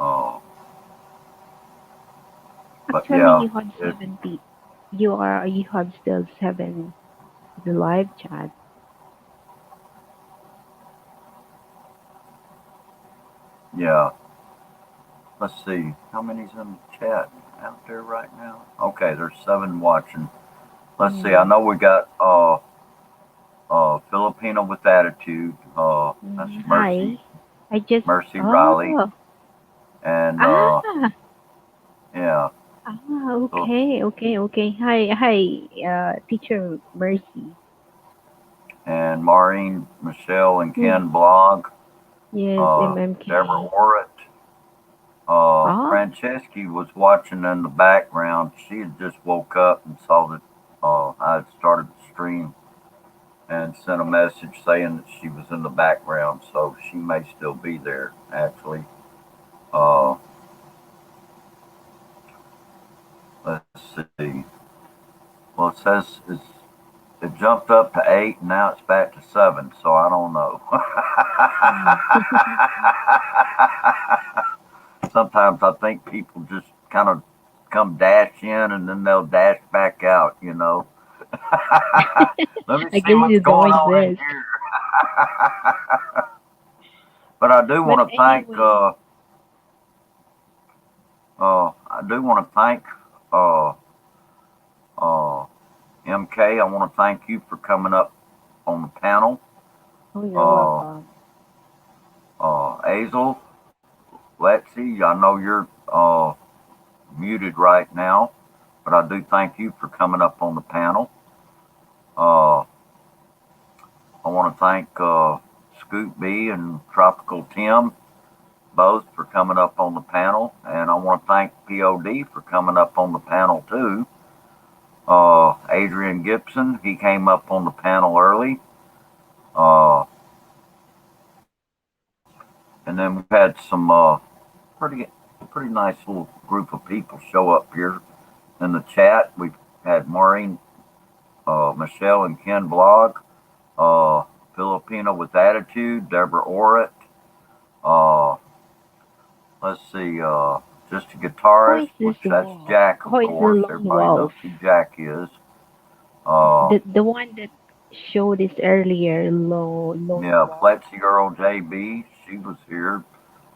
Uh, but Actually, yeah, you have it, 70. You have still seven the live chat. yeah. Let's see, how many's in the chat out there right now? Okay, there's 7 watching. Let's see. I Mm. know we got Filipino with attitude. That's Mm. Mercy Hi. I just Riley, oh and ah yeah. So okay. Hi, teacher Mercy. and Maureen, Michelle, and Mm. Ken Blog. Yes, Deborah MMK. Orrit. Oh, Franceschi was watching in the background. She had just woke up and saw that I had started the stream and sent a message saying that she was in the background, so she may still be there actually. Uh, let's see. Well, it says it jumped up to 8 and now it's back to 7, so I don't know. Sometimes I think people just kind of come dash in and then they'll dash back out, you know. Let me I see guess what's you don't going like on in this. here. But I do But want to thank anyway, I do want to thank uh, MK. I want to thank you for coming up on the panel. oh, you're Uh, welcome. Azel, Lexi, I know you're muted right now, but I do thank you for coming up on the panel. Uh, I want to thank Scoot B and Tropical Tim both for coming up on the panel, and I want to thank POD for coming up on the panel too. Adrian Gibson, he came up on the panel early. Uh, and then we've had some pretty pretty nice little group of people show up here in the chat. We've had Maureen, Michelle, and Ken Blog, Filipino with attitude, Deborah Orrit. Uh, let's see, just a Who guitarist, is this which that's wolf? Jack, of Who is the course. lone Everybody knows wolf? who Jack is. Uh, The one that show this earlier. Lone Yeah, Wolf. Plexi Girl JB, she was here.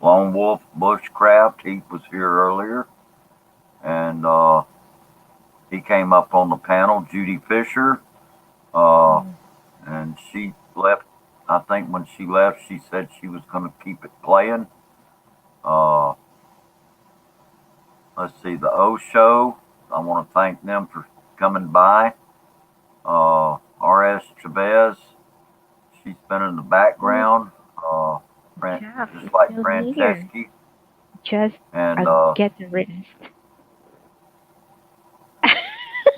Lone Wolf Bushcraft, he was here earlier. And he came up on the panel. Judy Fisher, and she left. I think when she left, she said she was going to keep it playing. Let's see, the O Show. I want to thank them for coming by. R.S. Chavez, she's been in the background, Jack is just like still here. Franceschi. Just And get the rest.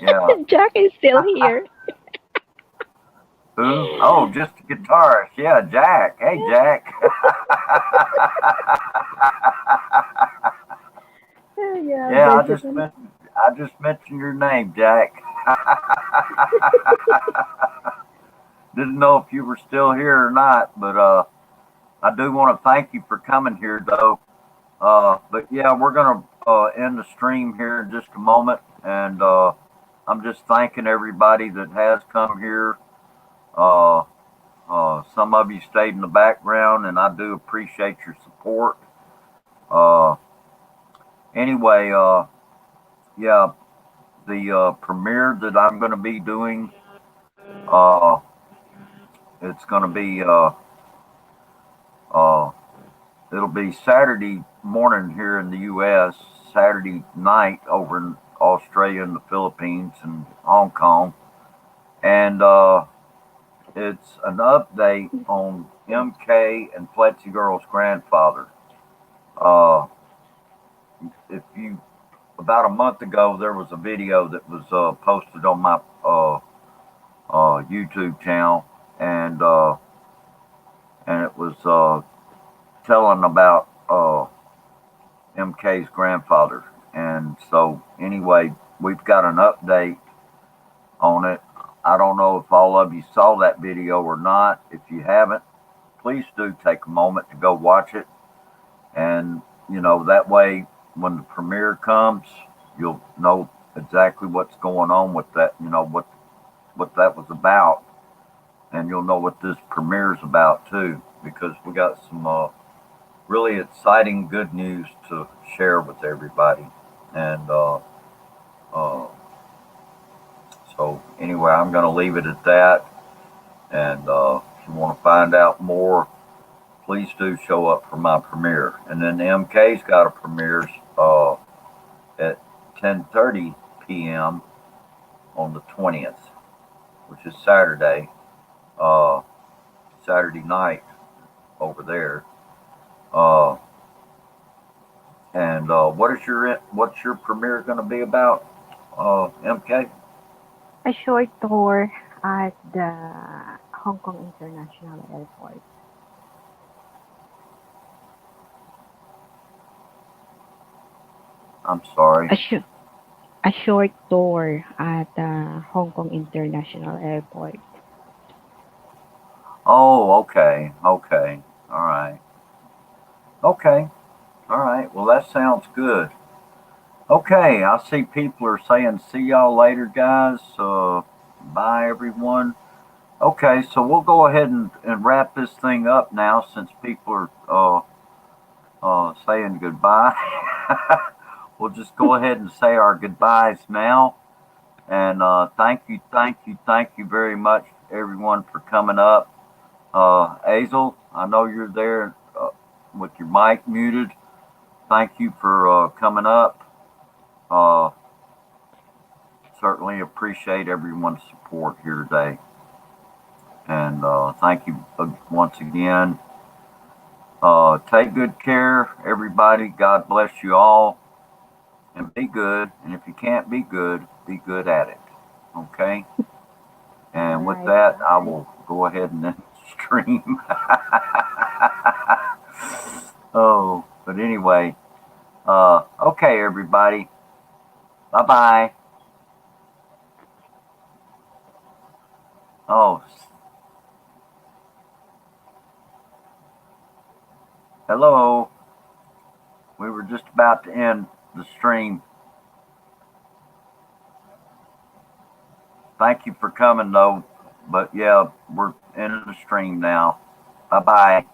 yeah, Jack is still here. who? Oh, just a guitarist. Yeah, Jack. Hey, Jack. Yeah, I just mentioned your name, Jack. Didn't know if you were still here or not, but I do want to thank you for coming here, though. But yeah, we're gonna end the stream here in just a moment, and I'm just thanking everybody that has come here. Some of you stayed in the background, and I do appreciate your support. Anyway, yeah, the premiere that I'm going to be doing, it's going to be, it'll be Saturday morning here in the U.S., Saturday night over in Australia and the Philippines and Hong Kong. And it's an update on MK and Plexi Girl's grandfather. If you, about a month ago, there was a video that was posted on my YouTube channel, and it was telling about MK's grandfather. And so, anyway, we've got an update on it. I don't know if all of you saw that video or not. If you haven't, please do take a moment to go watch it. And, you know, that way, when the premiere comes, you'll know exactly what's going on with that, you know, what that was about. And you'll know what this premiere is about, too, because we got some really exciting good news to share with everybody. And so anyway, I'm going to leave it at that. And if you want to find out more, please do show up for my premiere. And then MK's got a premiere at 10:30 p.m. on the 20th, which is Saturday, Saturday night over there. And what's your premiere going to be about, MK? A short tour at the Hong Kong International Airport. I'm sorry. A short tour at the Hong Kong International Airport. Oh, okay. Okay. All right. Okay. All right. Well, that sounds good. Okay. I see people are saying, see y'all later, guys. Bye, everyone. Okay. So we'll go ahead and wrap this thing up now since people are saying goodbye. We'll just go ahead and say our goodbyes now. And thank you very much, everyone, for coming up. Hazel, I know you're there with your mic muted. Thank you for coming up. Certainly appreciate everyone's support here today. And thank you once again. Take good care, everybody. God bless you all. And be good. And if you can't be good at it. Okay? And with that, I will go ahead and end the stream. Oh, but anyway, okay, everybody. Bye-bye. Oh, hello. We were just about to end the stream. Thank you for coming, though. But yeah, we're ending the stream now. Bye bye.